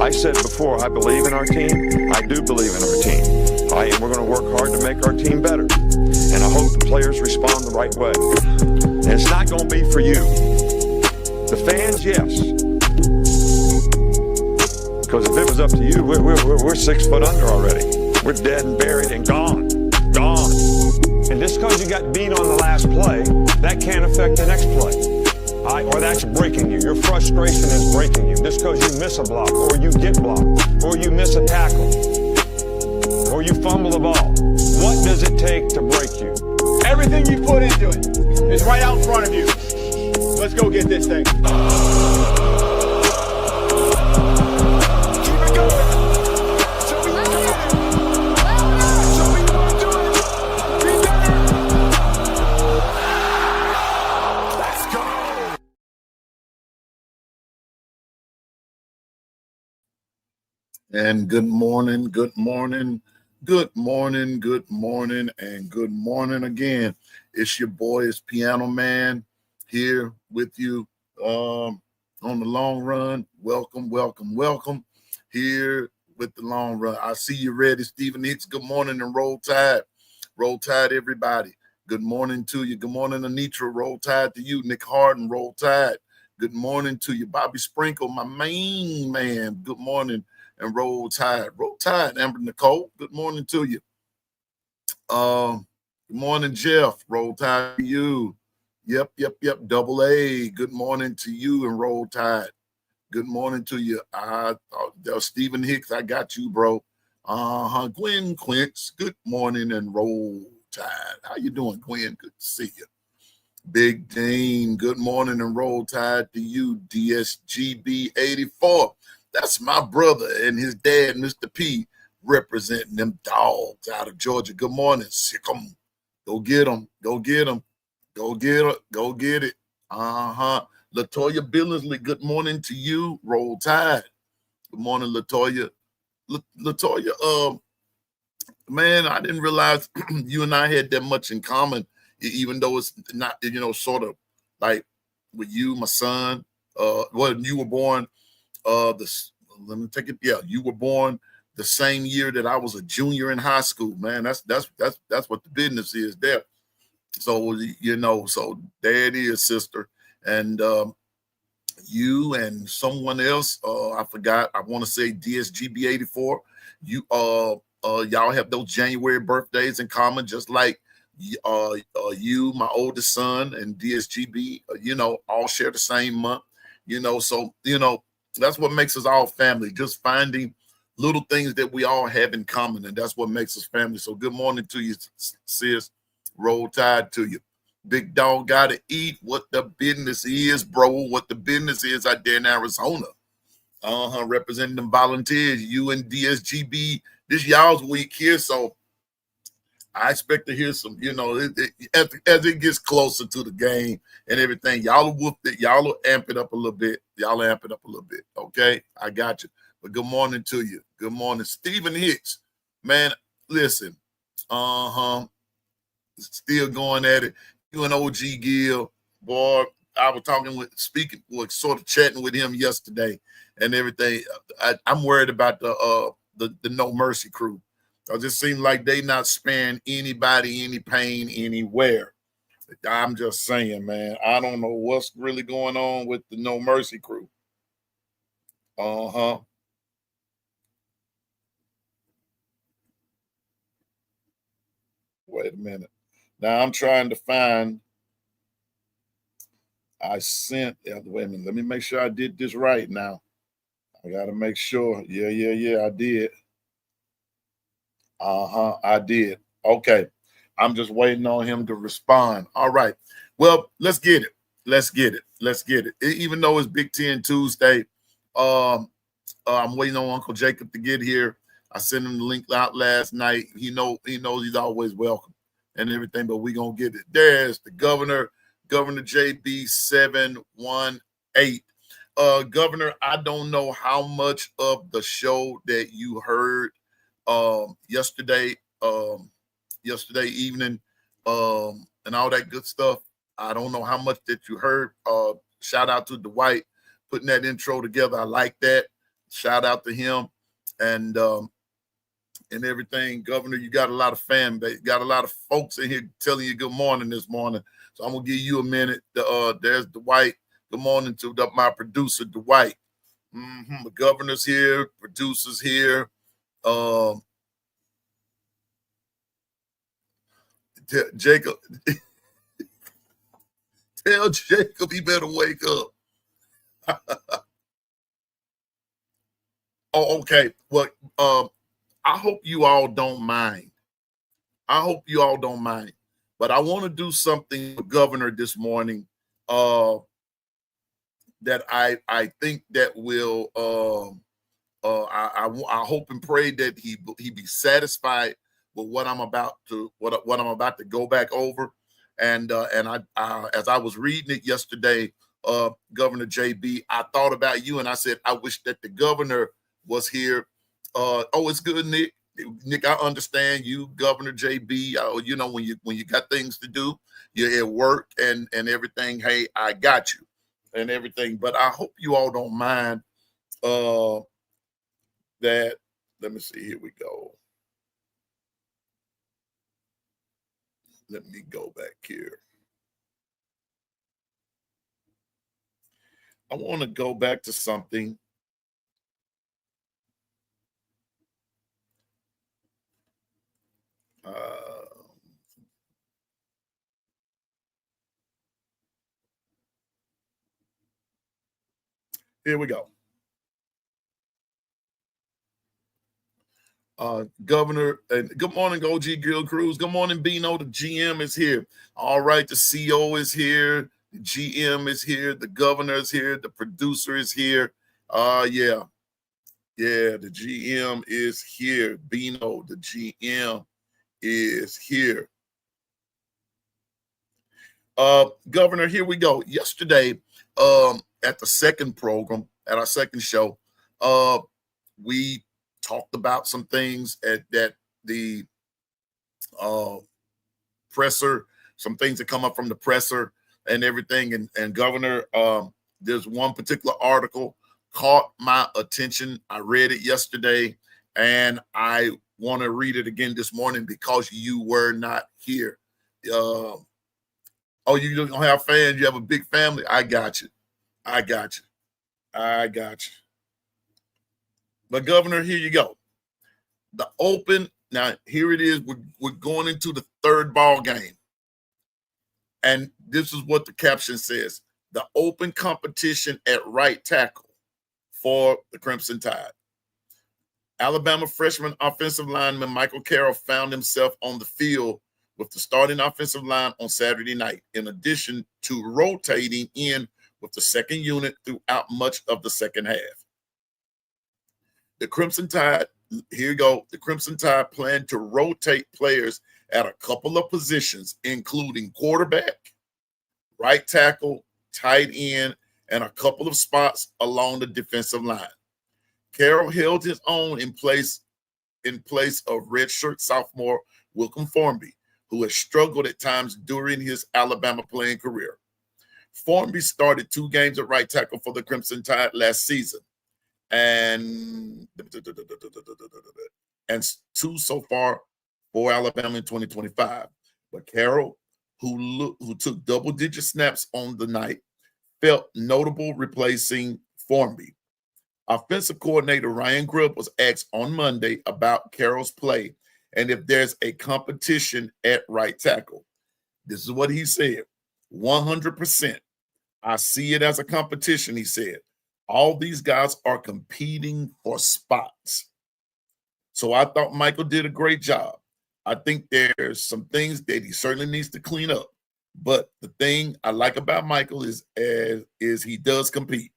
I said before, I believe in our team. I do believe in our team. And we're going to work hard to make our team better. And I hope the players respond the right way. And it's not going to be for you. The fans, yes. Because if it was up to you, we're 6 foot under already. We're dead and buried and gone. Gone. And just because you got beat on the last play, that can't affect the next play. Or that's breaking you. Your frustration is breaking you. Just because you miss a block, or you get blocked, or you miss a tackle, or you fumble the ball. What does it take to break you? Everything you put into it is right out in front of you. Let's go get this thing. And good morning, good morning, good morning, good morning, and good morning again. It's your boy, it's Piano Man, here with you on the long run. Welcome, welcome, welcome here with the long run. I see you ready, Stephen Hicks. Good morning and Roll Tide. Roll Tide, everybody. Good morning to you. Good morning, Anitra. Roll Tide to you. Nick Harden, Roll Tide. Good morning to you. Bobby Sprinkle, my main man. Good morning. And Roll Tide. Roll Tide, Amber Nicole. Good morning to you. Good morning, Jeff. Roll Tide to you. Yep. Double A. Good morning to you and Roll Tide. Good morning to you. Stephen Hicks, I got you, bro. Gwen Quince. Good morning and Roll Tide. How you doing, Gwen? Good to see you. Big Dean. Good morning and Roll Tide to you. DSGB 84. That's my brother and his dad, Mr. P, representing them dogs out of Georgia. Good morning. Sick 'em. Go get them. Go get them. Go get it. Go get it. Latoya Billingsley, good morning to you. Roll Tide. Good morning, Latoya. Latoya, man, I didn't realize you and I had that much in common, even though it's not, sort of like with you, my son. When you were born, let me take it. Yeah, you were born the same year that I was a junior in high school, man. That's what the business is there. So so there it is, sister. And you and someone else, I forgot. I want to say DSGB 84. You y'all have those January birthdays in common, just like you, my oldest son, and DSGB. All share the same month. So that's what makes us all family, just finding little things that we all have in common, and that's what makes us family. So good morning to you, sis. Roll Tide to you. Big dog gotta eat what the business is, bro. What the business is out there in Arizona. Representing them volunteers, you and DSGB. This y'all's week here, so I expect to hear some, as it gets closer to the game and everything, y'all will whoop it, y'all will amp it up a little bit. Okay? I got you. But good morning to you. Good morning. Stephen Hicks. Man, listen. Still going at it. You and OG Gill, boy, I was sort of chatting with him yesterday and everything. I'm worried about the No Mercy crew. It just seems like they not sparing anybody any pain anywhere. I'm just saying, man. I don't know what's really going on with the No Mercy crew. Wait a minute. Now I'm trying to find. Wait a minute. Let me make sure I did this right now. I got to make sure. Yeah, I did. I did. Okay. I'm just waiting on him to respond. All right. Well, let's get it. Even though it's Big Ten Tuesday, I'm waiting on Uncle Jacob to get here. I sent him the link out last night. He knows he's always welcome and everything, but we're going to get it. There's the Governor JB 718. Governor, I don't know how much of the show that you heard yesterday evening, and all that good stuff. I don't know how much that you heard. Shout out to Dwight putting that intro together. I like that. shout out to him and everything. Governor, you got a lot of fan base, got a lot of folks in here telling you good morning this morning. So I'm gonna give you a minute. There's Dwight. Good morning to my producer, Dwight. The governor's here, producers here. Jacob, tell Jacob he better wake up. Oh, okay. Well, I hope you all don't mind. But I want to do something with Governor this morning that I think that will I hope and pray that he be satisfied with what I'm about to go back over. And I as I was reading it yesterday, Governor JB, I thought about you and I said I wish that the governor was here. It's good, Nick. Nick, I understand you, Governor JB. You know, when you got things to do, you're at work and everything. Hey, I got you and everything. But I hope you all don't mind that. Let me see. Here we go. Let me go back here. I want to go back to something. Here we go. Governor, and good morning, OG Grill Cruz. Good morning, Bino. The GM is here. All right, the CO is here. The GM is here. The governor is here. The producer is here. Yeah, the GM is here. Bino, the GM is here. Governor, here we go. Yesterday, at the second program, at our second show, we talked about some things that the presser, some things that come up from the presser and everything. And Governor, there's one particular article caught my attention. I read it yesterday, and I want to read it again this morning because you were not here. You don't have fans. You have a big family. I got you. But Governor, here you go. The Open. Now, here it is. We're going into the third ball game. And this is what the caption says. The Open competition at right tackle for the Crimson Tide. Alabama freshman offensive lineman Michael Carroll found himself on the field with the starting offensive line on Saturday night, in addition to rotating in with the second unit throughout much of the second half. The Crimson Tide, here you go, the Crimson Tide plan to rotate players at a couple of positions, including quarterback, right tackle, tight end, and a couple of spots along the defensive line. Carroll held his own in place of redshirt sophomore Wilcom Formby, who has struggled at times during his Alabama playing career. Formby started 2 games at right tackle for the Crimson Tide last season, and 2 so far for Alabama in 2025. But Carroll, who took double-digit snaps on the night, felt notable replacing Formby. Offensive coordinator Ryan Grubb was asked on Monday about Carroll's play and if there's a competition at right tackle. This is what he said. 100%. I see it as a competition, he said. All these guys are competing for spots. So I thought Michael did a great job. I think there's some things that he certainly needs to clean up. But the thing I like about Michael is he does compete.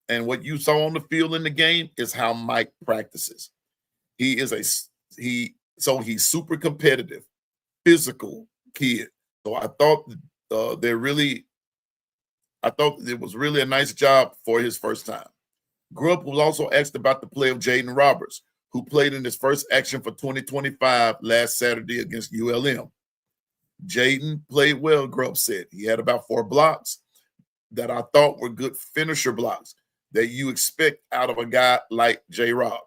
And what you saw on the field in the game is how Mike practices. He's super competitive, physical kid. So I thought it was really a nice job for his first time. Grubb was also asked about the play of Jaden Roberts, who played in his first action for 2025 last Saturday against ULM. Jaden played well, Grubb said. He had about 4 blocks that I thought were good finisher blocks. that you expect out of a guy like J-Rob.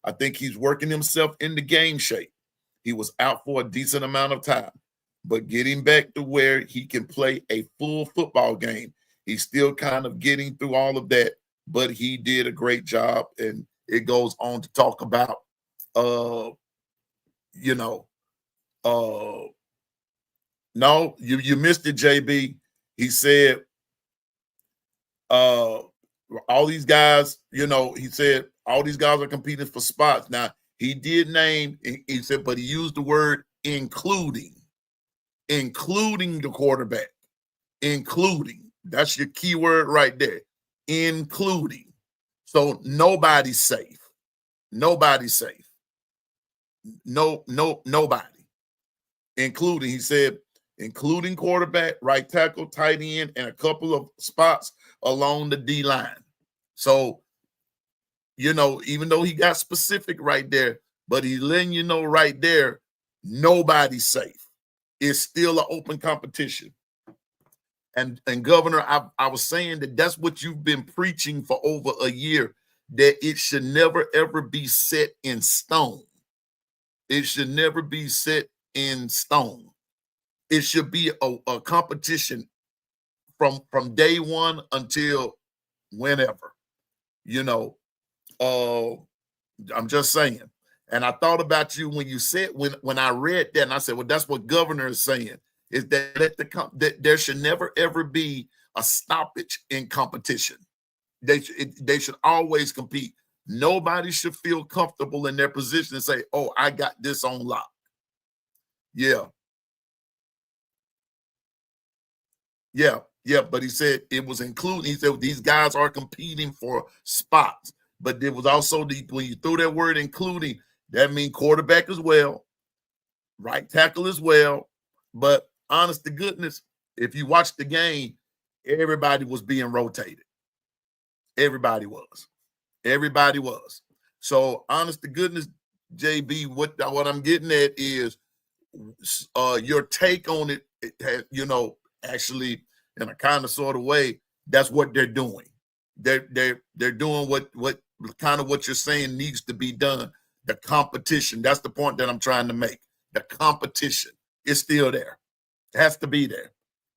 I think he's working himself into game shape. He was out for a decent amount of time, but getting back to where he can play a full football game, he's still kind of getting through all of that, but he did a great job. And it goes on to talk about, no, you missed it, JB. He said, all these guys, he said all these guys are competing for spots. Now, he did name, he said, but he used the word including the quarterback, including. That's your key word right there, including. So nobody's safe. Nobody's safe. Nobody. Including, he said, including quarterback, right tackle, tight end, and a couple of spots along the D-line. So, even though he got specific right there, but he's letting you know right there, nobody's safe. It's still an open competition. And Governor, I was saying that's what you've been preaching for over a year, that it should never, ever be set in stone. It should never be set in stone. It should be a competition from day one until whenever, I'm just saying. And I thought about you when you said, when I read that, and I said, well, that's what Governor is saying, is that that there should never, ever be a stoppage in competition. They should always compete. Nobody should feel comfortable in their position and say, oh, I got this on lock. Yeah. But he said it was including, he said these guys are competing for spots. But there was also, when you throw that word including, that means quarterback as well, right tackle as well. But honest to goodness, if you watch the game, everybody was being rotated. Everybody was. So honest to goodness, JB, what I'm getting at is your take on it, actually in a kind of sort of way, that's what they're doing. They're doing what kind of what you're saying needs to be done. The competition, that's the point that I'm trying to make. The competition is still there. It has to be there.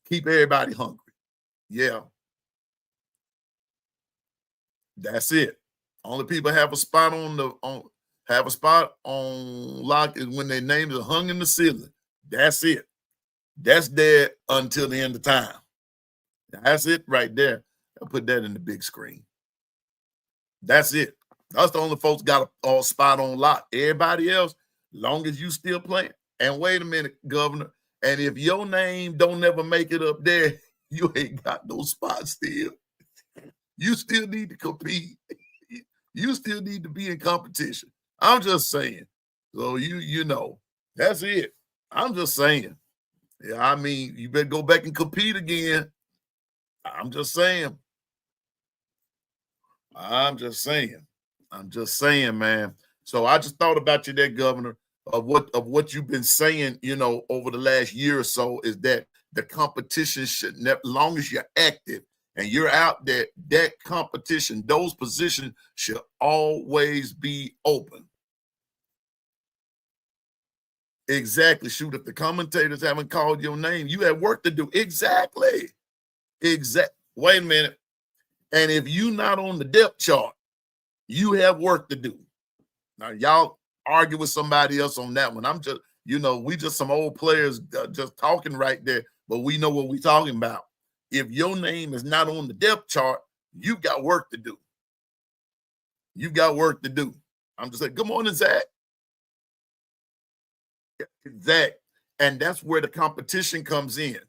Keep everybody hungry. Yeah. That's it. Only people have a spot on lock is when their names are hung in the ceiling. That's it. That's there until the end of time. That's it right there. I'll put that in the big screen. That's it. That's the only folks got a spot on lock. Everybody else, long as you still playing. And wait a minute, Governor. And if your name don't ever make it up there, you ain't got no spot still. You still need to compete. You still need to be in competition. I'm just saying. So that's it. I'm just saying. Yeah, I mean, you better go back and compete again. I'm just saying, man. So I just thought about you there, Governor, of what you've been saying, over the last year or so, is that the competition should never, as long as you're active and you're out there, that competition, those positions should always be open. Exactly. Shoot, if the commentators haven't called your name, you have work to do. Exactly. Wait a minute. And if you're not on the depth chart, you have work to do. Now, y'all argue with somebody else on that one. I'm just, we just some old players just talking right there, but we know what we're talking about. If your name is not on the depth chart, you got work to do. I'm just saying, good morning, Zach. Zach. And that's where the competition comes in.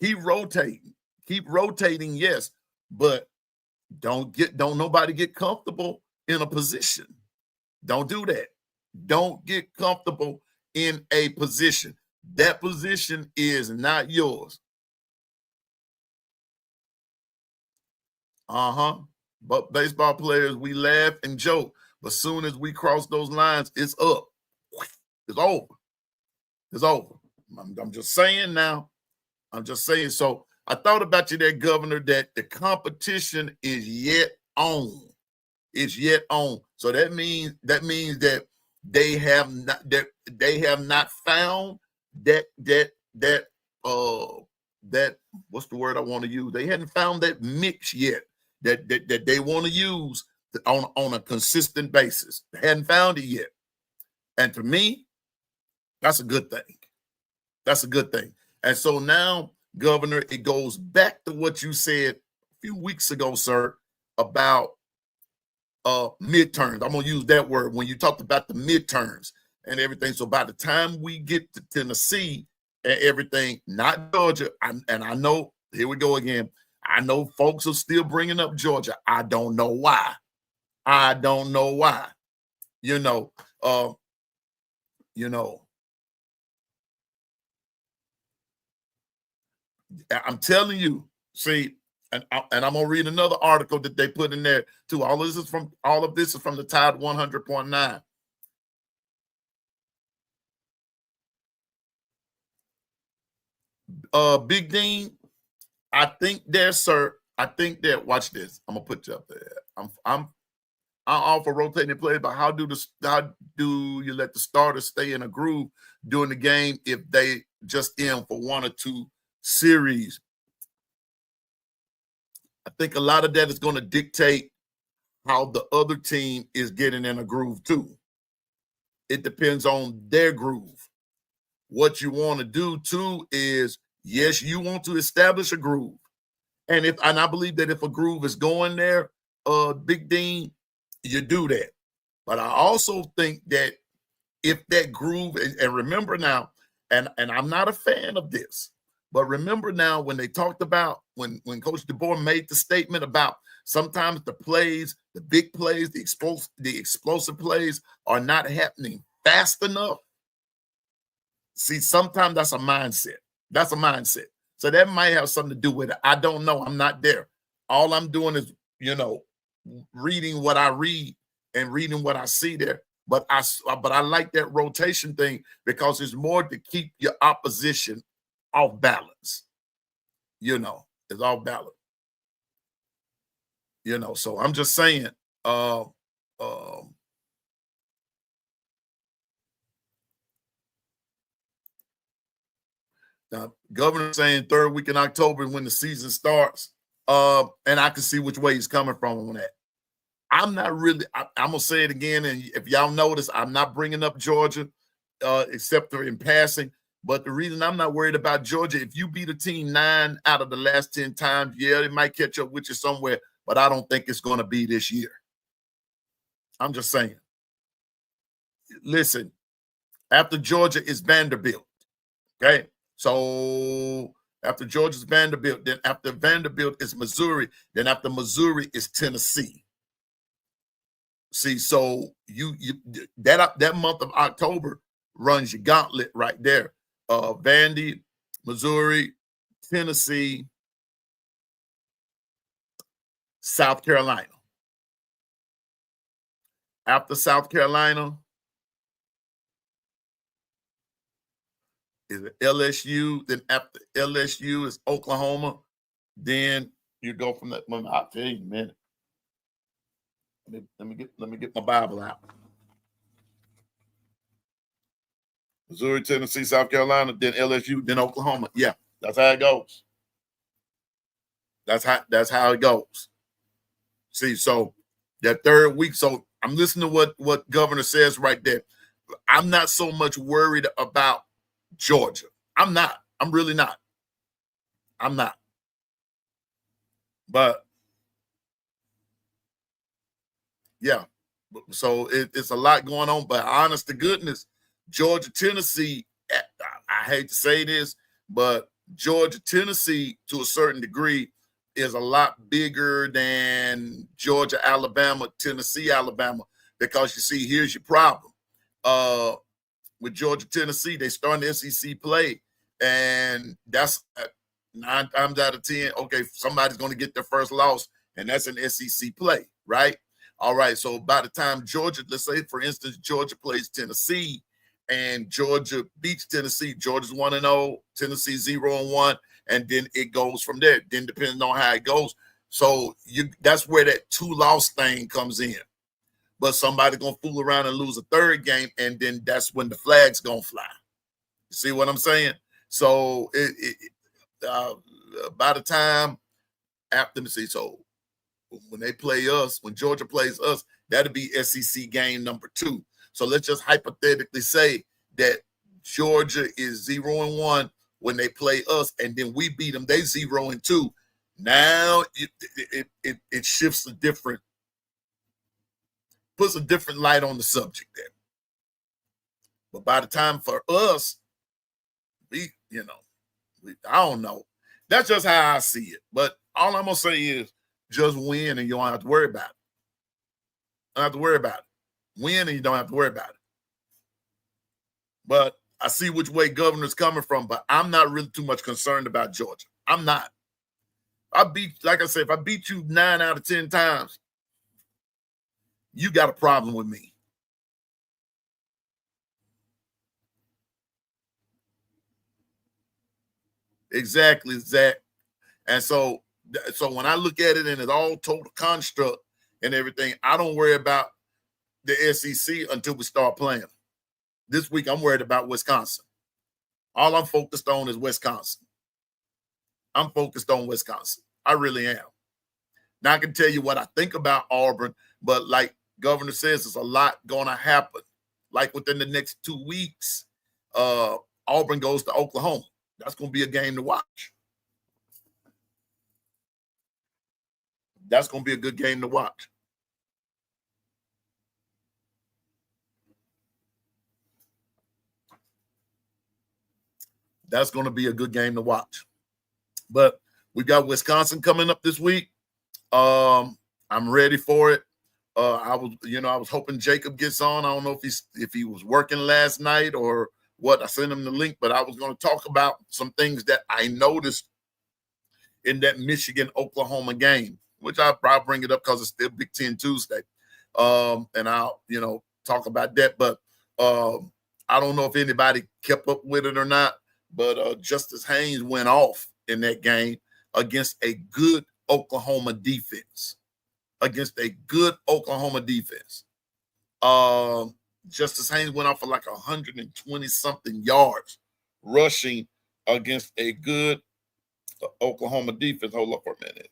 Keep rotating, yes, but don't nobody get comfortable in a position. Don't do that. Don't get comfortable in a position. That position is not yours. But baseball players, we laugh and joke, but soon as we cross those lines, it's up. It's over. I'm just saying now. So I thought about you there, Governor, that the competition is yet on. It's yet on. So that means that they have not found that what's the word I want to use? They hadn't found that mix yet that they want to use on a consistent basis. They hadn't found it yet. And to me, that's a good thing. That's a good thing. And so now, Governor, it goes back to what you said a few weeks ago, sir, about midterms. I'm going to use that word when you talked about the midterms and everything. So by the time we get to Tennessee and everything, not Georgia, and I know, here we go again, I know folks are still bringing up Georgia. I don't know why. I don't know why. I'm telling you, see, and I'm gonna read another article that they put in there too. All of this is from the Tide 100.9. Big Dean, I think there, sir. I think that, watch this. I'm gonna put you up there. I'm all for rotating players, but how do you let the starters stay in a groove during the game if they just in for one or two series? I think a lot of that is going to dictate how the other team is getting in a groove too. It depends on their groove. What you want to do too is, yes, you want to establish a groove. And I believe that if a groove is going there, Big Dean, you do that. But I also think that if that groove, and remember now, and I'm not a fan of this, but remember now when they talked about, when Coach DeBoer made the statement about sometimes the plays, the big plays, the explosive plays are not happening fast enough. See, sometimes that's a mindset. That's a mindset. So that might have something to do with it. I don't know. I'm not there. All I'm doing is, reading what I read and reading what I see there. But I like that rotation thing because it's more to keep your opposition off balance. It's off balance. So I'm just saying, now, Governor saying third week in October when the season starts, and I can see which way he's coming from on that. I'm not really, I'm going to say it again, and if y'all notice, I'm not bringing up Georgia except for in passing, but the reason I'm not worried about Georgia, if you beat a team 9 out of the last 10 times, yeah, it might catch up with you somewhere, but I don't think it's going to be this year. I'm just saying. Listen, after Georgia is Vanderbilt, okay? So after Georgia's Vanderbilt, then after Vanderbilt is Missouri, then after Missouri is Tennessee. See, so you that month of October runs your gauntlet right there. Vandy, Missouri, Tennessee, South Carolina. After South Carolina is LSU. Then after LSU is Oklahoma. Then you go from that. I'll tell you in a minute. Let me get my Bible out. Missouri, Tennessee, South Carolina, then LSU, then Oklahoma. Yeah, that's how it goes. That's how it goes. See, so that third week. So I'm listening to what Governor says right there. I'm not so much worried about Georgia. I'm not. I'm really not. I'm not. But yeah, so it's a lot going on. But honest to goodness, Georgia, Tennessee, I hate to say this, but Georgia, Tennessee, to a certain degree, is a lot bigger than Georgia, Alabama, Tennessee, Alabama, because you see, here's your problem. With Georgia, Tennessee, they start the SEC play, and that's 9 times out of 10, okay, somebody's going to get their first loss, and that's an SEC play, right? All right, so by the time Georgia, let's say, for instance, Georgia plays Tennessee, and Georgia beats Tennessee, Georgia's 1-0, Tennessee 0-1, and then it goes from there. Then depending on how it goes, So that's where that 2-loss thing comes in. But somebody's going to fool around and lose a third game, and then that's when the flag's going to fly. You see what I'm saying? So by the time after the season, so when they play us, when Georgia plays us, that'll be SEC game number 2. So let's just hypothetically say that Georgia is 0-1 when they play us, and then we beat them. They 0-2. Now it shifts puts a different light on the subject there. But by the time for us, I don't know. That's just how I see it. But all I'm gonna say is just win, and you don't have to worry about it. Don't have to worry about it. Win, and you don't have to worry about it. But I see which way Governor's coming from, but I'm not really too much concerned about Georgia. I'm not. Like I said, if I beat you 9 out of 10 times, you got a problem with me. Exactly, Zach. And so when I look at it and it's all total construct and everything, I don't worry about the SEC until we start playing. This week, I'm worried about Wisconsin. All I'm focused on is Wisconsin. I'm focused on Wisconsin. I really am. Now, I can tell you what I think about Auburn, but like Governor says, there's a lot going to happen. Like within the next 2 weeks, Auburn goes to Oklahoma. That's going to be a game to watch. That's going to be a good game to watch. That's going to be a good game to watch. But we got Wisconsin coming up this week. I'm ready for it. I was hoping Jacob gets on. I don't know if he was working last night or what. I sent him the link, but I was going to talk about some things that I noticed in that Michigan-Oklahoma game, which I'll probably bring it up because it's still Big Ten Tuesday. And I'll, talk about that. But I don't know if anybody kept up with it or not, but Justice Haynes went off in that game against a good Oklahoma defense. Justice Haynes went off for like 120-something yards rushing against a good Oklahoma defense. Hold up for a minute.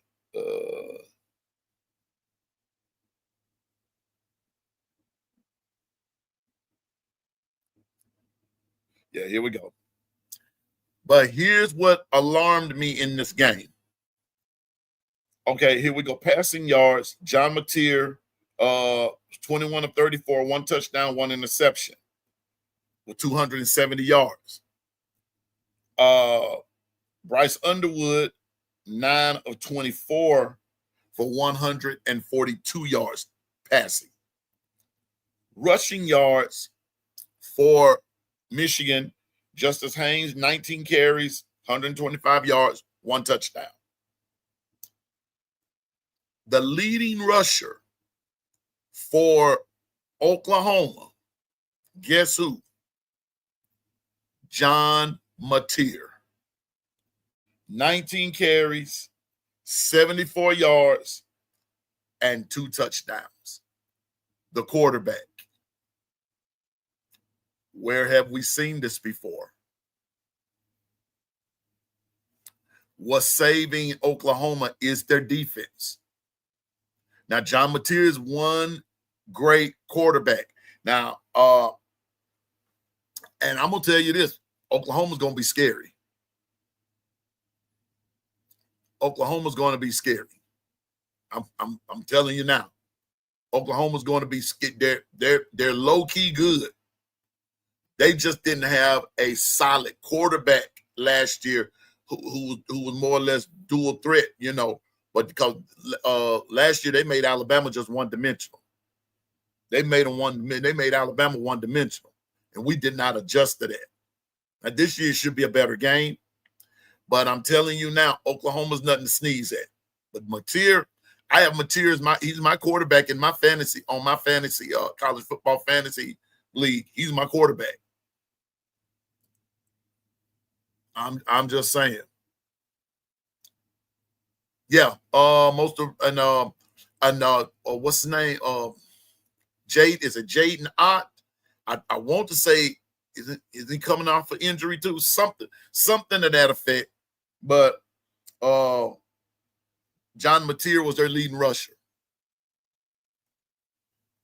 Yeah, here we go. But here's what alarmed me in this game. Okay, here we go. Passing yards, John Mateer, 21 of 34, 1 touchdown, 1 interception with 270 yards. Bryce Underwood, 9 of 24 for 142 yards passing. Rushing yards for Michigan, Justice Haynes, 19 carries, 125 yards, 1 touchdown. The leading rusher for Oklahoma, guess who? John Mateer. 19 carries, 74 yards, and 2 touchdowns. The quarterback. Where have we seen this before? What's saving Oklahoma is their defense. Now, John Mateer is one great quarterback. Now, and I'm going to tell you this, Oklahoma's going to be scary. Oklahoma's going to be scary. I'm telling you now. Oklahoma's going to be scared. They're low-key good. They just didn't have a solid quarterback last year who was more or less dual threat, But because last year they made Alabama just one-dimensional. They made Alabama one-dimensional, and we did not adjust to that. Now this year should be a better game, but I'm telling you now, Oklahoma's nothing to sneeze at. But Mateer, I have Mateer as he's my quarterback in my fantasy college football fantasy league. He's my quarterback. I'm just saying. Yeah. Most of what's his name? Jade, is it Jaden Ott? I want to say, is he coming off for injury too? Something to that effect. But John Mateer was their leading rusher.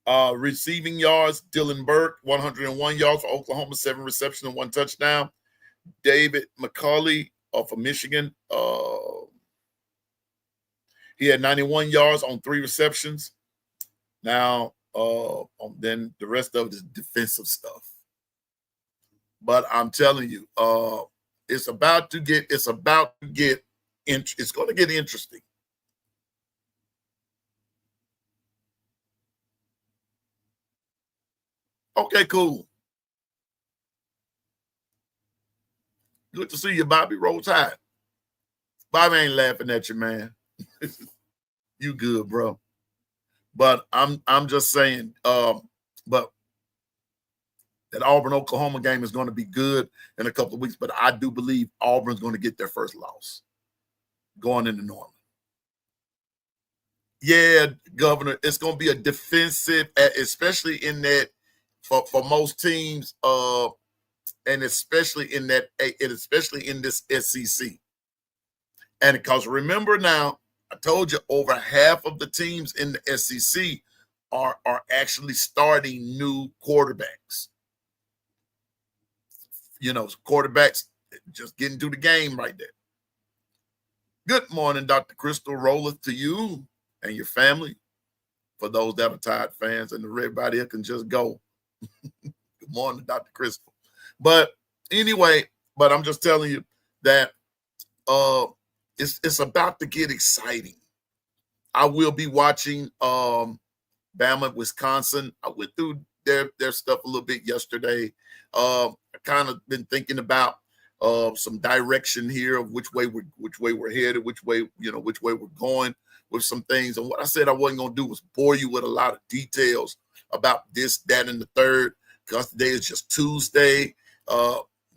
Receiving yards, Dylan Burke, 101 yards for Oklahoma, 7 receptions and 1 touchdown. David McCauley for Michigan, he had 91 yards on 3 receptions. Now, then the rest of it is defensive stuff. But I'm telling you, it's going to get interesting. Okay, cool. Good to see you, Bobby. Roll Tide. Bobby ain't laughing at you, man. You good, bro. But I'm just saying, but that Auburn-Oklahoma game is going to be good in a couple of weeks. But I do believe Auburn's going to get their first loss going into Norman. Yeah, Governor, it's going to be a defensive, especially in that for most teams, and especially in this SEC. And because remember now, I told you over half of the teams in the SEC are actually starting new quarterbacks. You know, quarterbacks just getting to the game right there. Good morning, Dr. Crystal. Rolleth to you and your family. For those that are Tide fans, and everybody can just go. Good morning, Dr. Crystal. But anyway, I'm just telling you that it's about to get exciting. I will be watching Bama, Wisconsin. I went through their stuff a little bit yesterday. I kind of been thinking about some direction here of which way we're headed, which way we're going with some things. And what I said I wasn't going to do was bore you with a lot of details about this, that, and the third, because today is just Tuesday.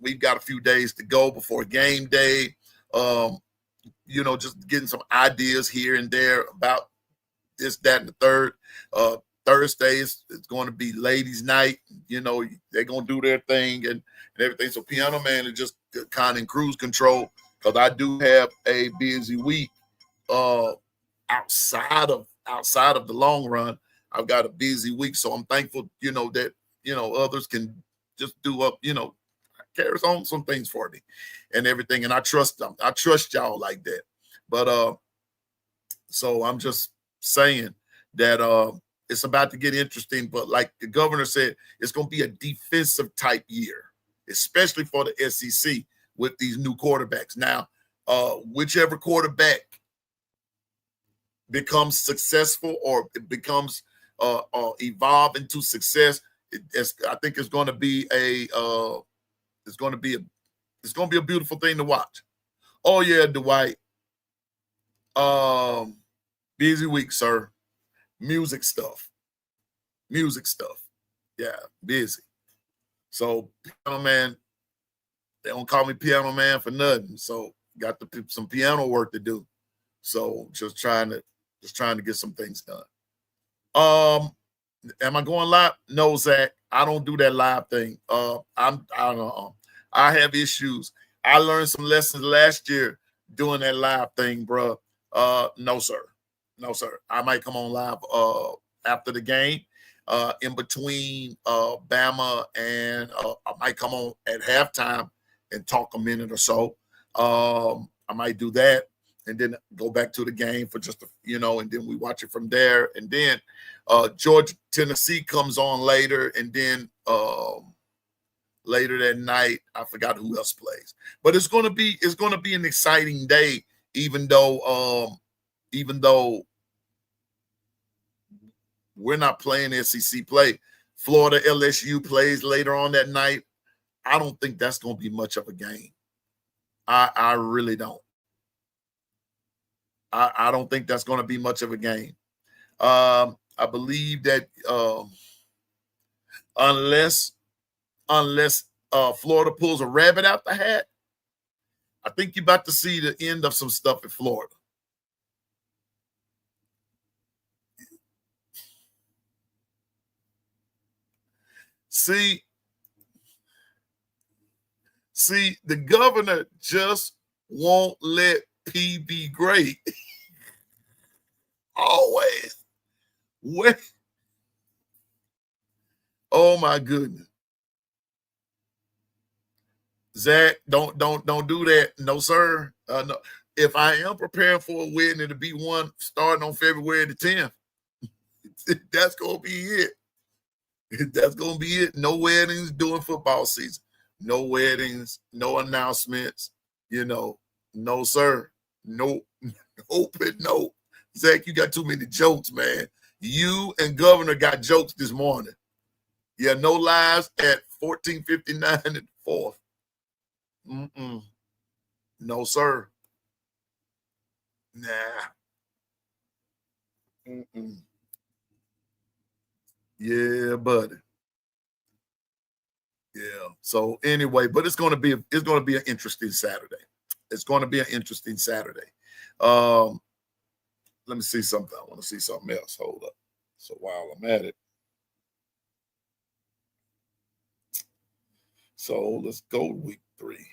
We've got a few days to go before game day. Just getting some ideas here and there about this, that, and the third. Thursday is going to be ladies' night. You know, they're going to do their thing and everything. So Piano Man is just kind of in cruise control because I do have a busy week outside of the long run. I've got a busy week, so I'm thankful, that, others can just do up, carries on some things for me and everything. And I trust them. I trust y'all like that. But so I'm just saying that it's about to get interesting. But like the governor said, it's going to be a defensive type year, especially for the SEC with these new quarterbacks. Now, whichever quarterback becomes successful or it becomes evolve into success, I think it's going to be a beautiful thing to watch. Oh yeah, Dwight. Busy week, sir. Music stuff. Yeah, busy. So Piano Man, they don't call me Piano Man for nothing. So got some piano work to do. So just trying to get some things done. Am I going live? No, Zach. I don't do that live thing. I don't know. I have issues. I learned some lessons last year doing that live thing, bro. No, sir. I might come on live after the game, in between Bama and I might come on at halftime and talk a minute or so. I might do that and then go back to the game for just and then we watch it from there. And then Georgia, Tennessee comes on later, and then later that night, I forgot who else plays. But it's gonna be an exciting day, even though we're not playing SEC play. Florida LSU plays later on that night. I don't think that's gonna be much of a game. I really don't. I don't think that's going to be much of a game. I believe that unless Florida pulls a rabbit out the hat, I think you're about to see the end of some stuff in Florida. See, the governor just won't let P be great. Always. Wait. Oh my goodness. Zach, don't do that. No, sir. No. If I am preparing for a wedding, it'll be one starting on February the 10th. That's gonna be it. That's gonna be it. No weddings during football season. No weddings, no announcements. No, sir. No, no. Zach, you got too many jokes, man. You and Governor got jokes this morning. Yeah, no lives at 14:59 and 4th. No, sir. Nah. Yeah, buddy. Yeah. So anyway, but it's gonna be an interesting Saturday. It's going to be an interesting Saturday. Let me see something. I want to see something else. Hold up. So while I'm at it. So let's go to week 3.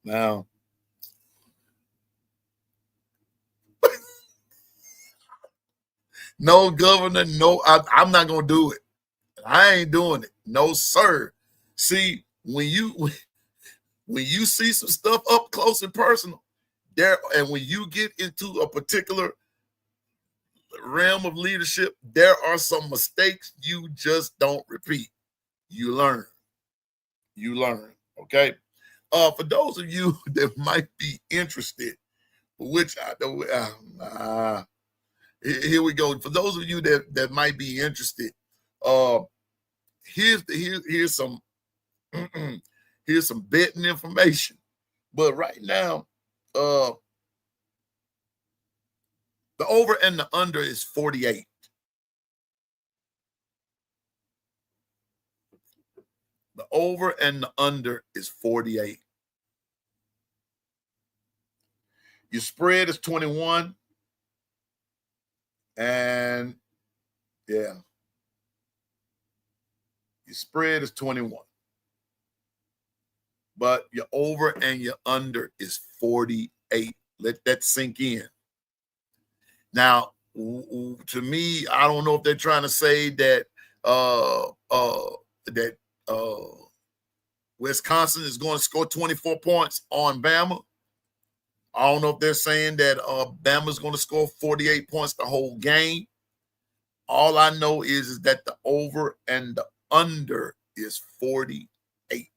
Now, no, Governor, no, I'm not going to do it. I ain't doing it. No, sir. See, when you see some stuff up close and personal, and when you get into a particular realm of leadership, there are some mistakes you just don't repeat. You learn. Okay. For those of you that might be interested, which I don't, here we go. For those of you that might be interested, here's some here's some betting information. But right now, the over and the under is 48. The over and the under is 48. Your spread is 21. And yeah, your spread is 21. But your over and your under is 48. Let that sink in. Now, to me, I don't know if they're trying to say that Wisconsin is going to score 24 points on Bama. I don't know if they're saying that Bama is going to score 48 points the whole game. All I know is that the over and the under is 48.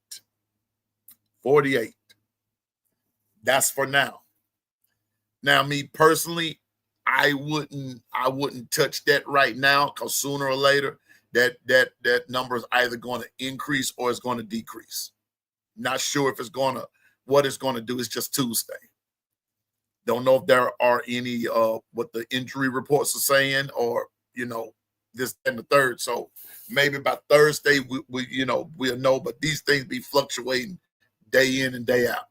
48. That's for now. Now, me personally, I wouldn't touch that right now, because sooner or later that number is either going to increase or it's going to decrease. Not sure if what it's going to do. It's just Tuesday. Don't know if there are any what the injury reports are saying, or this and the third. So maybe by Thursday we'll know. But these things be fluctuating day in and day out.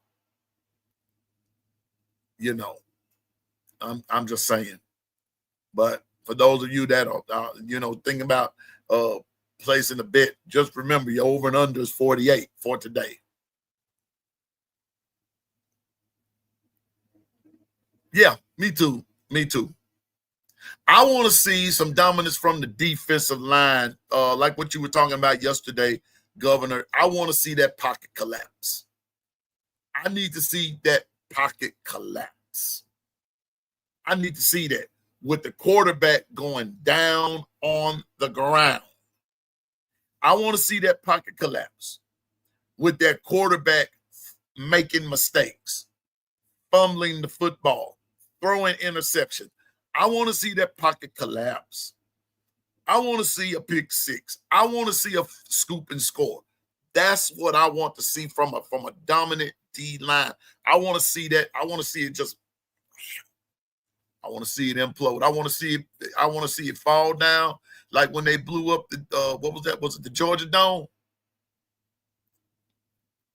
I'm just saying. But for those of you that are thinking about placing a bet, just remember your over and under is 48 for today. Yeah, me too. I want to see some dominance from the defensive line, like what you were talking about yesterday, Governor. I want to see that pocket collapse. I need to see that pocket collapse. I need to see that with the quarterback going down on the ground. I want to see that pocket collapse with that quarterback making mistakes, fumbling the football, throwing interception. I want to see that pocket collapse. I want to see a pick six. I want to see a scoop and score. That's what I want to see from a dominant D line. I want to see that. I want to see it just. I want to see it implode. I want to see it fall down, like when they blew up the what was that? Was it the Georgia Dome?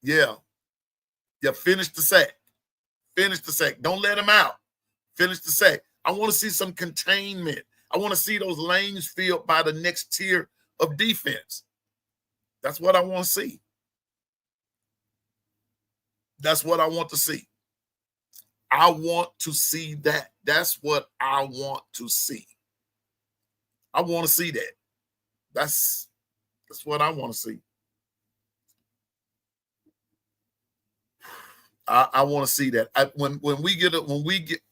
Yeah. Finish the sack. Don't let him out. Finish the sack. I want to see some containment. I want to see those lanes filled by the next tier of defense. That's what I want to see. That's what I want to see. I want to see that. That's what I want to see. I want to see that. That's what I want to see. I want to see that. When we get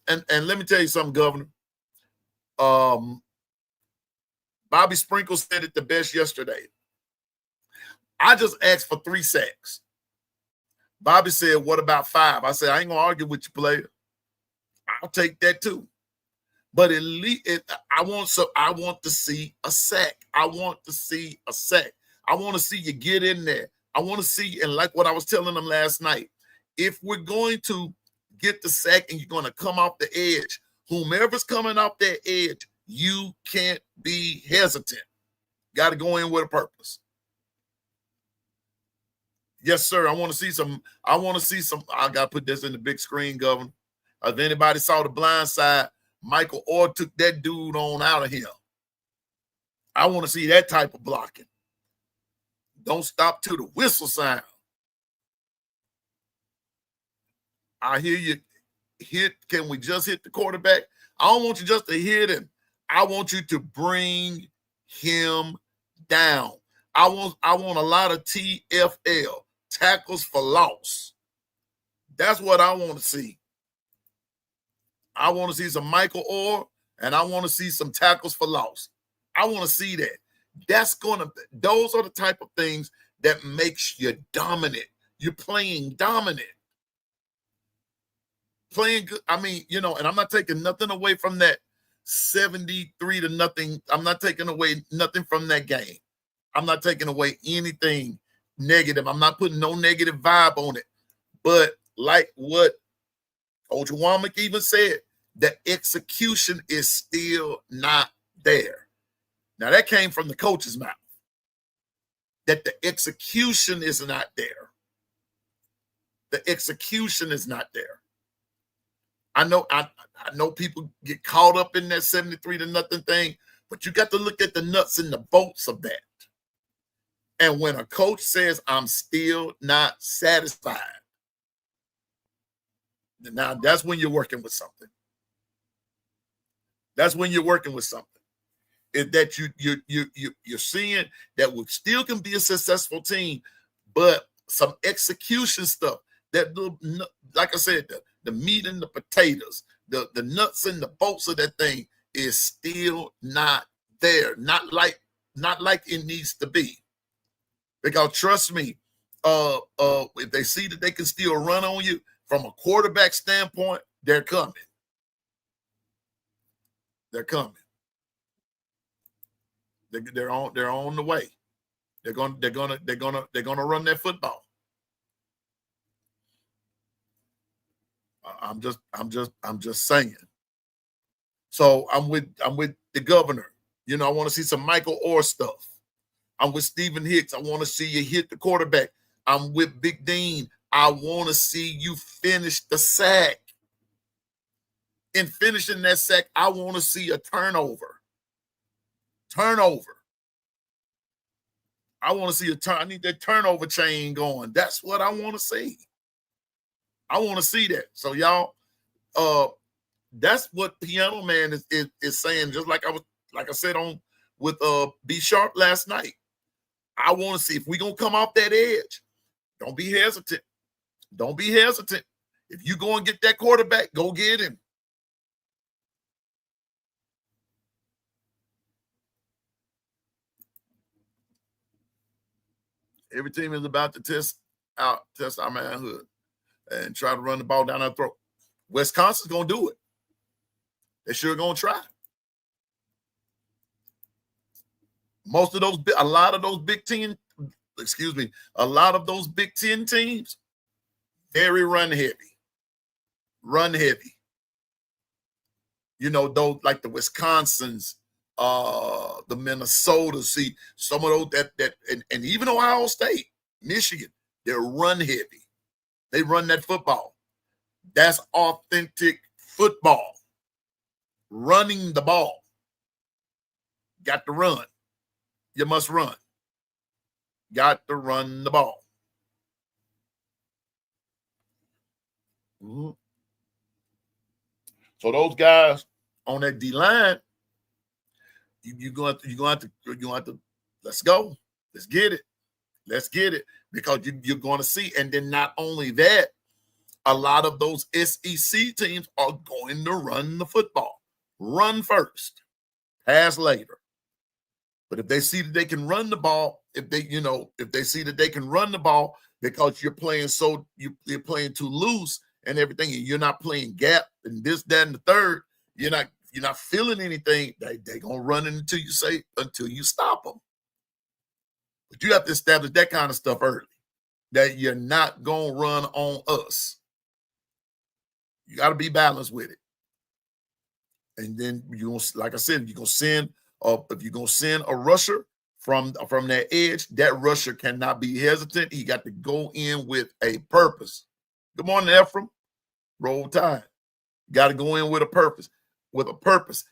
and let me tell you something, Governor. Bobby Sprinkle said it the best yesterday. I just asked for 3 sacks. Bobby said, "What about 5?" I said, "I ain't gonna argue with you, player. I'll take that too." But at least I want to see a sack. I want to see a sack. I want to see you get in there. I want to see, and like what I was telling them last night, if we're going to get the sack and you're going to come off the edge, whomever's coming off that edge, you can't be hesitant. Got to go in with a purpose. Yes, sir. I want to see some. I got to put this in the big screen, Governor. If anybody saw The Blind Side, Michael Orr took that dude on out of here. I want to see that type of blocking. Don't stop till the whistle sound. I hear you hit. Can we just hit the quarterback? I don't want you just to hit him. I want you to bring him down. I want a lot of TFL, tackles for loss. That's what I want to see. I want to see some Michael Orr, and I want to see some tackles for loss. I want to see that. Those are the type of things that makes you dominant. You're playing dominant. Playing good. I mean, and I'm not taking nothing away from that 73-0. I'm not taking away nothing from that game. I'm not taking away anything negative. I'm not putting no negative vibe on it. But like what Coach Womack even said, the execution is still not there. Now, that came from the coach's mouth, that the execution is not there. The execution is not there. I know people get caught up in that 73-0 thing, but you got to look at the nuts and the bolts of that. And when a coach says, "I'm still not satisfied," now that's when you're working with something. That's when you're working with something. Is that you're seeing that we still can be a successful team, but some execution stuff, that little, like I said, the meat and the potatoes, the nuts and the bolts of that thing is still not there. Not like it needs to be. Because trust me, if they see that they can still run on you from a quarterback standpoint, they're coming. They're coming. They're on the way. They're gonna run that football. I'm just saying. So I'm with the governor. I want to see some Michael Orr stuff. I'm with Stephen Hicks. I want to see you hit the quarterback. I'm with Big Dean. I want to see you finish the sack. In finishing that sack, I want to see a turnover. I want to see I need that turnover chain going. That's what I want to see. I want to see that. So y'all, that's what Piano Man is saying. Just like I said with B Sharp last night. I want to see if we're gonna come off that edge. Don't be hesitant. Don't be hesitant. If you go and get that quarterback, go get him. Every team is about to test our manhood and try to run the ball down our throat. Wisconsin's going to do it. They're sure going to try. A lot of those Big Ten teams, very run heavy. Those like the Wisconsins, the Minnesota, see some of those that and even Ohio State, Michigan, they're run heavy. They run that football. That's authentic football. Running the ball. got to run. You must run. Got to run the ball. Mm-hmm. So those guys on that D line, you're going to have to let's go. Let's get it. Let's get it. Because you're going to see. And then not only that, a lot of those SEC teams are going to run the football. Run first, pass later. But if they see that they can run the ball, if they see that they can run the ball because you're playing you're playing too loose and everything, and you're not playing gap and this, that, and the third, you're not feeling anything, they're gonna run it until you stop them. But you have to establish that kind of stuff early, that you're not gonna run on us. You got to be balanced with it. And then like I said, you're gonna send if you're gonna send a rusher from that edge, that rusher cannot be hesitant. He got to go in with a purpose. Good morning, Ephraim. Roll Tide. Got to go in with a purpose.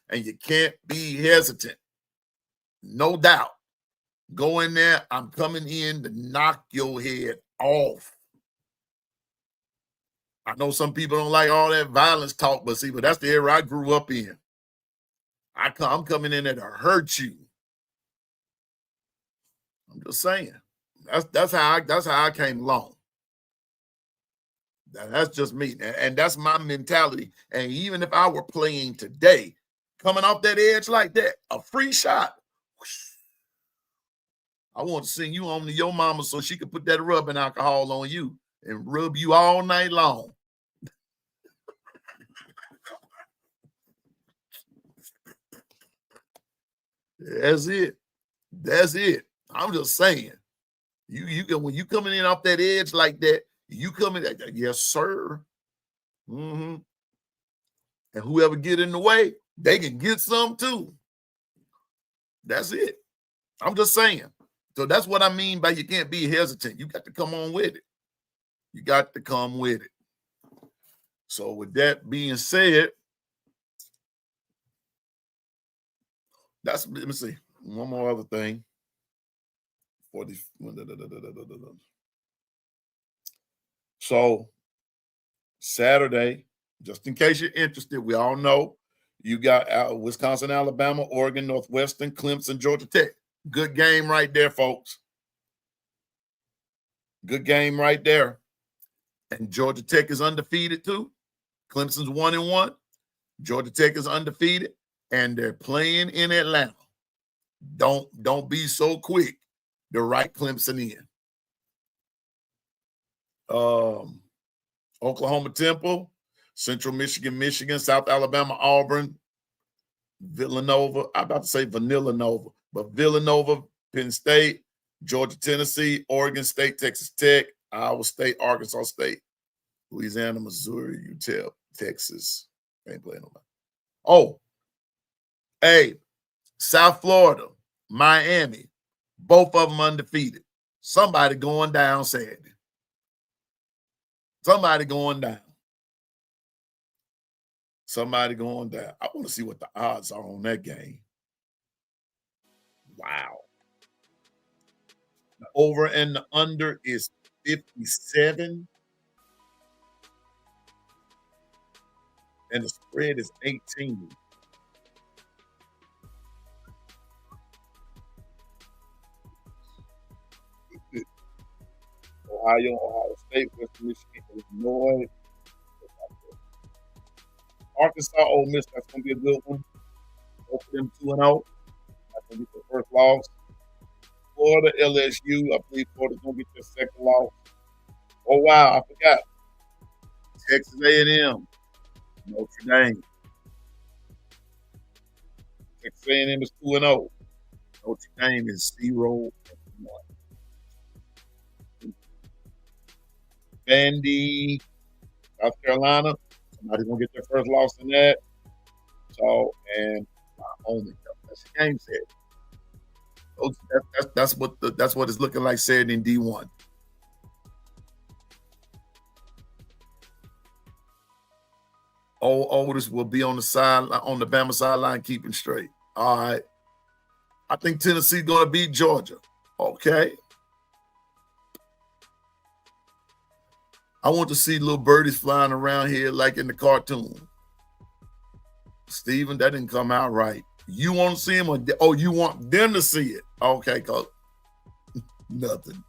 And you can't be hesitant. No doubt. Go in there. I'm coming in to knock your head off. I know some people don't like all that violence talk, but that's the era I grew up in. I'm coming in there to hurt you. I'm just saying. That's how I came along. That's just me. And that's my mentality. And even if I were playing today, coming off that edge like that, a free shot, I want to send you home to your mama so she could put that rubbing alcohol on you and rub you all night long. That's it. I'm just saying. You when you coming in off that edge like that, you coming, yes, sir. Mm-hmm. And whoever get in the way, they can get some too. That's it. I'm just saying. So that's what I mean by you can't be hesitant. You got to come on with it. You got to come with it. So with that being said, let me see. One more other thing. So Saturday, just in case you're interested, we all know you got Wisconsin, Alabama, Oregon, Northwestern, Clemson, Georgia Tech. Good game right there, folks. Good game right there. And Georgia Tech is undefeated too. Clemson's 1-1. Georgia Tech is undefeated, and they're playing in Atlanta. Don't be so quick to write Clemson in. Oklahoma Temple, Central Michigan, South Alabama, Auburn, Villanova. I'm about to say Vanilla Nova, but Villanova, Penn State, Georgia, Tennessee, Oregon State, Texas Tech, Iowa State, Arkansas State, Louisiana, Missouri, UTEP, Texas. Ain't playing nobody. Oh, hey, South Florida, Miami, both of them undefeated. Somebody going down Saturday. Somebody going down. I want to see what the odds are on that game. Wow. The over and the under is 57. And the spread is 18. Ohio State, Western Michigan, Illinois, Arkansas, Ole Miss. That's going to be a good one. Both of them 2-0. That's going to be their first loss. Florida, LSU. I believe Florida's going to get their second loss. Oh, wow. I forgot. Texas A&M. Notre Dame. Texas A&M is 2-0. Notre Dame is 0-1. Vandy, South Carolina. Somebody's gonna get their first loss in that. So, and Wyoming. That's the game set. That's what it's looking like said in D1. Otis will be on the Bama sideline keeping straight. All right. I think Tennessee's going to beat Georgia. Okay. I want to see little birdies flying around here like in the cartoon. Steven, that didn't come out right. You want to see them, or you want them to see it? Okay, coach. Nothing.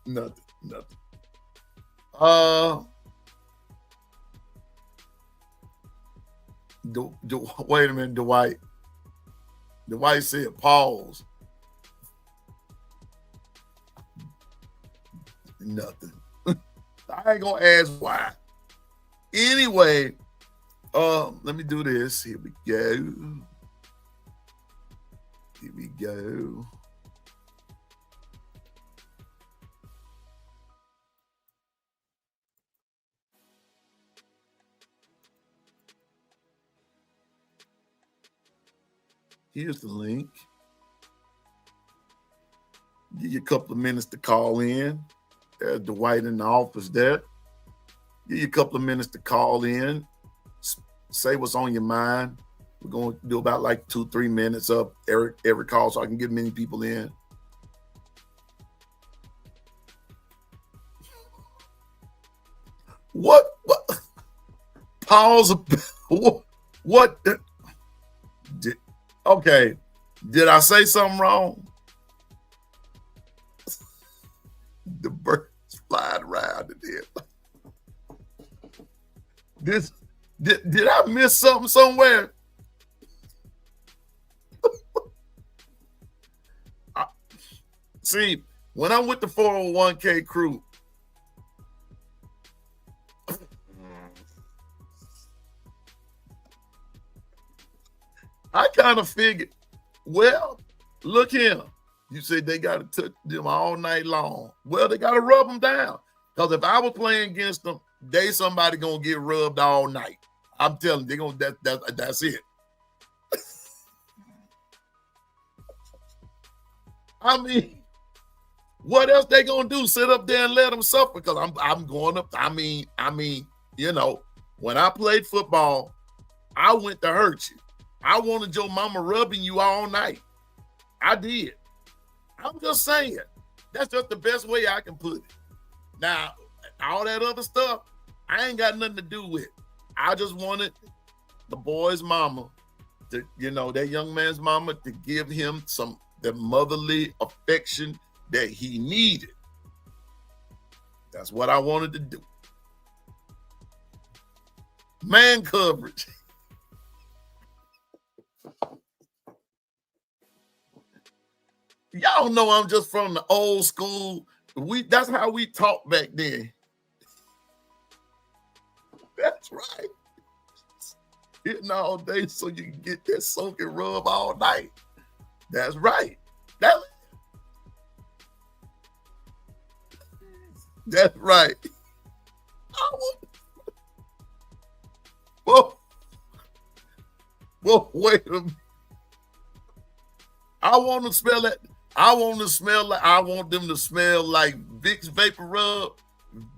Wait a minute, Dwight. Dwight said pause. Nothing. I ain't gonna ask why. Anyway, let me do this. Here we go. Here's the link. Give you a couple of minutes to call in. There's Dwight in the office there. Give you a couple of minutes to call in. Say what's on your mind. We're going to do about like 2-3 minutes of every call so I can get many people in. What? Pause. What? Okay. Did I say something wrong? The birds flying around in there. Did I miss something somewhere? See, when I'm with the 401k crew, I kind of figured, well, look here. You said they got to touch them all night long. Well, they got to rub them down. Because if I was playing against them, somebody going to get rubbed all night. I'm telling you, that's it. I mean, what else they going to do? Sit up there and let them suffer? Because I'm going up. I mean, you know, when I played football, I went to hurt you. I wanted your mama rubbing you all night. I did. I'm just saying. That's just the best way I can put it. Now, all that other stuff, I ain't got nothing to do with. I just wanted the boy's mama to, you know, that young man's mama to give him the motherly affection that he needed. That's what I wanted to do. Man coverage. Y'all know I'm just from the old school. That's how we talked back then. That's right. Hitting all day so you can get that soak and rub all night. That's right. That's right. Well, wait a minute. I want them to smell like Vicks Vapor Rub,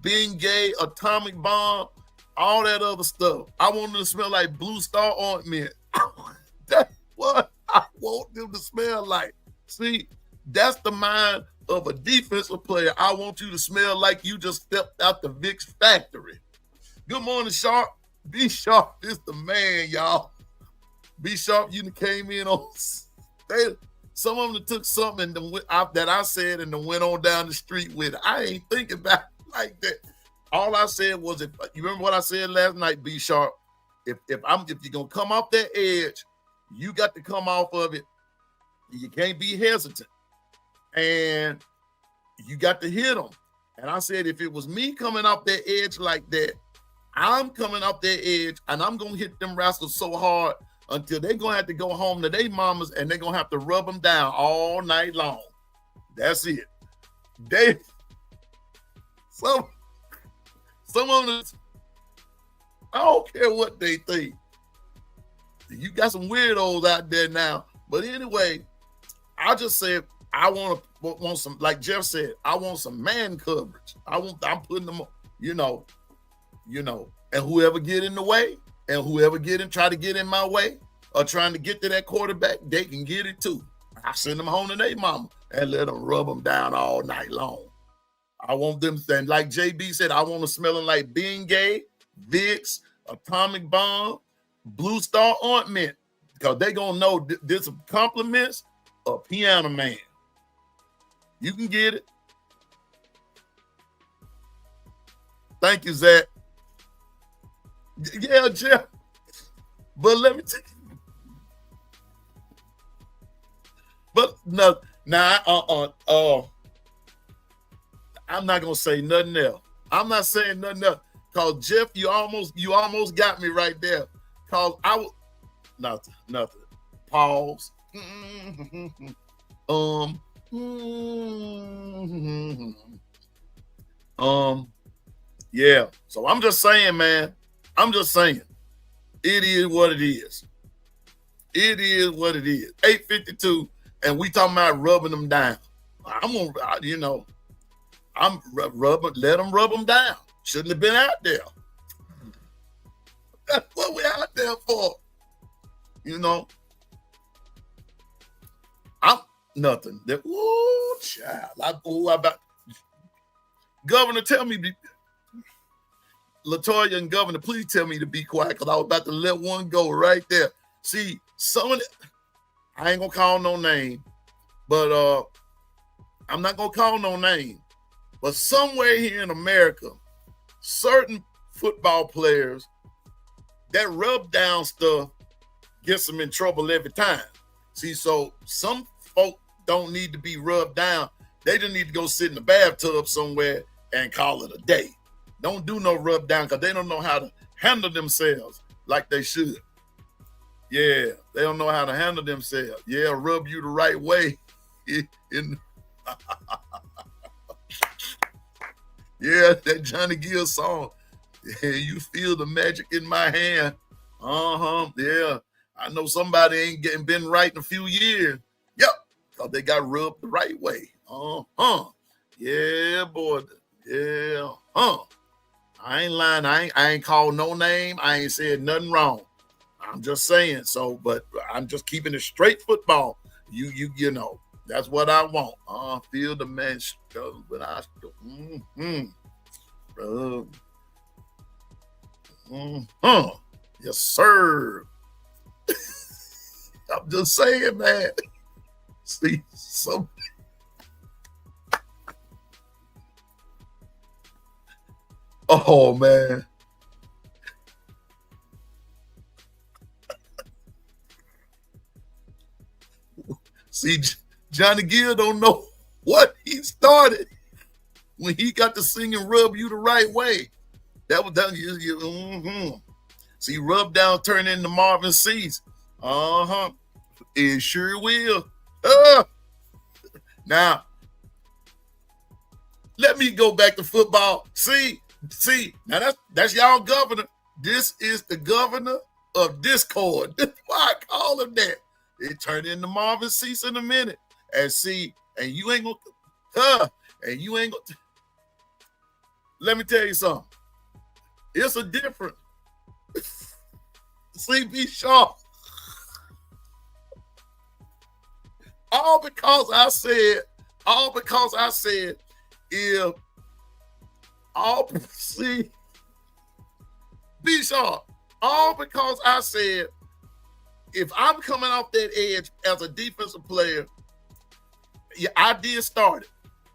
Bengay, Atomic Bomb, all that other stuff. I want them to smell like Blue Star ointment. That's what I want them to smell like. See, that's the mind of a defensive player. I want you to smell like you just stepped out the Vicks factory. Good morning, Sharp. B Sharp is the man, y'all. B Sharp, you came in on. Some of them took something that I said and then went on down the street with it. I ain't thinking about it like that. All I said was, if you remember what I said last night, B Sharp, if you're gonna come off that edge, you got to come off of it. You can't be hesitant, and you got to hit them. And I said, if it was me coming off that edge like that, I'm coming off that edge, and I'm gonna hit them rascals so hard until they're going to have to go home to their mamas and they're going to have to rub them down all night long. That's it. Some of them, I don't care what they think. You got some weirdos out there now. But anyway, I just said, I want some, like Jeff said, I want some man coverage. I'm putting them, you know, and whoever get in the way, and whoever try to get in my way or trying to get to that quarterback, they can get it too. I send them home to their mama and let them rub them down all night long. I want them, and like JB said, I want them smelling like Bengay, Vicks, Atomic Bomb, Blue Star ointment, because they gonna know this compliments a Piano Man. You can get it. Thank you, Zach. Yeah, Jeff. But let me tell you. But no, I'm not gonna say nothing else. I'm not saying nothing else. Cause Jeff, you almost got me right there. Cause I was nothing. Pause. Yeah. So I'm just saying, man. I'm just saying. It is what it is. It is what it is. 8:52, and we talking about rubbing them down. I'm gonna, I'm rubbing. Let them rub them down. Shouldn't have been out there. That's what we out there for. I'm nothing. Ooh, child. About Governor, tell me. Latoya and Governor, please tell me to be quiet, because I was about to let one go right there. See, I ain't gonna call no name, but I'm not gonna call no name. But somewhere here in America, certain football players, that rub down stuff gets them in trouble every time. See, so some folk don't need to be rubbed down. They just need to go sit in the bathtub somewhere and call it a day. Don't do no rub down, because they don't know how to handle themselves like they should. Yeah, they don't know how to handle themselves. Yeah, rub you the right way. Yeah, that Johnny Gill song. Yeah, you feel the magic in my hand. Yeah, I know somebody ain't been right in a few years. Yep, because they got rubbed the right way. Yeah, boy. Yeah. I ain't lying. I ain't called no name. I ain't said nothing wrong. I'm just saying. So, but I'm just keeping it straight football. You know, that's what I want. Feel the man. But I yes, sir. I'm just saying, man. See, so. Oh, man. See, Johnny Gill don't know what he started when he got to sing and rub you the right way. That was done. See, rub down turn into Marvin Cease. It sure will. Now, let me go back to football. See, now that's y'all governor. This is the governor of discord. That's why I call him that. It turned into Marvin Cease in a minute. And see, and you ain't gonna, let me tell you something. It's a difference. See, be sharp. All because I said, if be sharp. All because I said, if I'm coming off that edge as a defensive player, yeah, I did start it.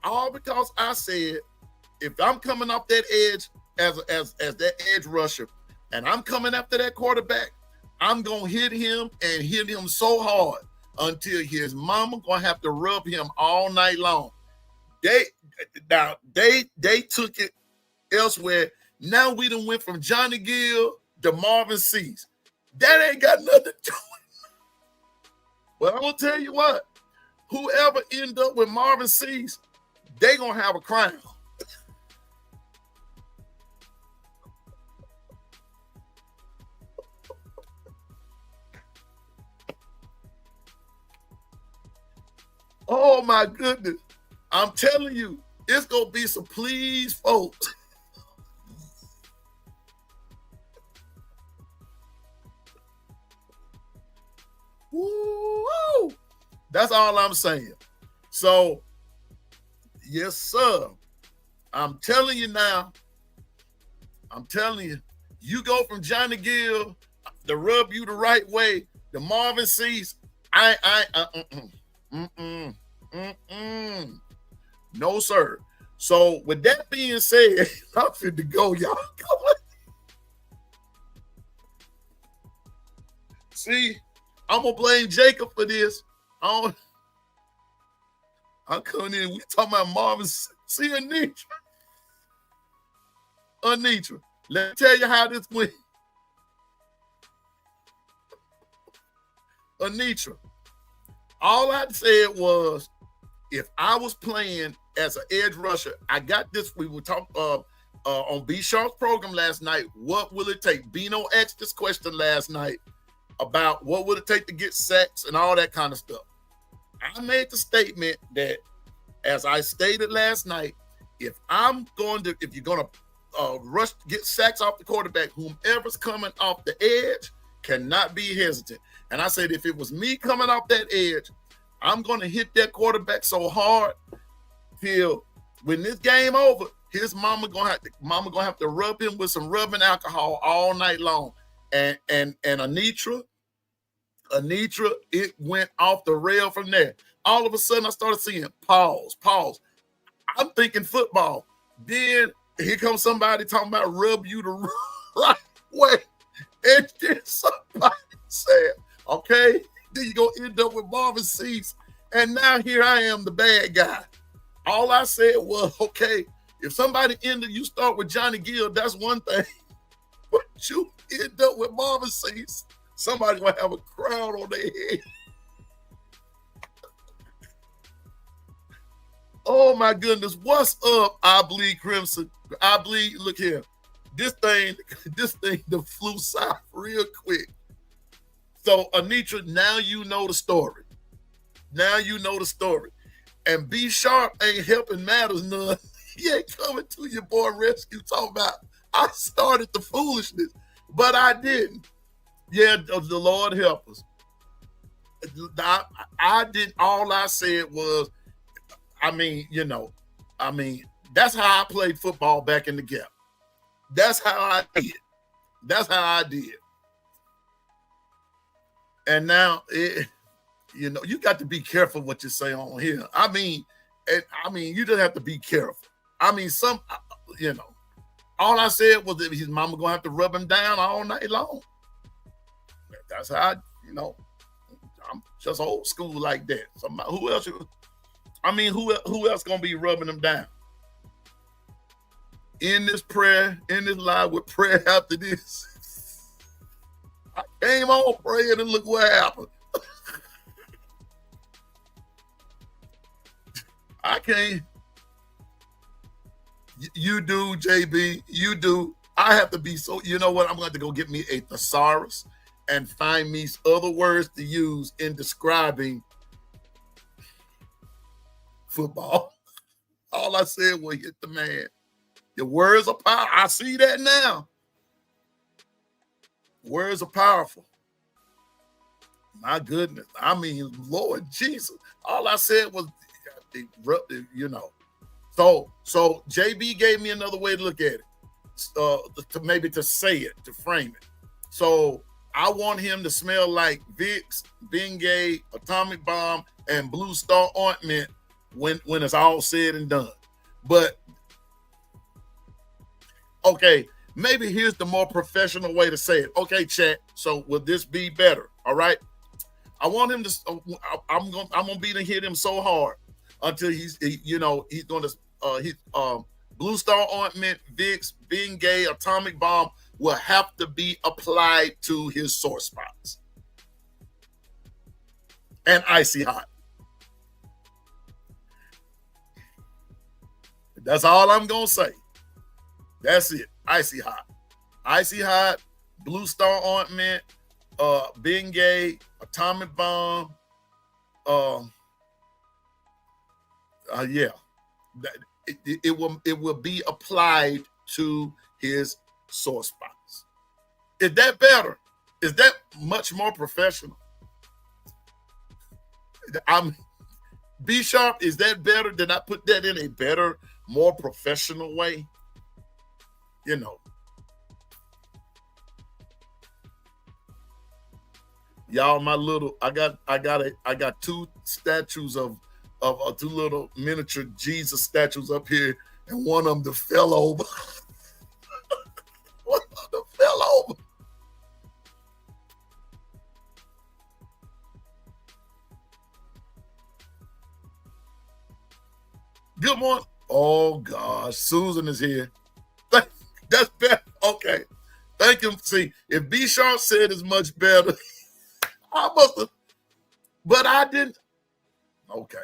All because I said, if I'm coming off that edge as that edge rusher, and I'm coming after that quarterback, I'm gonna hit him and hit him so hard until his mama gonna have to rub him all night long. They took it elsewhere. Now we done went from Johnny Gill to Marvin Cease. That ain't got nothing to do with it. But I'm gonna tell you what, whoever end up with Marvin Cease, they gonna have a crown. Oh my goodness. I'm telling you, it's gonna be some pleased folks. Woo! That's all I'm saying. So, yes, sir. I'm telling you now. I'm telling you, you go from Johnny Gill to rub you the right way, the Marvin Cease. No, sir. So, with that being said, I'm fit to go, y'all. See, I'm gonna blame Jacob for this. I'm coming in. We talking about Marvin. See, Anitra. Let me tell you how this went. Anitra. All I said was, if I was playing as an edge rusher, I got this. We were talking on B Sharp's program last night. What will it take? Bino asked this question last night about what would it take to get sacks and all that kind of stuff. I made the statement that, as I stated last night, if you're gonna rush, get sacks off the quarterback, whomever's coming off the edge cannot be hesitant. And I said, if it was me coming off that edge, I'm gonna hit that quarterback so hard till when this game over, his mama gonna have to rub him with some rubbing alcohol all night long. And Anitra, it went off the rail from there. All of a sudden, I started seeing pause. I'm thinking football. Then here comes somebody talking about rub you the right way. And then somebody said, okay, then you're going to end up with Marvin Cease. And now here I am, the bad guy. All I said was, okay, if somebody you start with Johnny Gill, that's one thing. But you end up with Marvin Cease, somebody's going to have a crown on their head. Oh my goodness, what's up? I bleed crimson. I bleed. Look here, this thing that flew south real quick. So Anitra, now you know the story. And B Sharp ain't helping matters none. He ain't coming to your boy rescue. Talking about I started the foolishness, but I didn't. Yeah, the Lord help us. I did. All I said was, that's how I played football back in the gap. That's how I did. And now, you got to be careful what you say on here. You just have to be careful. All I said was that his mama gonna have to rub him down all night long. That's how I'm just old school like that. Who else gonna be rubbing him down? In this live with prayer after this. I came on praying and look what happened. I can't. You do, JB. You do. I have to be so. You know what? I'm going to have to go get me a thesaurus and find me other words to use in describing football. All I said was hit the man. Your words are powerful. I see that now. Words are powerful. My goodness. Lord Jesus. All I said was, So JB gave me another way to look at it, to say it, to frame it. So I want him to smell like Vicks, Bengay, Atomic Bomb, and Blue Star ointment when it's all said and done. But okay, maybe here's the more professional way to say it. Okay, chat. So will this be better? All right. I want him to. I'm gonna be to hit him so hard until he's going to. Blue Star ointment, Vicks, Bengay, Atomic Bomb will have to be applied to his sore spots. And icy hot. That's all I'm going to say. That's it. Icy hot. Icy hot, Blue Star ointment, Bengay, Atomic Bomb. Yeah. It will be applied to his sore spots. Is that better? Is that much more professional? I'm B Sharp. Is that better? Did I put that in a better, more professional way? You know. Y'all, my little, I got two statues of two little miniature Jesus statues up here, and one of them fell over. One of them fell over. Good morning. Oh gosh, Susan is here. That's better. Okay. Thank you. See, if B Sharp said it's much better, I must have, but I didn't. Okay.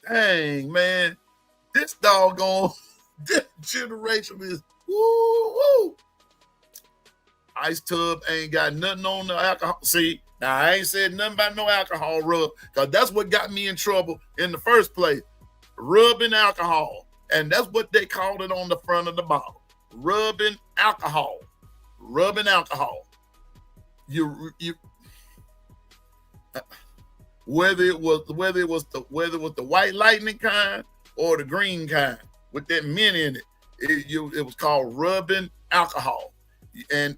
Dang, man. This doggone, this generation is woo. Ice tub ain't got nothing on the alcohol. See, now I ain't said nothing about no alcohol rub, because that's what got me in trouble in the first place. Rubbing alcohol. And that's what they called it on the front of the bottle. Rubbing alcohol. Rubbing alcohol. You whether it was the white lightning kind or the green kind with that mint in it, it was called rubbing alcohol. And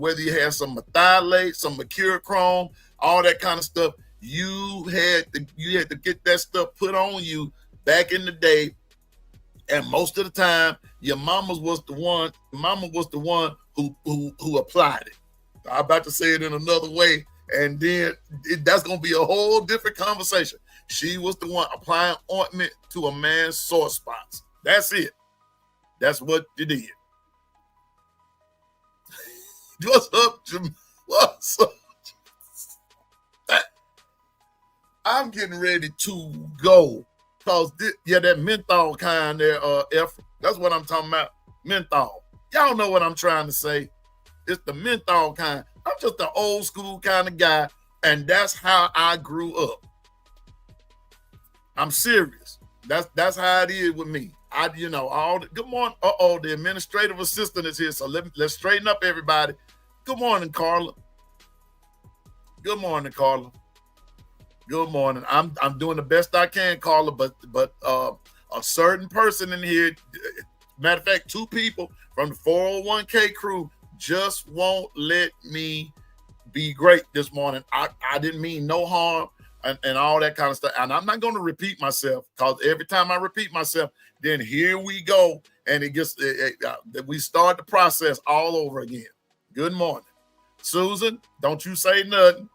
whether you had some methylate, some mercurochrome, all that kind of stuff, you had to get that stuff put on you back in the day. And most of the time, your mama was the one who applied it. I'm about to say it in another way, and then that's gonna be a whole different conversation. She was the one applying ointment to a man's sore spots. That's it. That's what you did. What's up, Jim? What's up? I'm getting ready to go. Cause that menthol kind there, that's what I'm talking about. Menthol. Y'all know what I'm trying to say. It's the menthol kind. I'm just the old school kind of guy, and that's how I grew up. I'm serious. That's how it is with me. Good morning. The administrative assistant is here, so let's straighten up, everybody. Good morning, Carla. Good morning, Carla. Good morning. I'm doing the best I can, Carla, but a certain person in here, matter of fact, 2 people from the 401k crew just won't let me be great this morning. I didn't mean no harm and all that kind of stuff. And I'm not going to repeat myself, because every time I repeat myself, then here we go. And we start the process all over again. Good morning. Susan, don't you say nothing.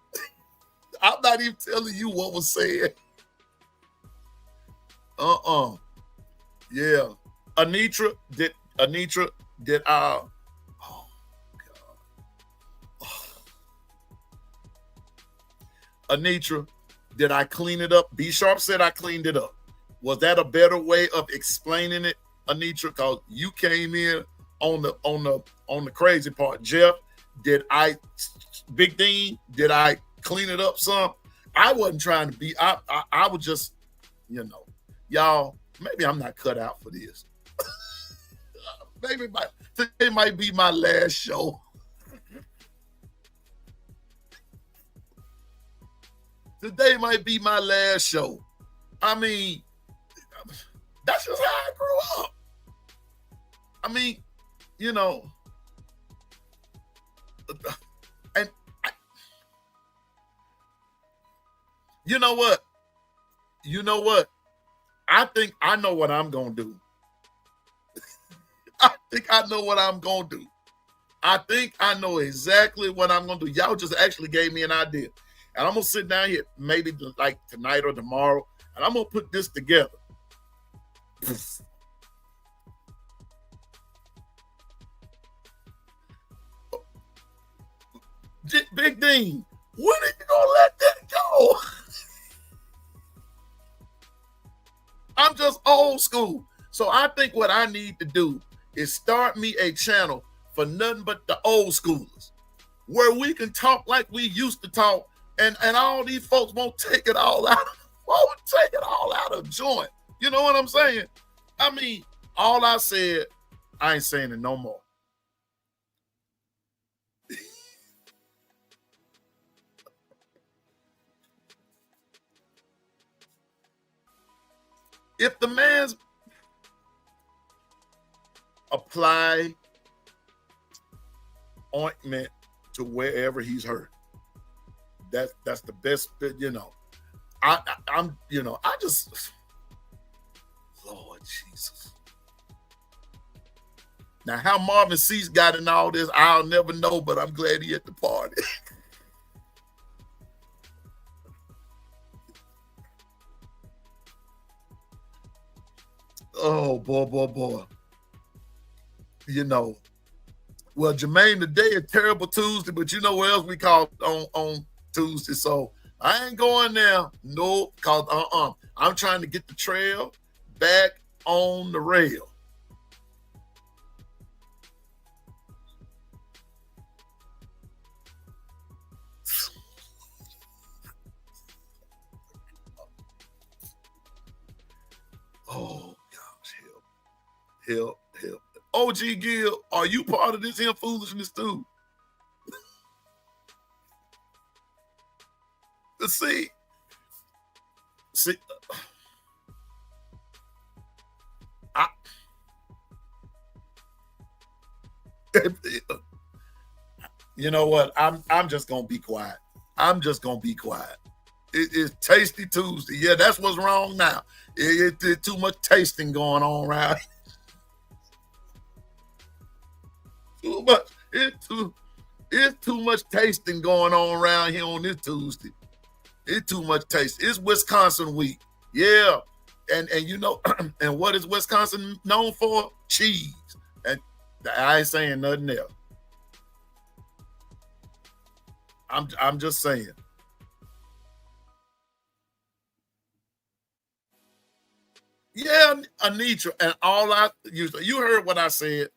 I'm not even telling you what was said. Yeah. Anitra, did I? Oh, God. Anitra, did I clean it up? B Sharp said I cleaned it up. Was that a better way of explaining it, Anitra? Because you came in on the crazy part. Jeff, Big Dean, did I clean it up some? I wasn't trying to be. I was just, y'all. Maybe I'm not cut out for this. Maybe today might be my last show. Today might be my last show. I mean, that's just how I grew up. I mean, and you know what? I think I know what I'm going to do. I think I know what I'm going to do. I think I know exactly what I'm going to do. Y'all just actually gave me an idea. And I'm going to sit down here maybe like tonight or tomorrow, and I'm going to put this together. Big Dean, when are you going to let that go? I'm just old school. So I think what I need to do is start me a channel for nothing but the old schoolers, where we can talk like we used to talk, and all these folks won't take it all out of joint. You know what I'm saying? I mean, all I said, I ain't saying it no more. if the man's apply ointment to wherever he's hurt, that's the best. I'm I just, Lord Jesus. Now, how Marvin Cease got in all this, I'll never know, but I'm glad he at the party. Oh, boy. Well, Jermaine, today is Terrible Tuesday, but you know what else we call it on Tuesday, so I ain't going there. Nope, because I'm trying to get the trail back on the rail. Oh, gosh, help. OG Gil, are you part of this here foolishness too? See, you know what? I'm just gonna be quiet. It's Tasty Tuesday. Yeah, that's what's wrong now. It's too much tasting going on around. Too much. It's too much tasting going on around here on this Tuesday. It's too much taste. It's Wisconsin week. Yeah. And and what is Wisconsin known for? Cheese. And I ain't saying nothing else. I'm just saying. Yeah, Anitra, and all you heard what I said.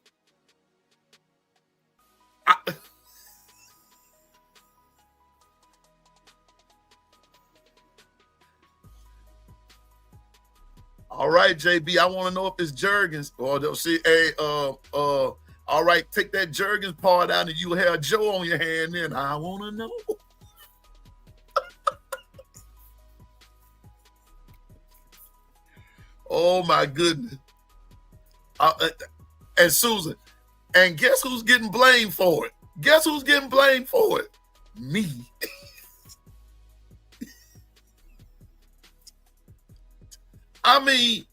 All right, JB, I want to know if it's Jergens or they'll see, all right, take that Jergens part out and you have Joe on your hand then. I want to know. Oh, my goodness. And Susan, and guess who's getting blamed for it? Me. I mean,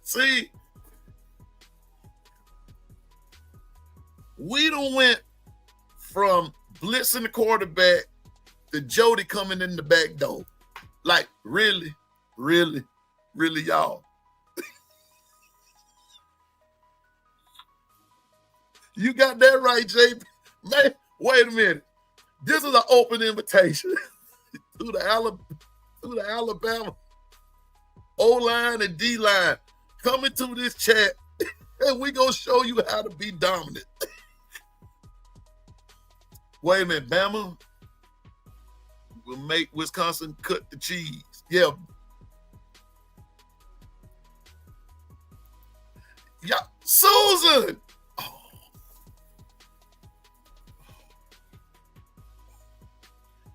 see, we done went from blitzing the quarterback to Jody coming in the back door. Like, really, y'all. You got that right, JP. Man, wait a minute. This is an open invitation to the Alabama O-line and D-line. Come into this chat, and we gonna show you how to be dominant. Wait a minute, Bama will make Wisconsin cut the cheese. Yeah. Susan.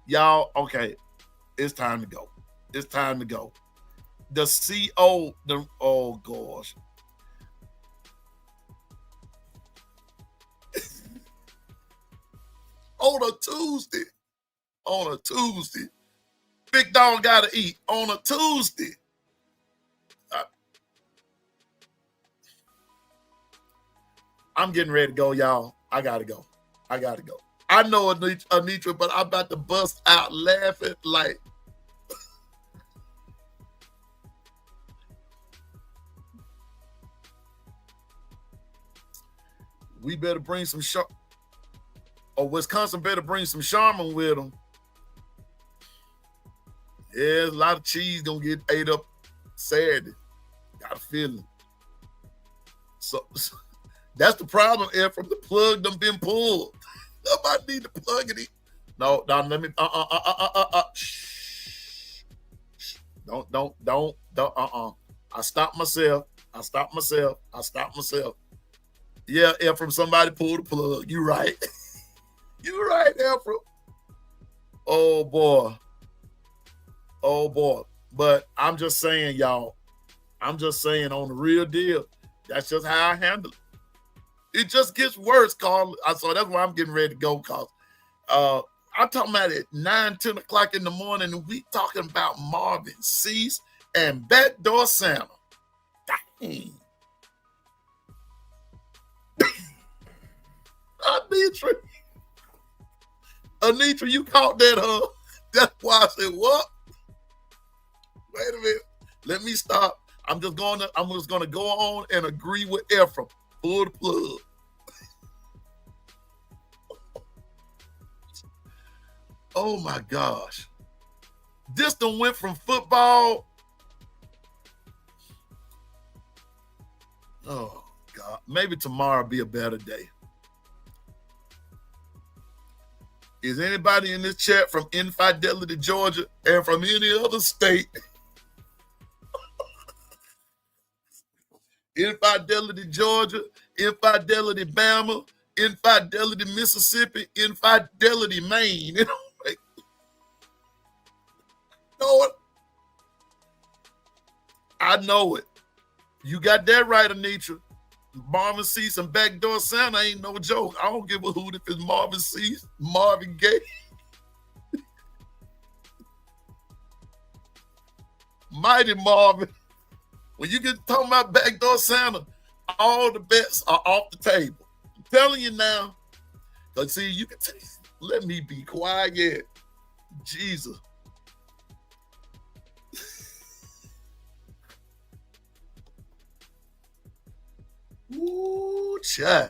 Y'all, okay, it's time to go. The CO, oh gosh. On a Tuesday. Big dog gotta eat on a Tuesday. I'm getting ready to go, y'all. I gotta go. I know Anitra, but I'm about to bust out laughing like. We better bring some Wisconsin better bring some Charmin with them. Yeah, there's a lot of cheese gonna get ate up Saturday. Got a feeling. So that's the problem, Ed, from the plug done been pulled. Nobody need to plug it in. No, let me. Shh. Don't. I stopped myself. Yeah, Ephraim, somebody pulled the plug. You right. You right, Ephraim. Oh boy. Oh boy. But I'm just saying, y'all. I'm just saying on the real deal. That's just how I handle it. It just gets worse, Carl. So that's why I'm getting ready to go, cause I'm talking about at 9, 10 o'clock in the morning, and we talking about Marvin Cease and Backdoor Santa. Dang. Anitra, you caught that, huh? That's why I said, what? Wait a minute. Let me stop. I'm just gonna go on and agree with Ephraim. Pull the plug. Oh my gosh. This done went from football. Oh God. Maybe tomorrow will be a better day. Is anybody in this chat from Infidelity, Georgia, and from any other state? Infidelity, Georgia, Infidelity, Bama, Infidelity, Mississippi, Infidelity, Maine. You know it. I know it. You got that right, Anitra. Marvin Cease and Backdoor Santa ain't no joke. I don't give a hoot if it's Marvin Cease, Marvin Gaye. Mighty Marvin. When you get talking about Backdoor Santa, all the bets are off the table. I'm telling you now. Because see, you can let me be quiet. Jesus. Ooh, child.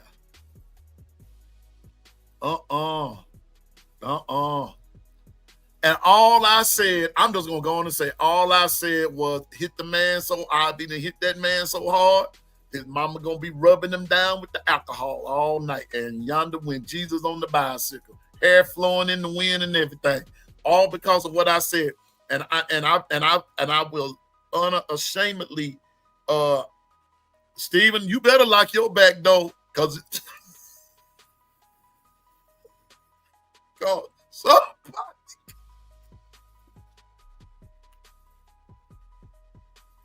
And all I said, I'm just gonna go on and say, all I said was hit the man so I didn't hit that man so hard. His mama gonna be rubbing him down with the alcohol all night. And yonder went Jesus on the bicycle, hair flowing in the wind and everything, all because of what I said. And I will unashamedly, Stephen, you better lock your back door, because God, somebody.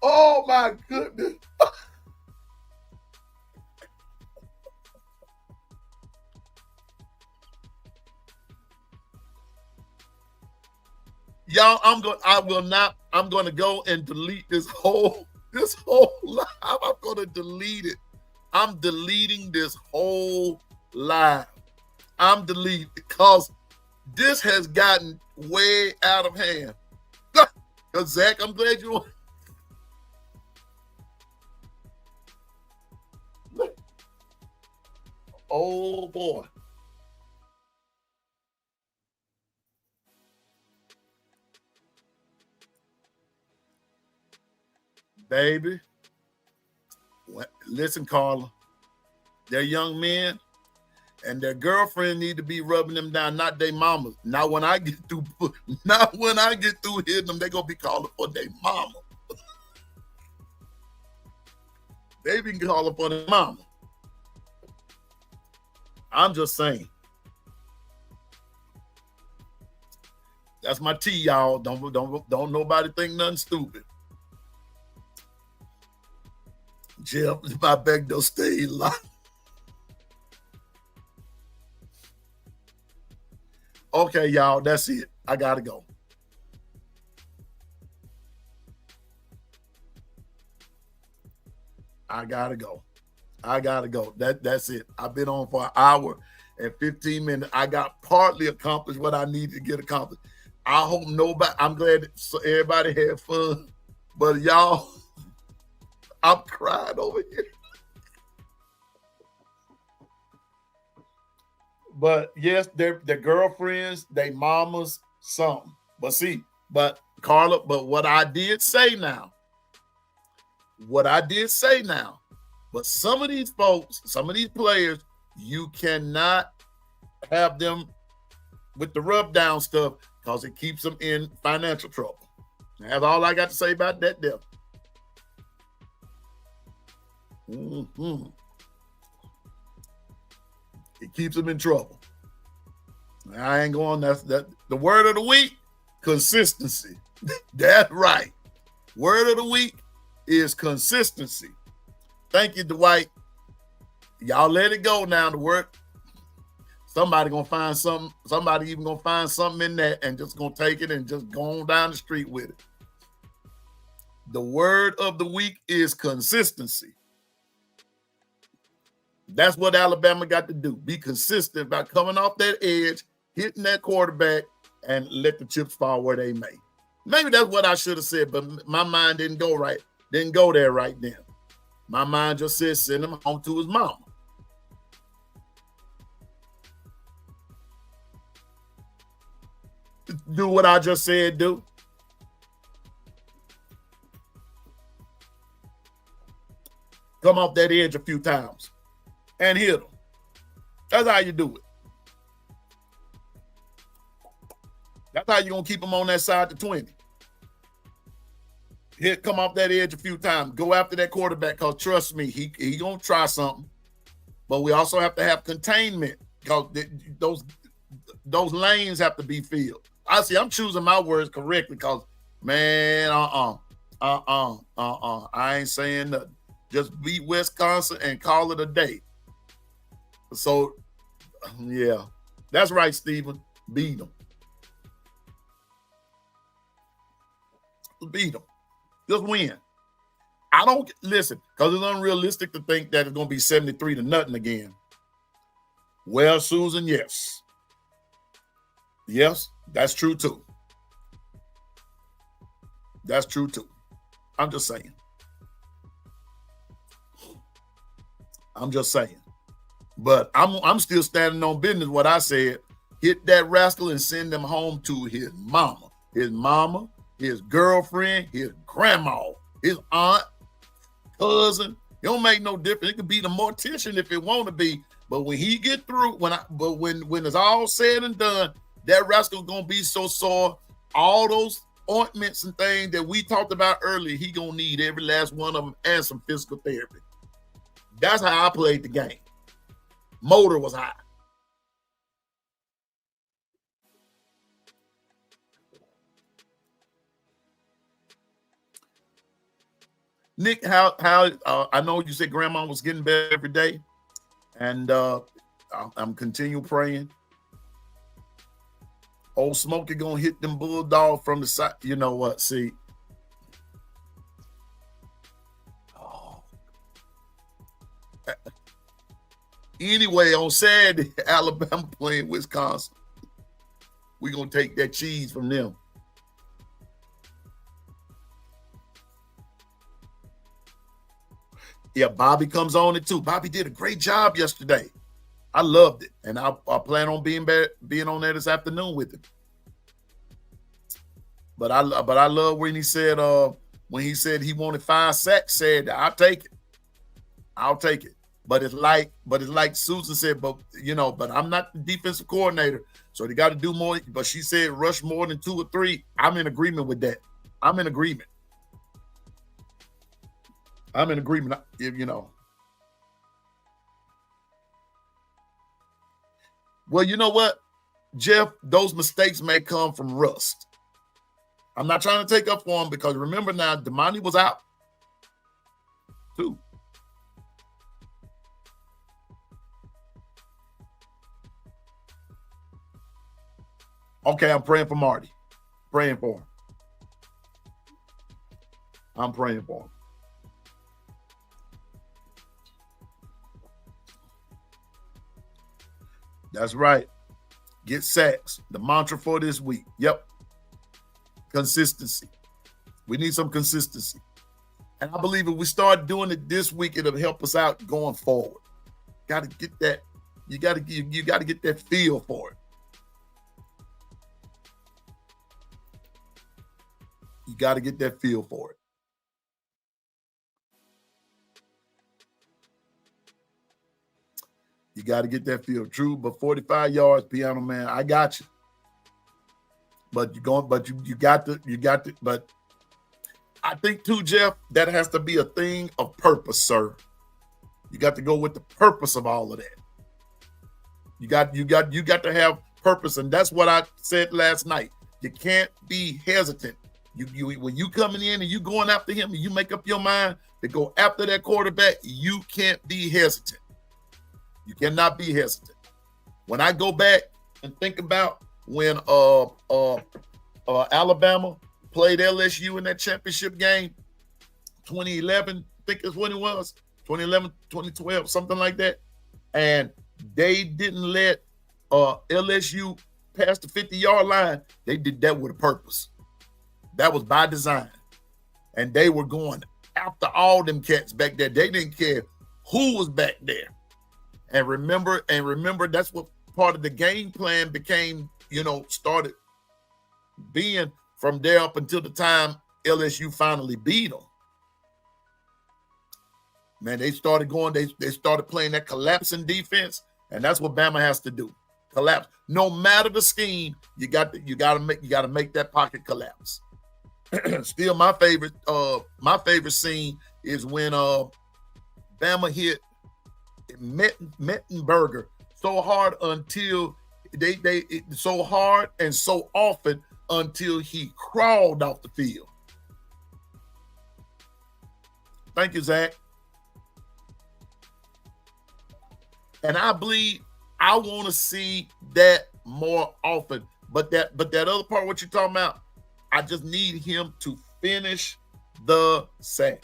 Oh my goodness. Y'all, I'm going to go and delete this whole live. I'm going to delete it. I'm deleting this whole live. I'm deleting because this has gotten way out of hand. Because Zach, I'm glad you. Oh boy. Baby. Listen, Carla. They're young men, and their girlfriend need to be rubbing them down, not their mamas. Not when I get through hitting them, they're gonna be calling for their mama. They be calling for their mama. I'm just saying. That's my tea, y'all. Don't nobody think nothing stupid. Jeff, my back door stay locked. Okay, y'all, that's it. I gotta go. I gotta go. That's it. I've been on for an hour and 15 minutes. I got partly accomplished what I needed to get accomplished. I hope I'm glad everybody had fun. But y'all, I'm crying over here. But yes, their girlfriends, they mamas, something. But Carla, what I did say now, but some of these folks, some of these players, you cannot have them with the rub down stuff because it keeps them in financial trouble. That's all I got to say about that devil. It keeps them in trouble. I ain't going. That the word of the week: consistency. That's right. Word of the week is consistency. Thank you, Dwight. Y'all let it go now. The word. Somebody gonna find something. Somebody even gonna find something in that and just gonna take it and just go on down the street with it. The word of the week is consistency. That's what Alabama got to do. Be consistent by coming off that edge, hitting that quarterback, and let the chips fall where they may. Maybe that's what I should have said, but my mind didn't go right. Didn't go there right then. My mind just said send him home to his mama. Do what I just said, do. Come off that edge a few times and hit them. That's how you do it. That's how you're going to keep them on that side to 20. Come off that edge a few times. Go after that quarterback because trust me, he going to try something. But we also have to have containment because those lanes have to be filled. I'm choosing my words correctly because, man, I ain't saying nothing. Just beat Wisconsin and call it a day. So, yeah, that's right, Stephen. Beat them. Beat them. Just win. I don't listen because it's unrealistic to think that it's going to be 73-0 again. Well, Susan, yes. Yes, that's true too. That's true too. I'm just saying. But I'm still standing on business. What I said, hit that rascal and send him home to his mama, his girlfriend, his grandma, his aunt, cousin. It don't make no difference. It could be the mortician if it want to be. But when he get through, when it's all said and done, that rascal's gonna be so sore. All those ointments and things that we talked about earlier, he gonna need every last one of them and some physical therapy. That's how I played the game. Motor was high. Nick, how I know you said grandma was getting better every day, and I'm continue praying. Old Smokey gonna hit them bulldog from the side. You know what? See. Oh. Anyway, on Saturday, Alabama playing Wisconsin. We're gonna take that cheese from them. Yeah, Bobby comes on it too. Bobby did a great job yesterday. I loved it, and I plan on being on there this afternoon with him. But I love when he said he wanted 5 sacks. Said I'll take it. But it's like Susan said. But I'm not the defensive coordinator, so they got to do more. But she said rush more than 2 or 3. I'm in agreement with that. I'm in agreement. Well, you know what, Jeff? Those mistakes may come from rust. I'm not trying to take up for him because remember now, Damani was out too. Okay, I'm praying for Marty. Praying for him. I'm praying for him. That's right. Get sacks. The mantra for this week. Yep. Consistency. We need some consistency. And I believe if we start doing it this week, it'll help us out going forward. Got to get that. You got to get that feel for it. You got to get that feel for it. You got to get that feel. True, but 45 yards, Piano Man, I got you. But you got to, but I think too, Jeff, that has to be a thing of purpose, sir. You got to go with the purpose of all of that. You got to have purpose, and that's what I said last night. You can't be hesitant. You when you coming in and you going after him and you make up your mind to go after that quarterback, you can't be hesitant. You cannot be hesitant. When I go back and think about when Alabama played LSU in that championship game, 2011, I think is when it was, 2011, 2012, something like that, and they didn't let LSU pass the 50-yard line. They did that with a purpose. That was by design. And they were going after all them cats back there. They didn't care who was back there. And remember, that's what part of the game plan became, started being from there up until the time LSU finally beat them. Man, they started going, they started playing that collapsing defense, and that's what Bama has to do. Collapse. No matter the scheme, you got to make that pocket collapse. Still, my favorite scene is when Bama hit Mettenberger so hard until so hard and so often until he crawled off the field. Thank you, Zach. And I believe I want to see that more often. But that other part, what you're talking about, I just need him to finish the sack.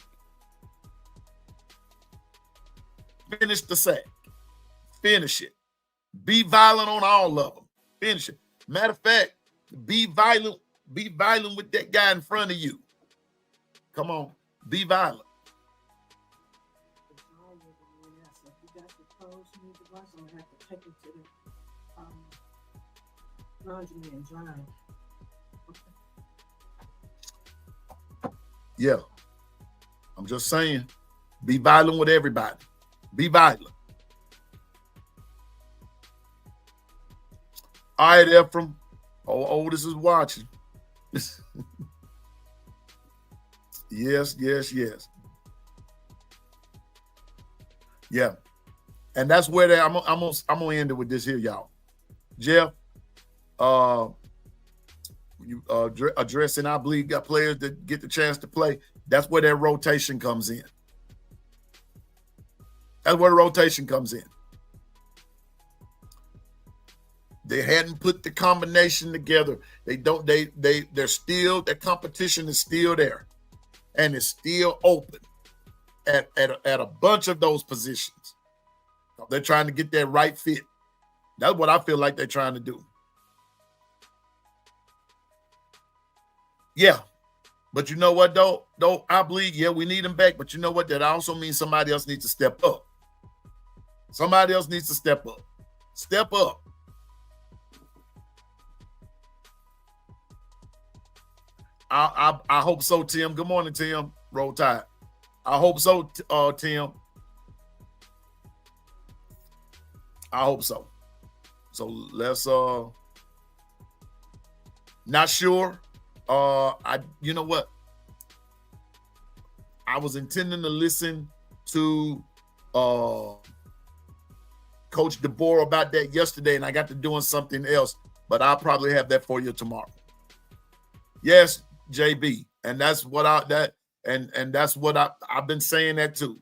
Finish the sack. Finish it. Be violent on all of them. Finish it. Matter of fact, be violent with that guy in front of you. Come on. Be violent. Yeah. I'm just saying, be violent with everybody. Be violent. All right, Ephraim. Oldest is watching. Yes. Yeah. And that's where I'm gonna end it with this here, y'all. Jeff, you addressing, I believe, got players that get the chance to play. That's where that rotation comes in. That's where the rotation comes in. They hadn't put the combination together. They're still, that competition is still there. And it's still open at a bunch of those positions. They're trying to get that right fit. That's what I feel like they're trying to do. Yeah. But you know what, though? I believe, yeah, we need them back. But you know what? That also means somebody else needs to step up. Somebody else needs to step up. Step up. I hope so, Tim. Good morning, Tim. Roll Tide. I hope so, Tim. I hope so. So let's not sure. You know what? I was intending to listen to Coach DeBoer about that yesterday, and I got to doing something else, but I'll probably have that for you tomorrow. Yes, JB. And that's what that's what I've been saying that too.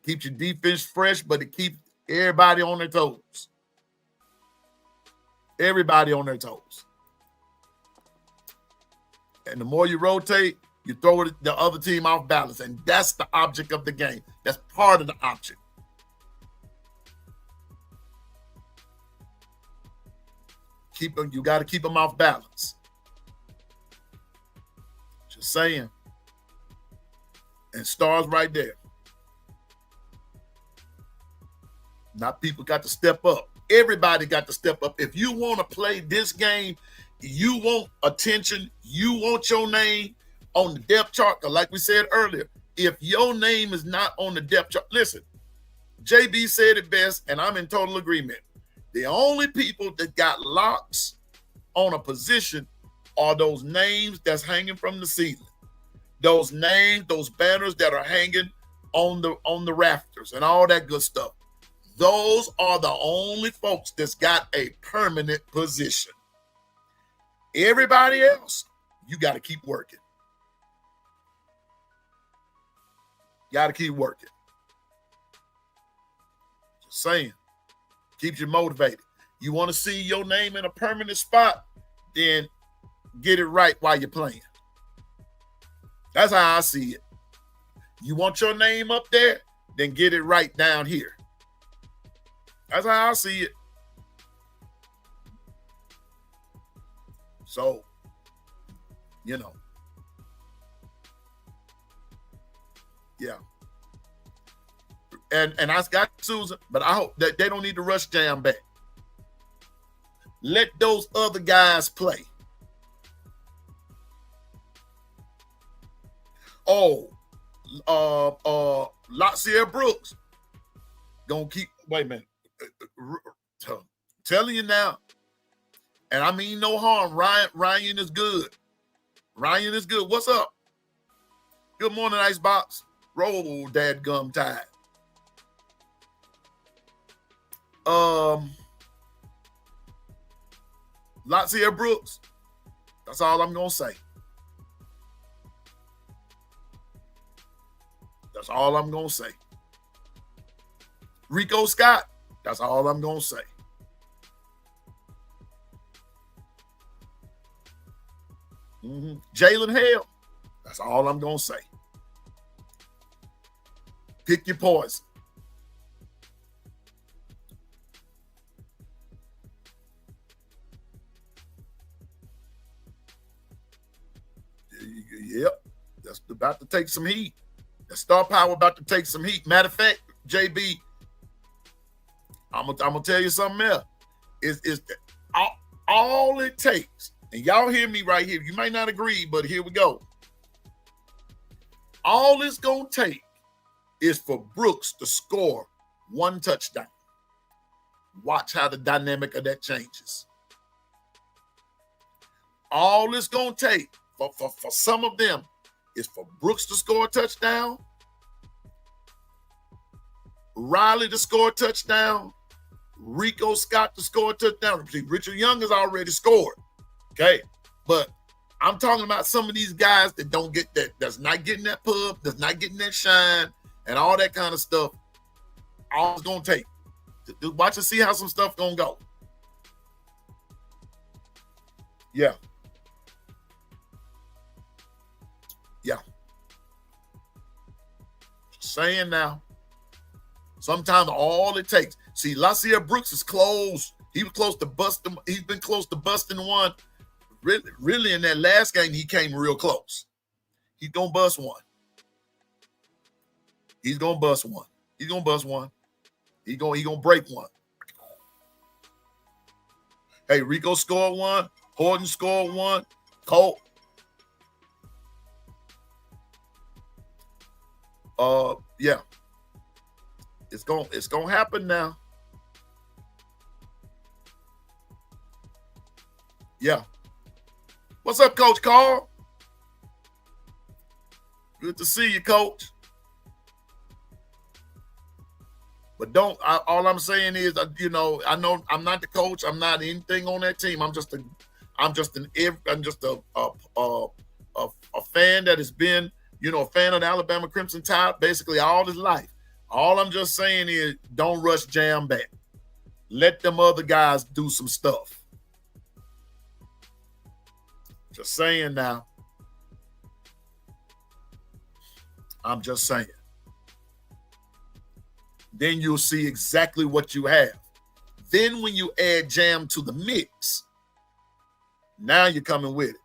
Keeps your defense fresh, but it keeps everybody on their toes. Everybody on their toes. And the more you rotate, you throw the other team off balance. And that's the object of the game. That's part of the object. You got to keep them off balance. Just saying. And stars right there. Now people got to step up. Everybody got to step up. If you want to play this game, you want attention, you want your name on the depth chart. Like we said earlier, if your name is not on the depth chart, listen, JB said it best, and I'm in total agreement. The only people that got locks on a position are those names that's hanging from the ceiling. Those names, those banners that are hanging on the rafters and all that good stuff. Those are the only folks that's got a permanent position. Everybody else, you got to keep working. Got to keep working. Just saying. Keeps you motivated. You want to see your name in a permanent spot, then get it right while you're playing. That's how I see it. You want your name up there, then get it right down here. That's how I see it. So, you know. Yeah. And I got Susan, but I hope that they don't need to rush Jam back. Let those other guys play. Oh, Latsier Brooks gonna keep. Wait a minute, telling you now, and I mean no harm. Ryan is good. Ryan is good. What's up? Good morning, Icebox. Roll, dadgum tide. Latsier Brooks. That's all I'm gonna say. That's all I'm gonna say. Rico Scott. That's all I'm gonna say. Jalen Hale. That's all I'm gonna say. Pick your poison. Yep, that's about to take some heat. The star power about to take some heat. Matter of fact, JB, I'm gonna tell you something else. Is all it takes, and y'all hear me right here. You might not agree, but here we go. All it's gonna take is for Brooks to score one touchdown. Watch how the dynamic of that changes. All it's gonna take for some of them is for Brooks to score a touchdown, Riley to score a touchdown, Rico Scott to score a touchdown. See, Richard Young has already scored. Okay. But I'm talking about some of these guys that don't get that, that's not getting that pub, that's not getting that shine, and all that kind of stuff. All it's gonna take. Watch and see how some stuff gonna go. Yeah. Yeah. Just saying now. Sometimes all it takes. See, Latsier Brooks is close. He was close to busting. He's been close to busting one. Really, in that last game, he came real close. He's gonna bust one. He's gonna bust one. He's gonna bust one. He gonna break one. Hey, Rico scored one. Horton scored one. Colt. Yeah. It's gonna happen now. Yeah. What's up, Coach Carl? Good to see you, Coach. But all I'm saying is, I know I'm not the coach. I'm not anything on that team. I'm just a fan that has been, a fan of the Alabama Crimson Tide basically all his life. All I'm just saying is, don't rush Jam back. Let them other guys do some stuff. Just saying now. I'm just saying. Then you'll see exactly what you have. Then when you add Jam to the mix, now you're coming with it.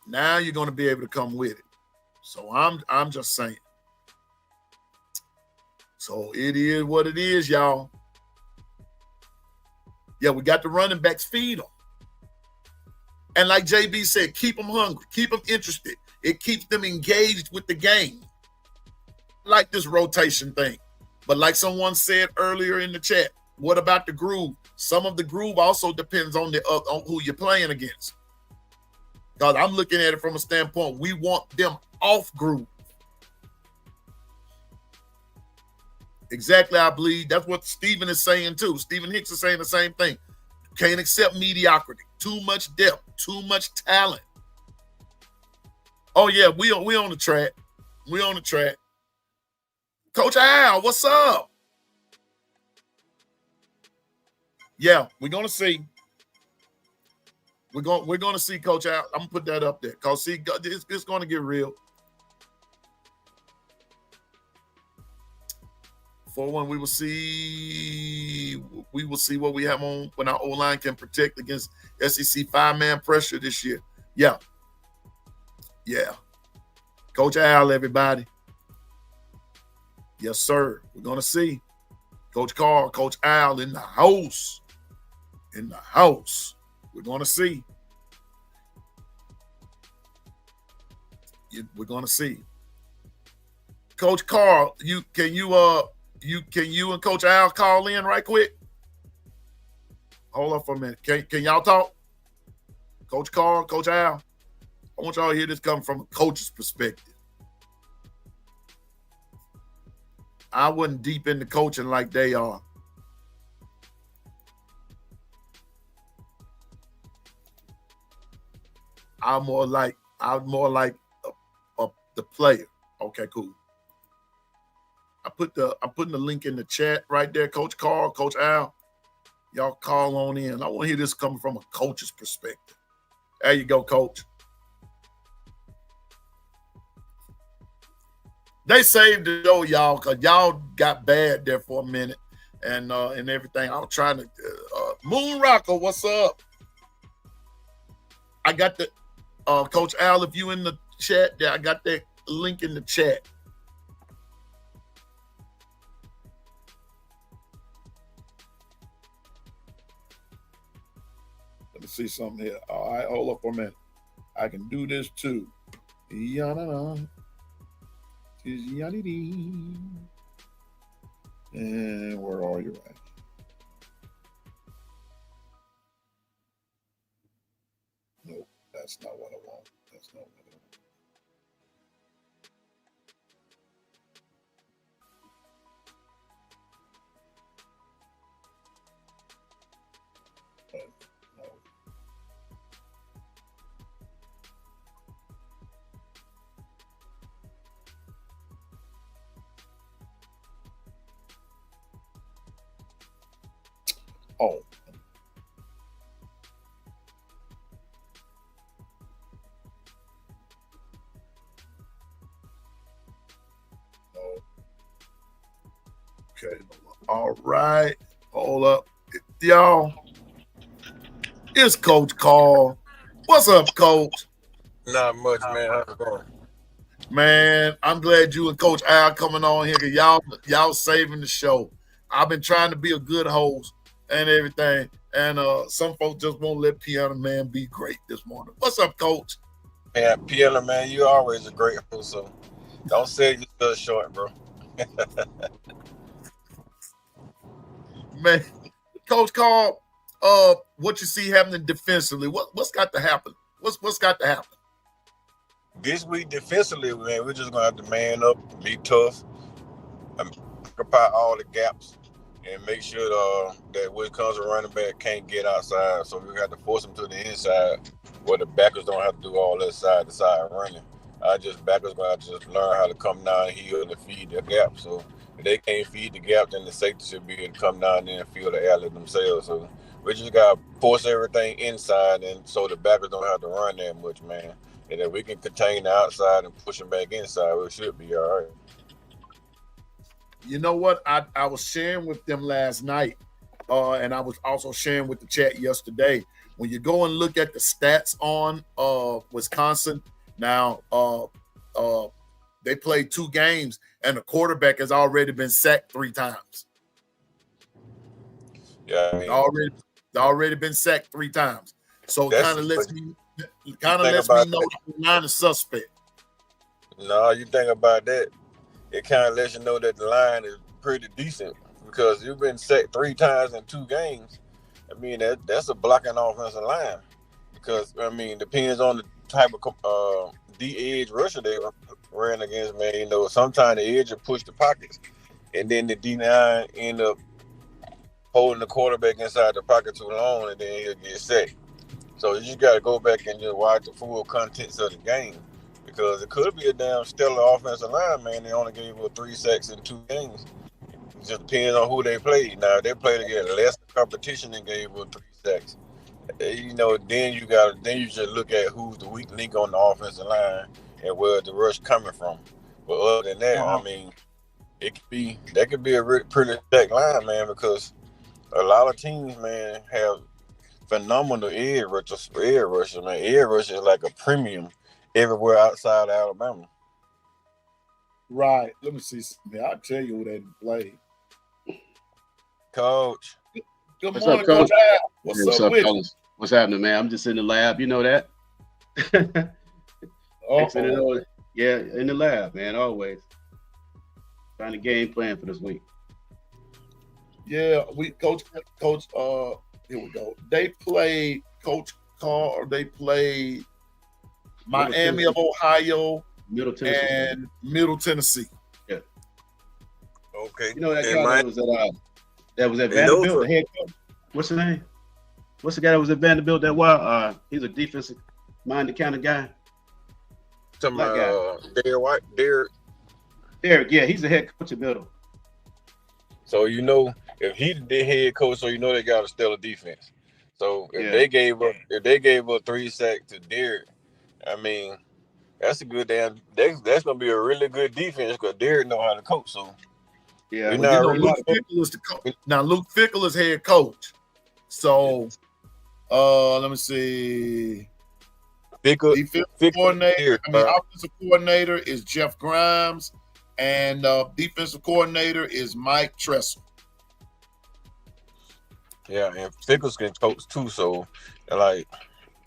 Now you're going to be able to come with it. So I'm just saying. So it is what it is, y'all. Yeah, we got the running backs, feed them. And like JB said, keep them hungry, keep them interested. It keeps them engaged with the game. Like this rotation thing. But like someone said earlier in the chat, what about the groove? Some of the groove also depends on on who you're playing against. Because I'm looking at it from a standpoint, we want them off groove. Exactly, I believe. That's what Stephen is saying too. Stephen Hicks is saying the same thing. Can't accept mediocrity. Too much depth. Too much talent. Oh, yeah, we on the track. We on the track. Coach Al, what's up? Yeah, we're gonna see. We're gonna see Coach Al. I'm gonna put that up there. Cause see, it's gonna get real. For one, we will see what we have on when our O-line can protect against SEC 5-man pressure this year. Yeah. Yeah. Coach Al, everybody. Yes, sir. We're gonna see. Coach Carr, Coach Al in the house. In the house. We're gonna see. We're gonna see. Coach Carr, can you and Coach Al call in right quick? Hold up for a minute. Can y'all talk? Coach Carr, Coach Al. I want y'all to hear this coming from a coach's perspective. I wasn't deep into coaching like they are. I'm more like the player. Okay, cool. I'm putting the link in the chat right there. Coach Carl, Coach Al, y'all call on in. I want to hear this coming from a coach's perspective. There you go, Coach. They saved the show, y'all, because y'all got bad there for a minute and everything. I was trying to Moon Rocker, what's up? I got the Coach Al, if you in the chat there, I got that link in the chat. Let me see something here. All right, hold up for a minute. I can do this too. And where are you at? Nope, that's not what I want. That's not what I want. No. Oh. Okay. All right. Hold up. Y'all. It's Coach Carl. What's up, Coach? Not much, man. How's it going? Man, I'm glad you and Coach Al coming on here because y'all saving the show. I've been trying to be a good host and everything, and some folks just won't let Piano Man be great this morning. What's up, Coach? Yeah, Piano Man, you always a great host, so don't say you still short, bro. Man, Coach Carl, what you see happening defensively? What's got to happen? What's got to happen? This week defensively, man, we're just gonna have to man up, be tough, and occupy all the gaps, and make sure that when it comes to running back can't get outside. So we got to force them to the inside, where the backers don't have to do all that side to side running. Backers gonna have to just learn how to come downhill and feed the gap. So if they can't feed the gap, then the safety should be able to come down there and feel the outlet themselves. So we just gotta force everything inside, and so the backers don't have to run that much, man. And if we can contain the outside and push them back inside, we should be all right. You know what? I was sharing with them last night, and I was also sharing with the chat yesterday. When you go and look at the stats on Wisconsin, now they played 2 games, and the quarterback has already been sacked 3 times. Yeah, I mean, already been sacked 3 times. So it kind of lets me know the line is suspect. No, you think about that, it kind of lets you know that the line is pretty decent because you've been sacked 3 times in 2 games. I mean, that's a blocking offensive line because, I mean, depends on the type of the edge rusher they ran against, man. You know, sometimes the edge will push the pockets. and then the D9 end up holding the quarterback inside the pocket too long, and then he'll get sacked. So you just got to go back and just watch the full contents of the game, because it could be a damn stellar offensive line, man. They only gave up 3 sacks in 2 games. It just depends on who they played. Now, if they played against less competition and gave up 3 sacks, you know, then you just look at who's the weak link on the offensive line and where the rush coming from. But other than that, I mean, that could be a pretty stacked line, man, because a lot of teams, man, have phenomenal edge rushers, man. Edge rush is like a premium everywhere outside of Alabama. Right. Let me see something. I'll tell you who they played. Coach. Good What's morning, up, Coach? Al. What's What's up up, with you? fellas? What's happening, man? I'm just in the lab. You know that. Mixing it all. Yeah, in the lab, man. Always trying to game plan for this week. Yeah, coach. Here we go. They played Coach Carr. Or they played Miami of Ohio Middle Tennessee and Middle Tennessee. Yeah. Okay. You know that And guy that was at Vanderbilt, Nova. the head coach. What's his name? What's the guy that was at Vanderbilt that while? He's a defensive minded kind of guy. Talking about Derek. Derek, yeah, he's the head coach at Middle. So you know, if he the head coach, so you know they got a stellar defense. So if they gave up 3 sacks to Derek, I mean, that's a good damn. That's gonna be a really good defense because Derek know how to coach. So Yeah, Luke Fickell is the coach. Now Luke Fickell is head coach. So let me see. Defensive coordinator. Offensive coordinator is Jeff Grimes, and defensive coordinator is Mike Tressel. Yeah, and Fickles can coach too. So, like,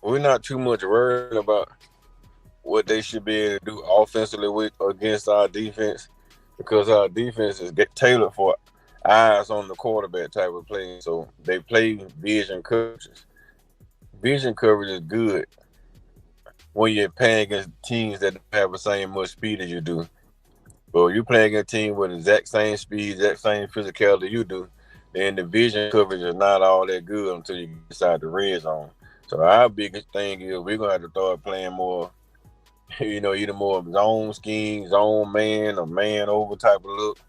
we're not too much worried about what they should be able to do offensively against our defense, because our defense is tailored for eyes on the quarterback type of play. So they play vision coverages. Vision coverage is good when you're playing against teams that don't have the same much speed as you do. But you're playing against a team with the exact same speed, exact same physicality you do, then the vision coverage is not all that good until you get inside the red zone. So our biggest thing is we're going to have to start playing more, either more zone scheme, zone man, or man over type of look,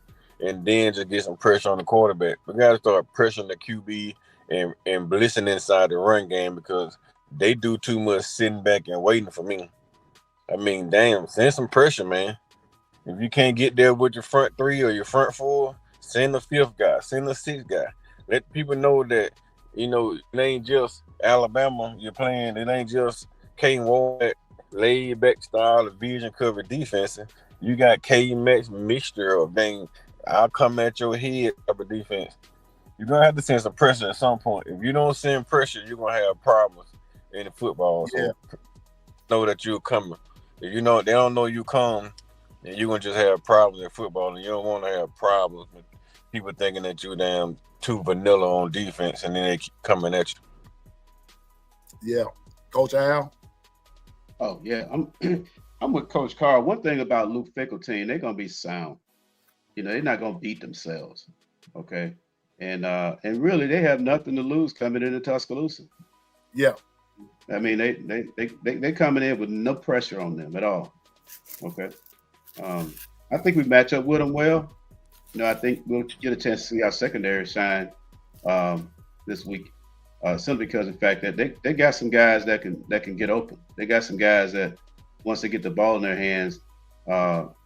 and then just get some pressure on the quarterback. We got to start pressuring the QB and blitzing inside the run game, because they do too much sitting back and waiting for me. I mean, damn, send some pressure, man. If you can't get there with your front 3 or your front 4, send the 5th guy, send the 6th guy. Let people know that, it ain't just Alabama you're playing. It ain't just Kane Ward laid back style of vision cover defense. You got K-Max mixture of I'll come at your head type of defense. You're going to have to send some pressure at some point. If you don't send pressure, you're going to have problems in the football. So know that you're coming. If they don't know you come, then you're going to just have problems in football. And you don't want to have problems with people thinking that you're damn too vanilla on defense, and then they keep coming at you. Yeah. Coach Al? Oh, yeah. I'm with Coach Carr. One thing about Luke Fickell team, they're going to be sound. They're not going to beat themselves. Okay. And really, they have nothing to lose coming into Tuscaloosa. Yeah. I mean, they coming in with no pressure on them at all. Okay. I think we match up with them well. I think we'll get a chance to see our secondary shine this week, simply because of the fact that they got some guys that can get open. They got some guys that once they get the ball in their hands,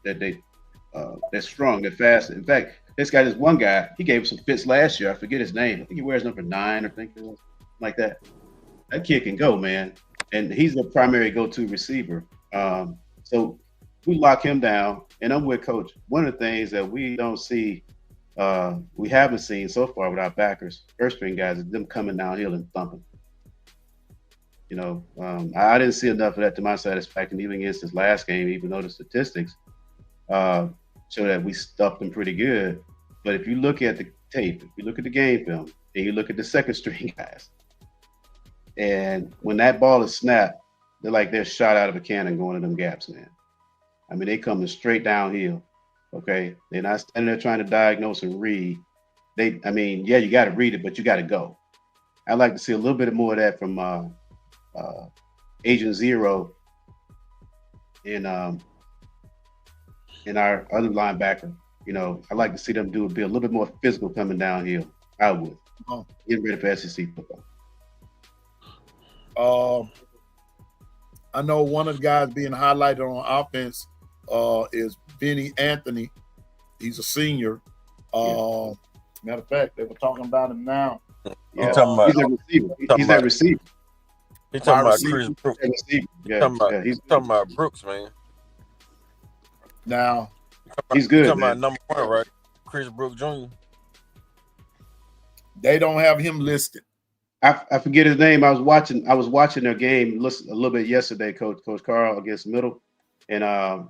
they're strong, they're fast. In fact, this one guy, he gave some fits last year. I forget his name. I think he wears number 9 or something like that. That kid can go, man. And he's the primary go-to receiver. So we lock him down, and I'm with Coach. One of the things that we don't see, we haven't seen so far with our backers, first-string guys, is them coming downhill and thumping. I didn't see enough of that to my satisfaction, even against this last game, even though the statistics show that we stuffed them pretty good. But if you look at the tape, if you look at the game film, and you look at the second-string guys, and when that ball is snapped, they're like they're shot out of a cannon going to them gaps, man. I mean, they coming straight downhill. Okay, they're not standing there trying to diagnose and read. Yeah, you got to read it, but you got to go. I'd like to see a little bit more of that from Agent Zero and our other linebacker. You know, I'd like to see them be a little bit more physical coming downhill. I would. Getting ready for SEC football. I know one of the guys being highlighted on offense is Benny Anthony. He's a senior. Matter of fact, they were talking about him now. Yeah, talking about, he's a receiver. He's a receiver. He's talking about Chris Brooks. Yeah, He's talking about Brooks, man. Now, he's good. He's talking about number 1, right? Chris Brooks Jr. they don't have him listed. I forget his name. I was watching their game a little bit yesterday, Coach Carl against Middle, and I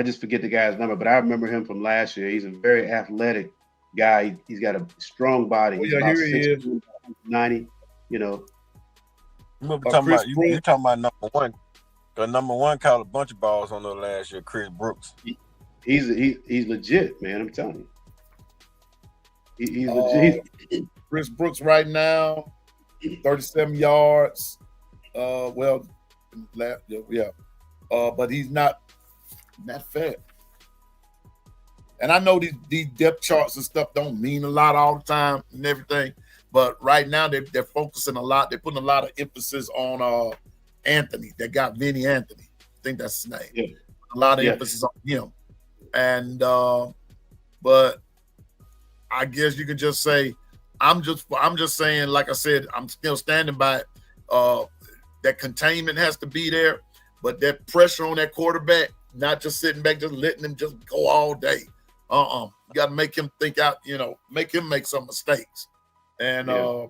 just forget the guy's number, but I remember him from last year. He's a very athletic guy. He's got a strong body. He's about 6'2", 90. You know, you talking about number 1. The number 1 caught a bunch of balls on the last year, Chris Brooks. He's legit, man. I'm telling you, he's legit. Chris Brooks right now, 37 yards. But he's not fat. And I know these depth charts and stuff don't mean a lot all the time and everything, but right now they're focusing a lot. They're putting a lot of emphasis on Anthony. They got Vinny Anthony. I think that's his name. Yeah. A lot of emphasis on him. And but I guess you could just say, I'm just saying, like I said, I'm still standing by it. That containment has to be there, but that pressure on that quarterback, not just sitting back, just letting him just go all day. You got to make him think out, make him make some mistakes. And I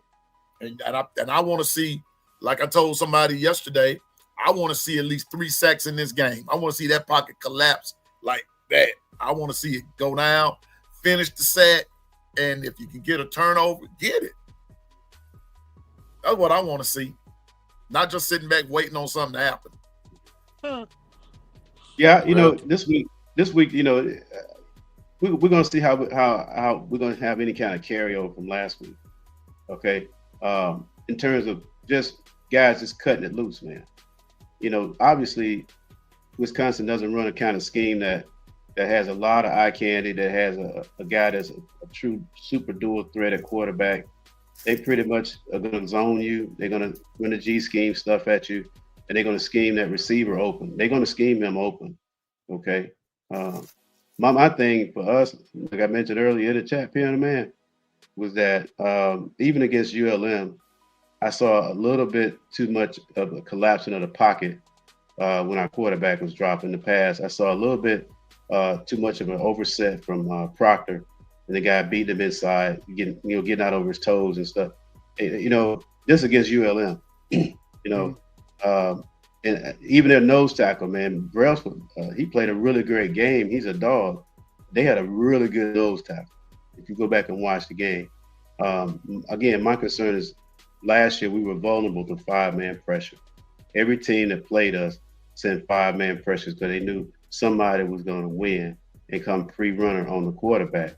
want to see, like I told somebody yesterday, I want to see at least 3 sacks in this game. I want to see that pocket collapse like that. I want to see it go down, finish the sack, and if you can get a turnover, get it. That's what I want to see. Not just sitting back waiting on something to happen. Yeah, this week, we're going to see how we're going to have any kind of carryover from last week. Okay, in terms of just guys just cutting it loose, man. Obviously, Wisconsin doesn't run a kind of scheme that has a lot of eye candy, that has a guy that's a true super dual threat at quarterback. They pretty much are going to zone you. They're going to run the G scheme stuff at you, and they're going to scheme that receiver open. They're going to scheme him open. Okay. My thing for us, like I mentioned earlier in the chat, Piano Man, was that even against ULM, I saw a little bit too much of a collapsing of the pocket when our quarterback was dropping the pass. I saw a little bit too much of an overset from Proctor, and the guy beat him inside, getting out over his toes and stuff. Just against ULM, and even their nose tackle, man, Brailsford, he played a really great game. He's a dog. They had a really good nose tackle. If you go back and watch the game, again, my concern is last year we were vulnerable to 5-man pressure. Every team that played us sent 5-man pressures because they knew somebody was going to win and come pre-runner on the quarterback.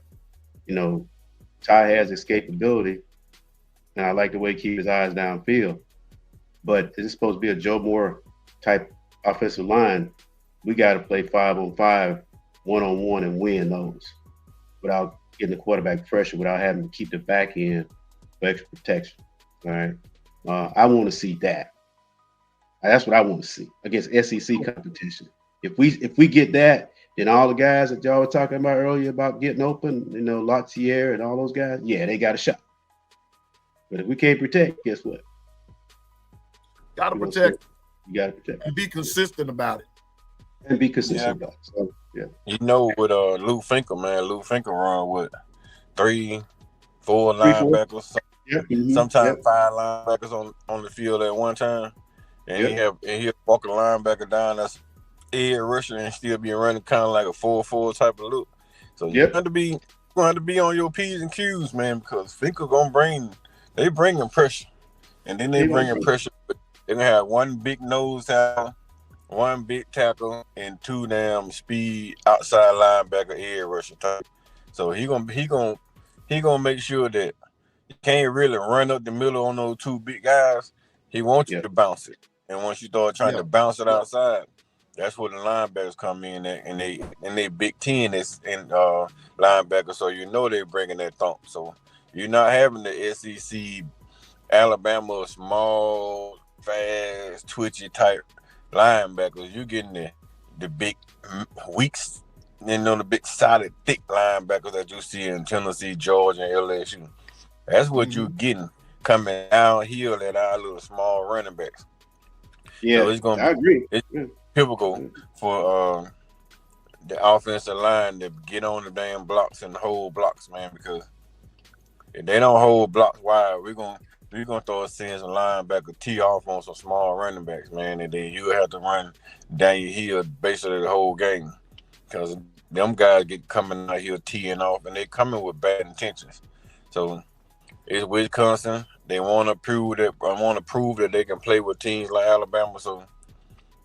Ty has escapability, and I like the way he keeps his eyes downfield. But is it supposed to be a Joe Moore type offensive line? We got to play 5-on-5, 1-on-1, and win those without getting the quarterback pressure, without having to keep the back end for extra protection. All right, I want to see that. That's what I want to see against SEC competition. If we get that, then all the guys that y'all were talking about earlier about getting open, Latier and all those guys, yeah, they got a shot. But if we can't protect, guess what? Got to protect. You got to protect. And be consistent about it. And be consistent about it. So, yeah. With Lou Finkel, man, Lou Finkel run with 3-4 linebackers. Sometimes 5 linebackers on the field at one time. And he'll walk a linebacker down that's edge rusher and still be running kind of like a 4-4 type of look. So you have to be on your P's and Q's, man, because Finkel gonna bring pressure. And then they bring in pressure. They're gonna have one big nose tackle one big tackle and two damn speed outside linebacker edge rusher type. So he gonna make sure that you can't really run up the middle on those two big guys. He wants you to bounce it. And once you start trying to bounce it outside, that's where the linebackers come in at, and they Big Ten is in linebackers, so you know they're bringing that thump. So you're not having the SEC Alabama small, fast, twitchy type linebackers. You're getting the big weaks, the big solid, thick linebackers that you see in Tennessee, Georgia, and LSU. That's what you're getting coming downhill at our little small running backs. Yeah, so it's gonna I agree. It's typical for the offensive line to get on the damn blocks and hold blocks, man. Because if they don't hold blocks wide, we're gonna throw a sense of linebacker tee off on some small running backs, man, and then you have to run down your heel basically the whole game. Because them guys get coming out here teeing off, and they coming with bad intentions. So it's Wisconsin. They want to prove that they can play with teams like Alabama. So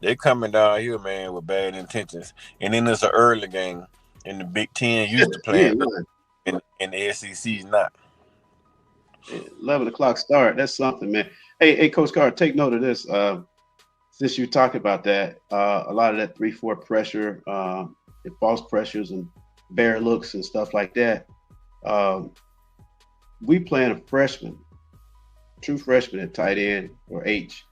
they coming down here, man, with bad intentions. And then it's an early game, and the Big Ten used to play and the SEC's not. 11 o'clock start. That's something, man. Hey, Coach Carr, take note of this. Since you talked about that, a lot of that 3-4 pressure, and false pressures and bare looks and stuff like that. We playing a freshman, true freshman at tight end, or H,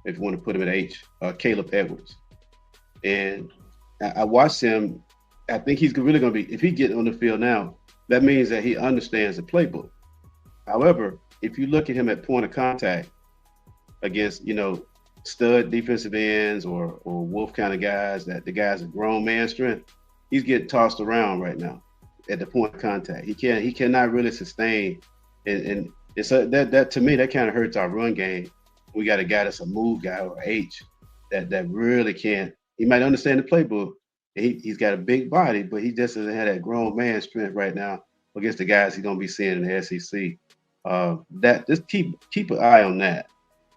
if you want to put him at H, Caleb Edwards. And I watched him. I think he's really going to be, if he gets on the field now, that means that he understands the playbook. However, if you look at him at point of contact against, stud defensive ends or wolf kind of guys, that the guys are grown man strength, he's getting tossed around right now at the point of contact. He cannot really sustain, and it's that to me that kind of hurts our run game. We got a guy that's a move guy or H that really can't. He might understand the playbook. He's got a big body, but he just doesn't have that grown man strength right now against the guys he's gonna be seeing in the SEC. That just keep an eye on that.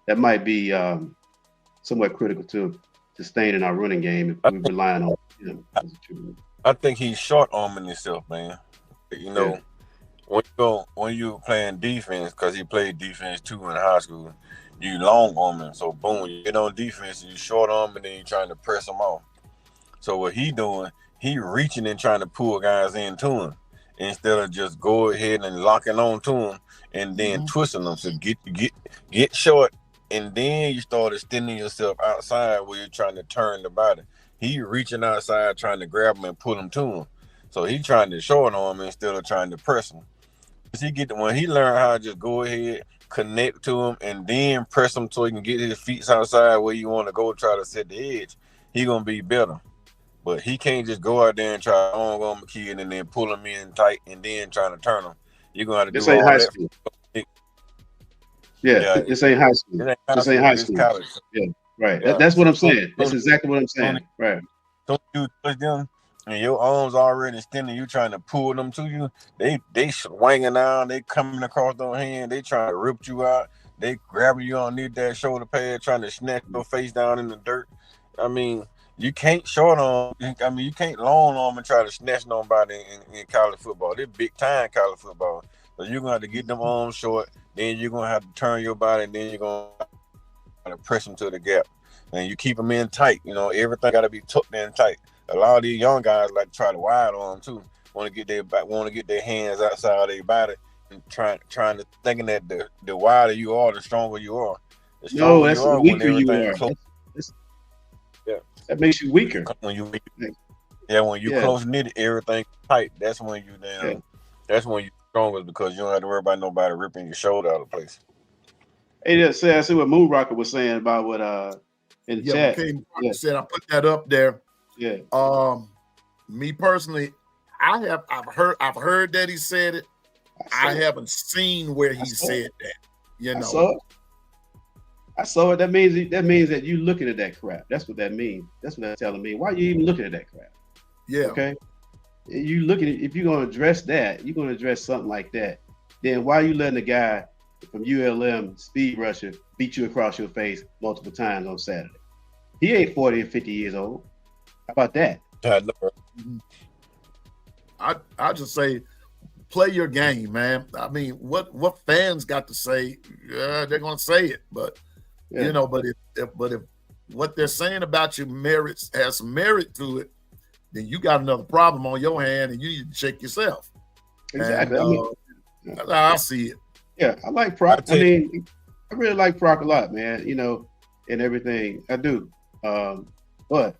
That might be somewhat critical to sustaining our running game if we're relying on him. I think he's short arming himself, man. When you playing defense, because he played defense too in high school, you long arming. So boom, you get on defense and you short arm, and then you're trying to press him off. So what he doing, he reaching and trying to pull guys into him instead of just go ahead and locking on to him and then twisting them. So get short, and then you start extending yourself outside where you're trying to turn the body. He reaching outside trying to grab him and pull him to him. So he trying to short arm instead of trying to press him. When he learned how to just go ahead, connect to him, and then press him so he can get his feet outside where you want to go try to set the edge, he gonna be better. But he can't just go out there and try to on the kid and then pull him in tight and then trying to turn him. You're gonna have to do all high that. School. Yeah, this ain't high school. This ain't high school. College. Yeah, right. Yeah. That's what I'm saying. That's exactly what I'm saying. Right. Don't you touch them, and your arms already extended. You trying to pull them to you. They swinging down. They coming across their hand. They trying to rip you out. They grabbing you underneath that shoulder pad, trying to snatch your face down in the dirt. I mean, you can't short arm. I mean, you can't long arm and try to snatch nobody in college football. They're big time college football. So you're gonna have to get them arms short. Then you're gonna have to turn your body, and then you're gonna have to press them to the gap. And you keep them in tight. Everything got to be tucked in tight. A lot of these young guys like to try to wide arm too. Want to get their hands outside their body and trying to thinking that the wider you are, the stronger you are. The stronger that's the weaker you are. That makes you weaker. When you close knit, everything tight. That's when you That's when you're strongest, because you don't have to worry about nobody ripping your shoulder out of place. Hey, I see what Moon Rocker was saying about what in the chat. Said I put that up there. Yeah. Me personally, I've heard that he said it. I haven't seen where he said that. I saw it. That means that you looking at that crap. That's what that means. That's what that's telling me. Why are you even looking at that crap? Yeah. Okay. You looking at, if you're gonna address that, you're gonna address something like that. Then why are you letting a guy from ULM speed rusher beat you across your face multiple times on Saturday? He ain't 40 and 50 years old. How about that? I know. I just say play your game, man. I mean, what fans got to say? They're gonna say it, but Yeah. but if what they're saying about your merits has some merit to it, then you got another problem on your hand, and you need to check yourself. Exactly. And, I see it. Yeah, I like Proc. I mean, I really like Proc a lot, man. And everything. I do. But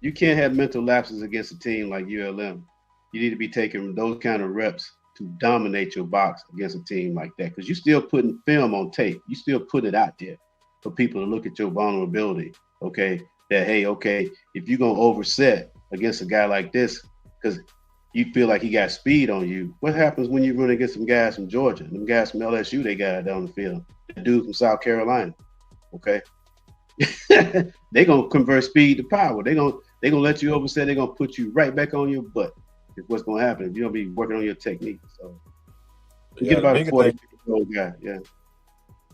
you can't have mental lapses against a team like ULM. You need to be taking those kind of reps to dominate your box against a team like that, because you're still putting film on tape. You still put it out there for people to look at your vulnerability. Okay, that hey, okay, if you're gonna overset against a guy like this, because you feel like he got speed on you, what happens when you run against some guys from Georgia, them guys from LSU, they got down the field, the dude from South Carolina? Okay, they gonna convert speed to power. They gonna let you overset. They're gonna put you right back on your butt. Is what's gonna happen if you don't be working on your technique. So Yeah, get about a 40-year-old guy. Yeah.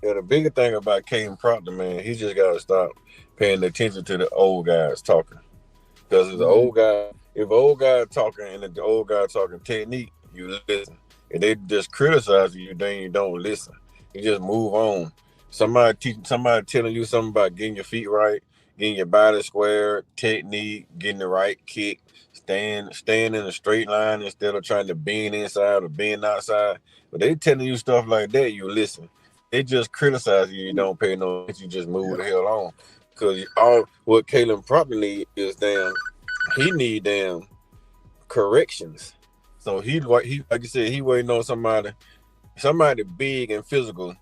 Yeah, the bigger thing about Caden Proctor, man, he just got to stop paying attention to the old guys talking. Because if the old guy talking and the old guy talking technique, you listen. If they just criticize you, then you don't listen. You just move on. Somebody telling you something about getting your feet right, getting your body square, technique, getting the right kick, staying in a straight line instead of trying to bend inside or bend outside. But they telling you stuff like that, you listen. They just criticize you. You don't pay no attention. You just move the hell on. Because all what Caden Proctor need is he need corrections. So he like you said, he waiting on somebody big and physical.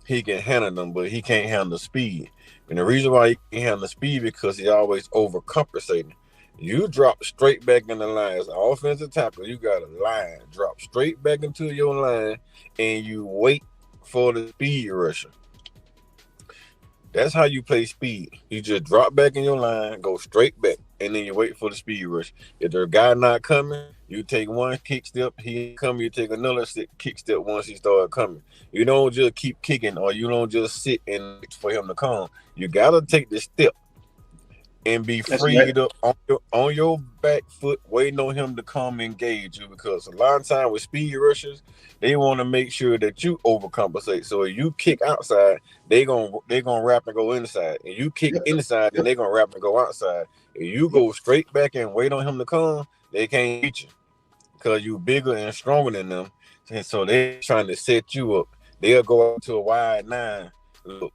He can handle them, but he can't handle the speed. And the reason why he can't handle the speed because he always overcompensating. You drop straight back in the line as an offensive tackle. You got a line, drop straight back into your line, and you wait for the speed rusher. That's how you play speed. You just drop back in your line, go straight back, and then you wait for the speed rush. If the guy not coming, you take one kick step, he come, you take another kick step once he start coming. You don't just keep kicking, or you don't just sit and wait for him to come. You gotta take the step and be freed up on your back foot, waiting on him to come engage you. Because a lot of time with speed rushers, they want to make sure that you overcompensate. So if you kick outside, they gonna wrap and go inside. And you kick inside, then they gonna wrap and go outside. If you go straight back and wait on him to come, they can't beat you because you bigger and stronger than them. And so they're trying to set you up. They'll go out to a wide 9 look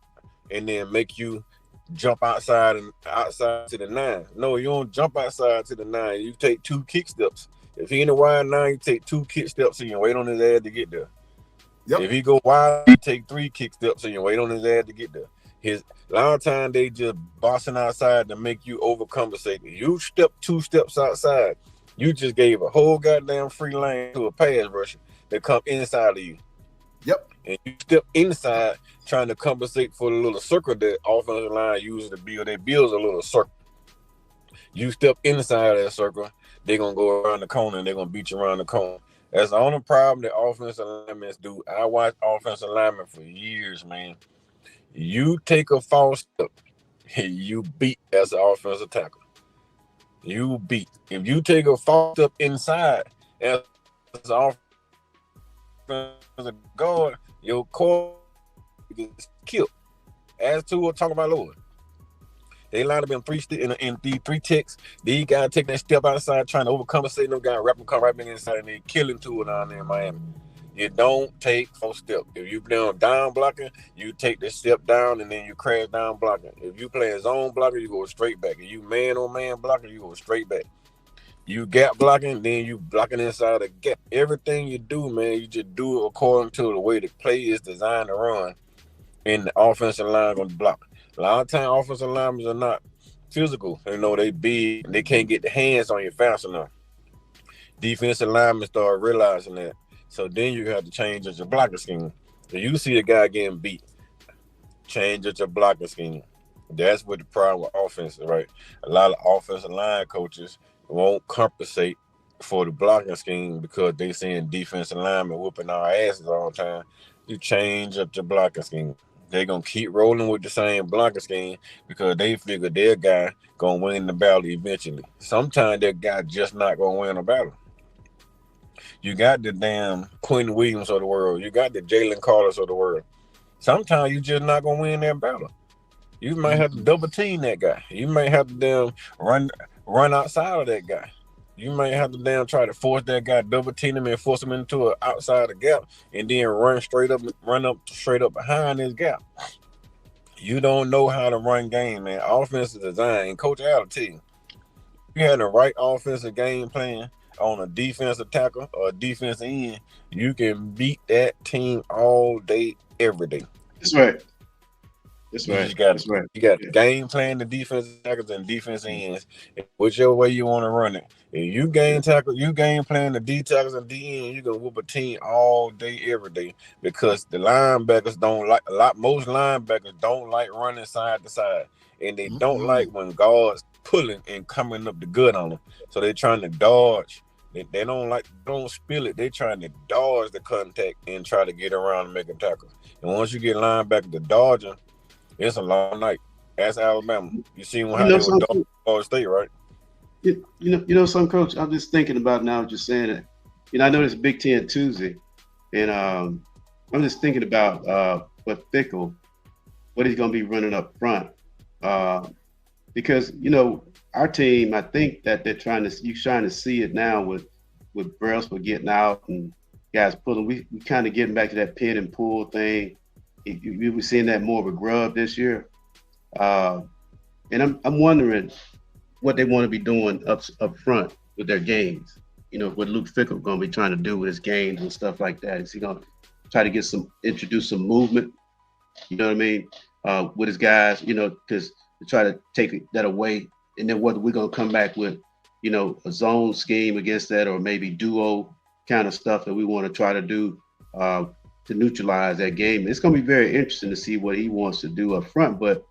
and then make you jump outside to the 9. No, you don't jump outside to the 9. You take 2 kick steps. If he in the wide 9, you take 2 kick steps and you wait on his ass to get there. Yep. If he go wide, you take 3 kick steps and you wait on his ass to get there. A lot of time they just bossing outside to make you overcompensate. You step 2 steps outside, you just gave a whole goddamn free lane to a pass rusher that come inside of you. Yep. And you step inside trying to compensate for the little circle that offensive line uses to build. They build a little circle. You step inside that circle, they're going to go around the corner and they're going to beat you around the corner. That's the only problem that offensive linemen do. I watched offensive linemen for years, man. You take a false step, you beat as an offensive tackle. You beat. If you take a false step inside as an offensive guard, your core gets killed. As to what talking about Lord. They line up in three ticks. These guys take that step outside trying to overcompensate them guys, wrap them, come right back inside, and they killing to it down there in Miami. You don't take full step. If you down blocking, you take the step down and then you crash down blocking. If you playing zone blocking, you go straight back. If you man on man blocking, you go straight back. You gap blocking, then you blocking inside the gap. Everything you do, man, you just do it according to the way the play is designed to run, and the offensive line gonna block. A lot of time, offensive linemen are not physical. You know, they big, they can't get the hands on you fast enough. Defensive linemen start realizing that. So then you have to change your blocking scheme. So you see a guy getting beat, change your blocking scheme. That's what the problem with offense, right? A lot of offensive line coaches won't compensate for the blocking scheme because they seeing defensive linemen whooping our asses all the time. You change up your blocking scheme. They're gonna keep rolling with the same blocker scheme because they figure their guy gonna win the battle eventually. Sometimes that guy just not gonna win a battle. You got the damn Quentin Williams of the world. You got the Jalen Carters of the world. Sometimes you just not gonna win that battle. You might have to double team that guy. You might have to damn run outside of that guy. You might have to damn try to force that guy, double team him and force him into an outside the gap, and then run straight up behind his gap. You don't know how to run game, man. Offensive design, Coach Al tell you, you had the right offensive game plan on a defensive tackle or a defensive end, you can beat that team all day, every day. That's right. That's You right. just got That's right. you got the game plan, the defensive tackles and defensive ends, whichever way you want to run it. If you game plan the D tackles and D end, you can whoop a team all day, every day, because the linebackers most linebackers don't like running side to side, and they don't like when guards pulling and coming up the gut on them. So they're trying to dodge. They don't spill it. They're trying to dodge the contact and try to get around and make a tackle. And once you get linebacker to dodging, it's a long night. That's Alabama. You see how they were dodging Florida State, right? You know, some coach. I'm just thinking about now, just saying it. I know it's Big Ten Tuesday, and I'm just thinking about what Fickell, what he's going to be running up front, because our team. I think that you're trying to see it now with Brailsford getting out and guys pulling. We kind of getting back to that pin and pull thing. We were seeing that more of a grub this year, and I'm wondering what they want to be doing up front with their games. What Luke Fickell going to be trying to do with his games and stuff like that. Is he going to try to introduce some movement? You know what I mean? With his guys, because to try to take that away, and then whether we're going to come back with, a zone scheme against that, or maybe duo kind of stuff that we want to try to do to neutralize that game. It's going to be very interesting to see what he wants to do up front. But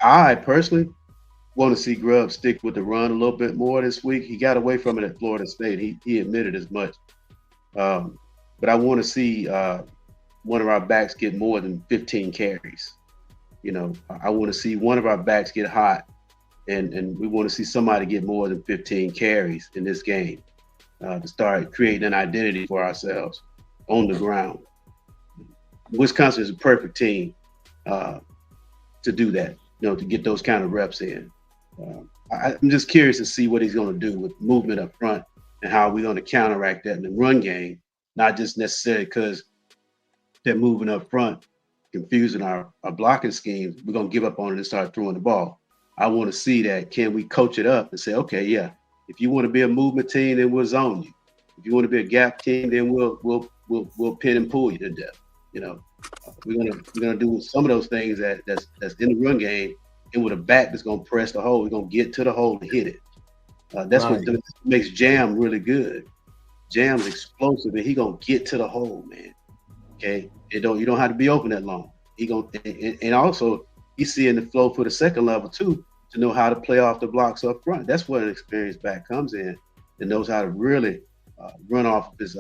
I personally want to see Grubb stick with the run a little bit more this week. He got away from it at Florida State. He admitted as much. But I want to see one of our backs get more than 15 carries. I want to see one of our backs get hot, and we want to see somebody get more than 15 carries in this game to start creating an identity for ourselves on the ground. Wisconsin is a perfect team to do that, to get those kind of reps in. I'm just curious to see what he's going to do with movement up front and how we're going to counteract that in the run game, not just necessarily because they're moving up front, confusing our blocking schemes. We're going to give up on it and start throwing the ball. I want to see that. Can we coach it up and say, okay, yeah, if you want to be a movement team, then we'll zone you. If you want to be a gap team, then we'll pin and pull you to death. We're gonna do some of those things that's in the run game, and with a back that's gonna press the hole, we're gonna get to the hole and hit it. That's right. What makes Jam really good. Jam's explosive, and he gonna get to the hole, man. Okay, you don't have to be open that long. He gonna and also he's seeing the flow for the second level too, to know how to play off the blocks up front. That's where an experienced back comes in, and knows how to really run off his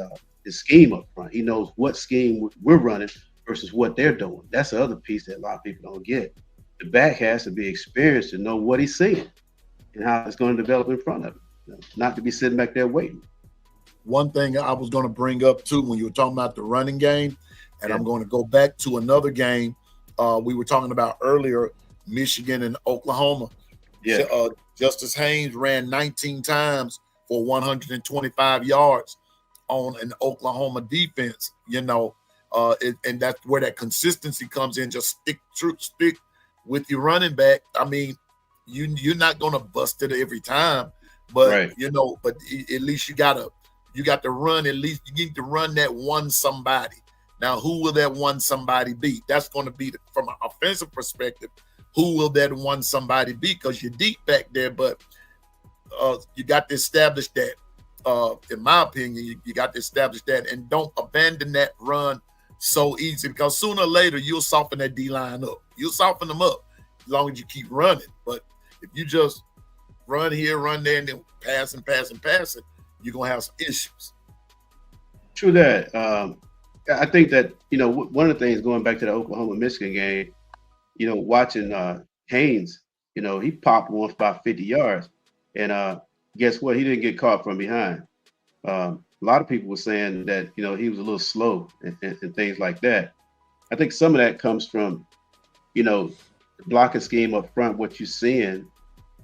scheme up front. He knows what scheme we're running versus what they're doing. That's the other piece that a lot of people don't get. The back has to be experienced to know what he's seeing and how it's going to develop in front of him, not to be sitting back there waiting. One thing I was going to bring up too when you were talking about the running game, and I'm going to go back to another game we were talking about earlier, Michigan and Oklahoma. Yeah. Justice Haynes ran 19 times for 125 yards on an Oklahoma defense, and that's where that consistency comes in. Just stick with your running back. I mean, you're not going to bust it every time, but right. But at least you got to run. At least you need to run that one somebody. Now, who will that one somebody be? That's going to be from an offensive perspective. Who will that one somebody be? Because you're deep back there, but you got to establish that. In my opinion, you got to establish that, and don't abandon that run so easy, because sooner or later you'll soften that D-line up. You'll soften them up as long as you keep running. But if you just run here, run there, and then pass, you're going to have some issues. True that. I think that, one of the things going back to the Oklahoma-Michigan game, watching Haynes, he popped one for about 50 yards. And guess what? He didn't get caught from behind. A lot of people were saying that, he was a little slow and things like that. I think some of that comes from, the blocking scheme up front, what you're seeing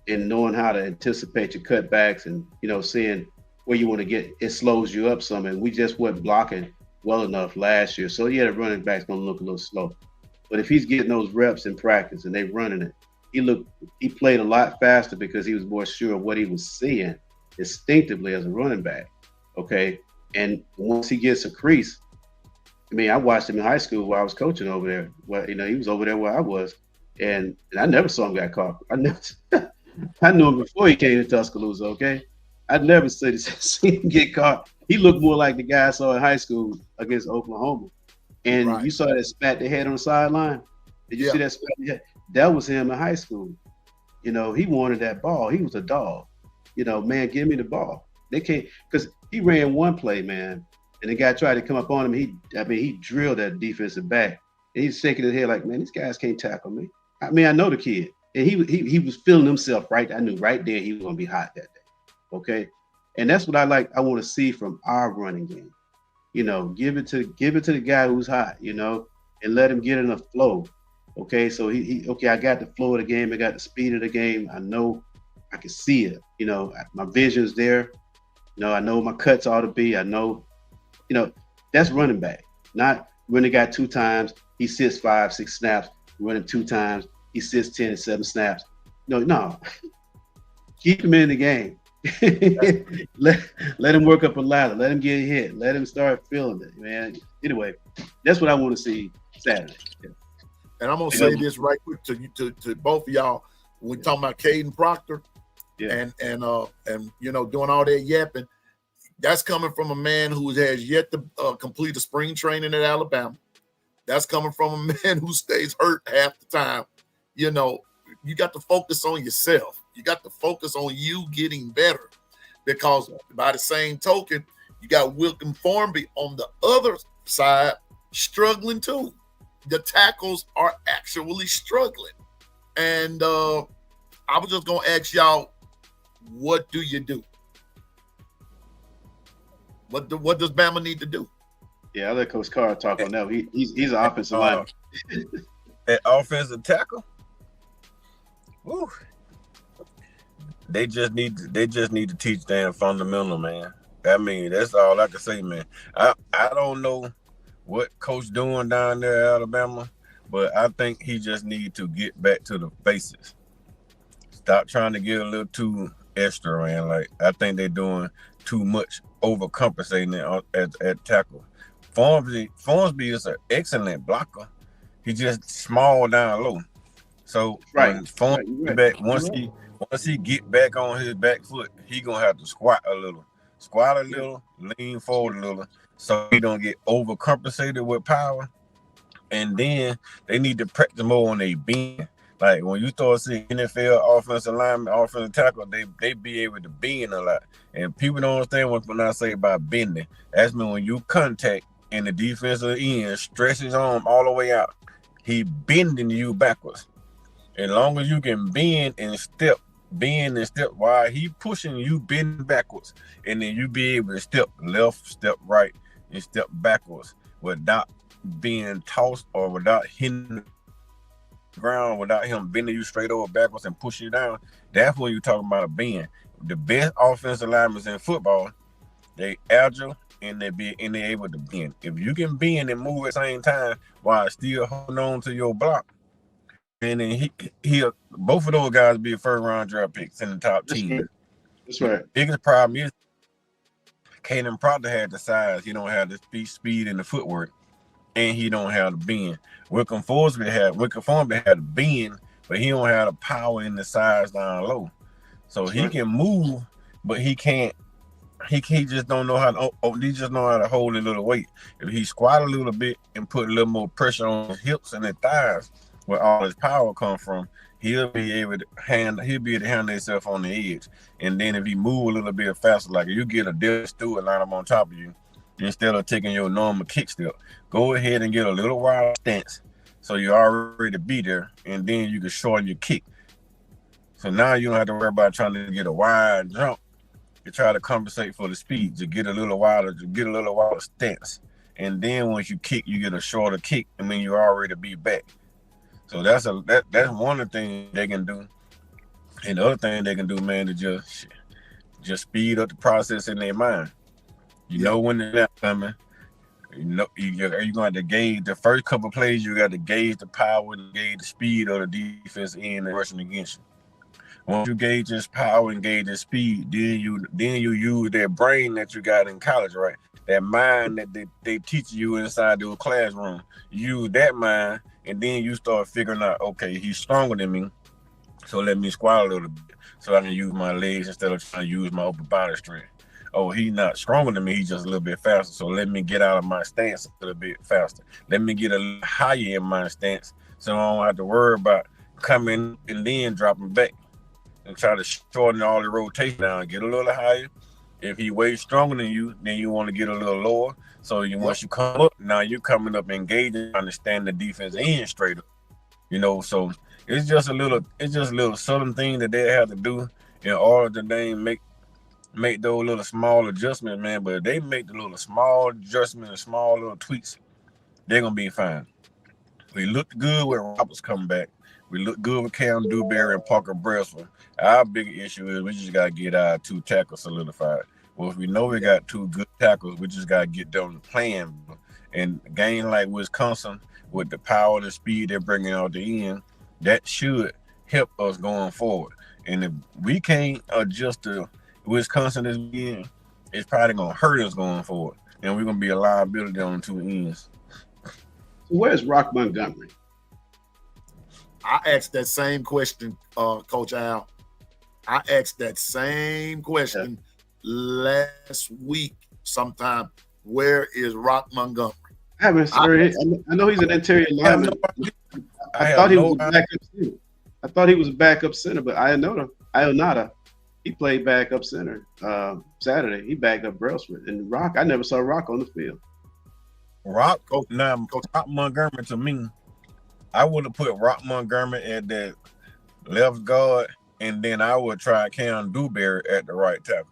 and knowing how to anticipate your cutbacks and, seeing where you want to get, it slows you up some. And we just weren't blocking well enough last year. So yeah, the running back's going to look a little slow. But if he's getting those reps in practice and they running it, he played a lot faster because he was more sure of what he was seeing instinctively as a running back. Okay. And once he gets a crease, I watched him in high school while I was coaching over there. Well, he was over there where I was. And I never saw him get caught. I knew him before he came to Tuscaloosa, okay? I'd never seen him get caught. He looked more like the guy I saw in high school against Oklahoma. And Right. you saw that spat they had on the sideline? Did you see that spat they had? That was him in high school. He wanted that ball. He was a dog. Man, give me the ball. They can't, because he ran one play, man, and the guy tried to come up on him. He drilled that defensive back. And he's shaking his head like, man, these guys can't tackle me. I know the kid. And he was feeling himself right. I knew right there he was going to be hot that day. Okay. And that's what I want to see from our running game. Give it to the guy who's hot, and let him get in a flow. Okay. So I got the flow of the game. I got the speed of the game. I know I can see it. My vision's there. I know my cuts ought to be. I know, that's running back. Not running guy 2 times. He sits 5, 6 snaps. Running 2 times. He sits 10 and 7 snaps. No. Keep him in the game. let him work up a ladder. Let him get hit. Let him start feeling it, man. Anyway, that's what I want to see Saturday. Yeah. And I'm gonna say this right quick to both of y'all. When we talking about Caden Proctor, and doing all that yapping, that's coming from a man who has yet to complete a spring training at Alabama. That's coming from a man who stays hurt half the time. You got to focus on yourself. You got to focus on you getting better, because by the same token, you got Wilkin Formby on the other side struggling too. The tackles are actually struggling. And I was just going to ask y'all, what do you do? What does Bama need to do? Yeah, I'll let Coach Carr talk on that. He's an offensive lineman. At offensive tackle, woo. They just need to teach them fundamental, man. That's all I can say, man. I don't know what coach doing down there at Alabama, but I think he just need to get back to the basics. Stop trying to get a little too extra, man. Like, I think they're doing too much overcompensating at tackle. Formsby is an excellent blocker. He just small down low. So when Formsby back, once he get back on his back foot, he gonna have to squat a little, lean forward a little, so he don't get overcompensated with power. And then they need to practice more on their bend. Like, when you start seeing NFL offensive linemen, offensive tackle, they be able to bend a lot. And people don't understand when I say about bending. That's mean when you contact and the defensive end stretch his arm all the way out, he bending you backwards. As long as you can bend and step while he pushing you, bend backwards, and then you be able to step left, step right, and step backwards without being tossed or without hitting the ground, without him bending you straight over backwards and pushing you down. That's when you're talking about a bend. The best offensive linemen in football, they agile and they able to bend. If you can bend and move at the same time while still holding on to your block, and then he'll both of those guys be a first round draft picks in the top 10. That's right. The biggest problem is Caden Proctor had the size. He don't have the speed and the footwork, and he don't have the bend. Wilkin Formby had the bend, but he don't have the power and the size down low. So he can move, but he can't. He just don't know how to. He just know how to hold a little weight. If he squat a little bit and put a little more pressure on his hips and his thighs, where all his power comes from, he'll be able to handle himself on the edge. And then if he move a little bit faster, like if you get a Dell Stewart line up on top of you, instead of taking your normal kick step. Go ahead and get a little wild stance so you're already be there, and then you can shorten your kick. So now you don't have to worry about trying to get a wide jump. You try to compensate for the speed to get a little wilder, stance. And then once you kick, you get a shorter kick, and then you already be back. So that's one of the things they can do. And the other thing they can do, man, to just speed up the process in their mind. You know when the snap coming. You know you're going to have to gauge the first couple of plays. You got to gauge the power and gauge the speed of the defense in and rushing against you. Once you gauge this power and gauge this speed, then you use that brain that you got in college, right? That mind that they teach you inside the classroom. You use that mind, and then you start figuring out, okay, he's stronger than me, so let me squat a little bit so I can use my legs instead of trying to use my upper body strength. Oh, he's not stronger than me, he's just a little bit faster, so let me get out of my stance a little bit faster. Let me get a little higher in my stance so I don't have to worry about coming and then dropping back. And try to shorten all the rotation down, get a little higher. If he way stronger than you, then you want to get a little lower. So once you come up, now you're coming up engaging, understand the defense and straight up. So it's just a little subtle thing that they have to do in order to then make those little small adjustments, man. But if they make the little small adjustments and small little tweaks, they're gonna be fine. We looked good when Roberts come back. We look good with Cam Dewberry and Parker Brailsford. Our big issue is we just got to get our 2 tackles solidified. Well, if we know we got 2 good tackles, we just got to get them playing. And a game like Wisconsin, with the power and the speed they're bringing out the end, that should help us going forward. And if we can't adjust to Wisconsin this weekend, it's probably going to hurt us going forward. And we're going to be a liability on the 2 ends. So where's Rock Montgomery? I asked that same question, Coach Al. I asked that same question last week sometime. Where is Rock Montgomery? I haven't heard. I know he's an interior lineman. I thought he was a backup center. I thought he was a backup center, but Ionata, he played backup center Saturday. He backed up Brailsford. And Rock, I never saw Rock on the field. Rock Montgomery, to me, I would have put Rock Montgomery at that left guard, and then I would try Cam Dewberry at the right tackle.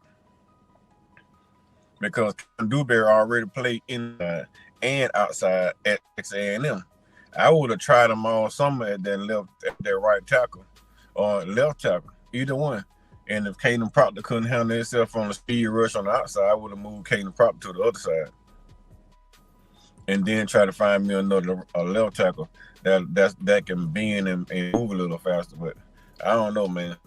Because Cam Dewberry already played inside and outside at Texas A&M. I would have tried them all summer at that right tackle or left tackle, either one. And if Caden Proctor couldn't handle himself on the speed rush on the outside, I would have moved Caden Proctor to the other side. And then try to find me another left tackle that can bend and move a little faster. But I don't know, man.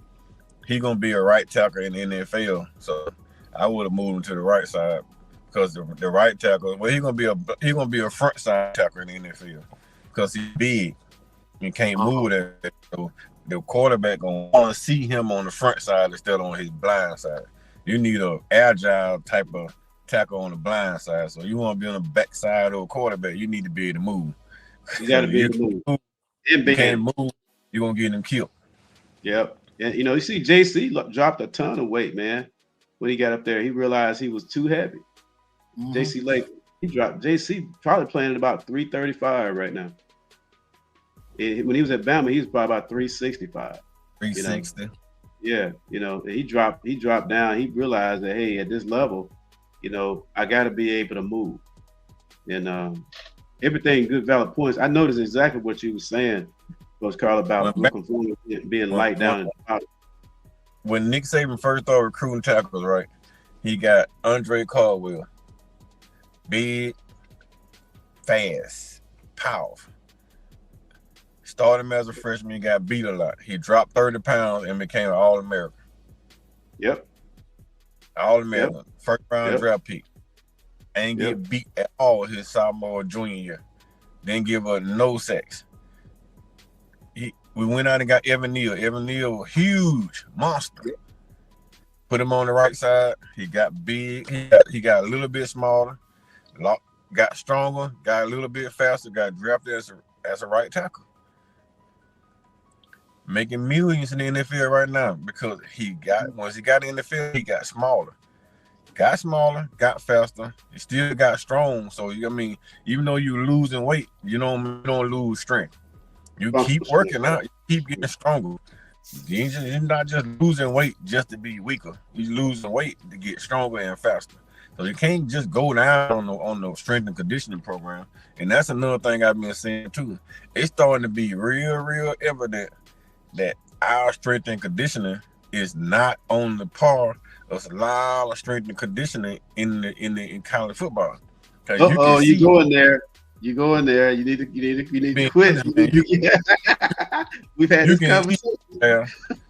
He gonna be a right tackle in the NFL, so I would have moved him to the right side because the right tackle. Well, he gonna be a front side tackle in the NFL because he's big and can't move that. So the quarterback gonna want to see him on the front side instead of on his blind side. You need a agile type of tackle on the blind side. So you want to be on the back side of a quarterback, you need to be able to move. You got to be able to move. You can't move, you're going to get him killed. Yep. And, you see JC dropped a ton of weight, man. When he got up there, he realized he was too heavy. Mm-hmm. JC Lake, JC probably playing at about 335 right now. When he was at Bama, he was probably about 365. 360. Yeah. He dropped down. He realized that, hey, at this level, I got to be able to move. And everything good, valid points. I noticed exactly what you were saying, Coach Carl, about looking forward to being light down in the bottom. When Nick Saban first started recruiting tackles, right, he got Andre Caldwell. Big, fast, powerful. Started him as a freshman, he got beat a lot. He dropped 30 pounds and became an All-American. Yep. All-American. Yep. First round draft pick. Ain't get beat at all his sophomore or junior year. Didn't give up no sacks. We went out and got Evan Neal. Evan Neal, huge monster. Put him on the right side. He got big. He got a little bit smaller. Got stronger. Got a little bit faster. Got drafted as a right tackle. Making millions in the NFL right now because once he got in the field, he got smaller. got smaller, got faster, you still got strong. So I mean, even though you're losing weight, you don't lose strength. You keep working out, you keep getting stronger. You're not just losing weight just to be weaker. You're losing weight to get stronger and faster. So you can't just go down on the strength and conditioning program. And that's another thing I've been saying too. It's starting to be real evident that our strength and conditioning is not on the par of a lot of strength and conditioning in college football. You going there? You going there? You need to quit. We've had this conversation. Yeah,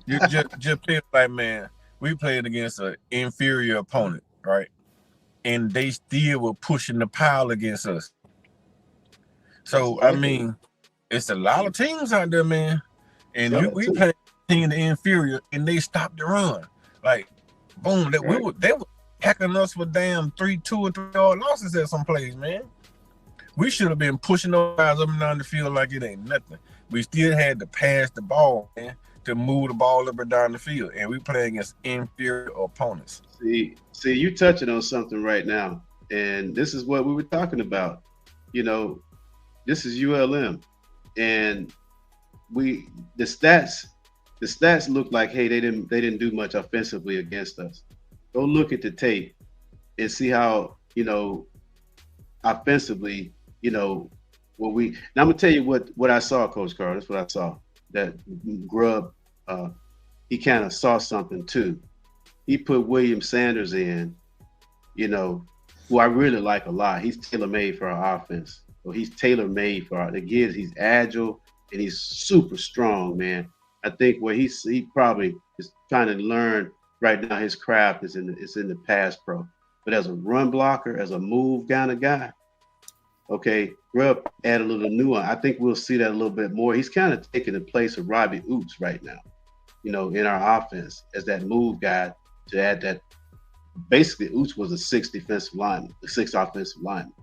you just feel like, man, we played against an inferior opponent, right? And they still were pushing the pile against us. So I mean, it's a lot of teams out there, man. And we played team the inferior, and they stopped the run. Like, boom, they were hacking us for damn 2 and 3 yard losses at some plays, man. We should have been pushing those guys up and down the field like it ain't nothing. We still had to pass the ball, man, to move the ball up and down the field, and we play against inferior opponents. See, you touching on something right now, and this is what we were talking about. You know, this is ULM, and the stats look like, hey, they didn't do much offensively against us. Go look at the tape and see how, you know, offensively, you know, now I'm gonna tell you what I saw, Coach Carl. That's what I saw. That Grubb, he kind of saw something too. He put William Sanders in, you know, who I really like a lot. He's tailor-made for our offense. So he's tailor-made for the kids. He's agile and he's super strong, man. I think where he probably is trying to learn right now, his craft is in the pass pro. But as a run blocker, as a move kind of guy, okay, Grubb add a little nuance. I think we'll see that a little bit more. He's kind of taking the place of Robbie Oots right now, you know, in our offense as that move guy to add that. Basically, Oots was a 6th defensive lineman, the 6th offensive lineman.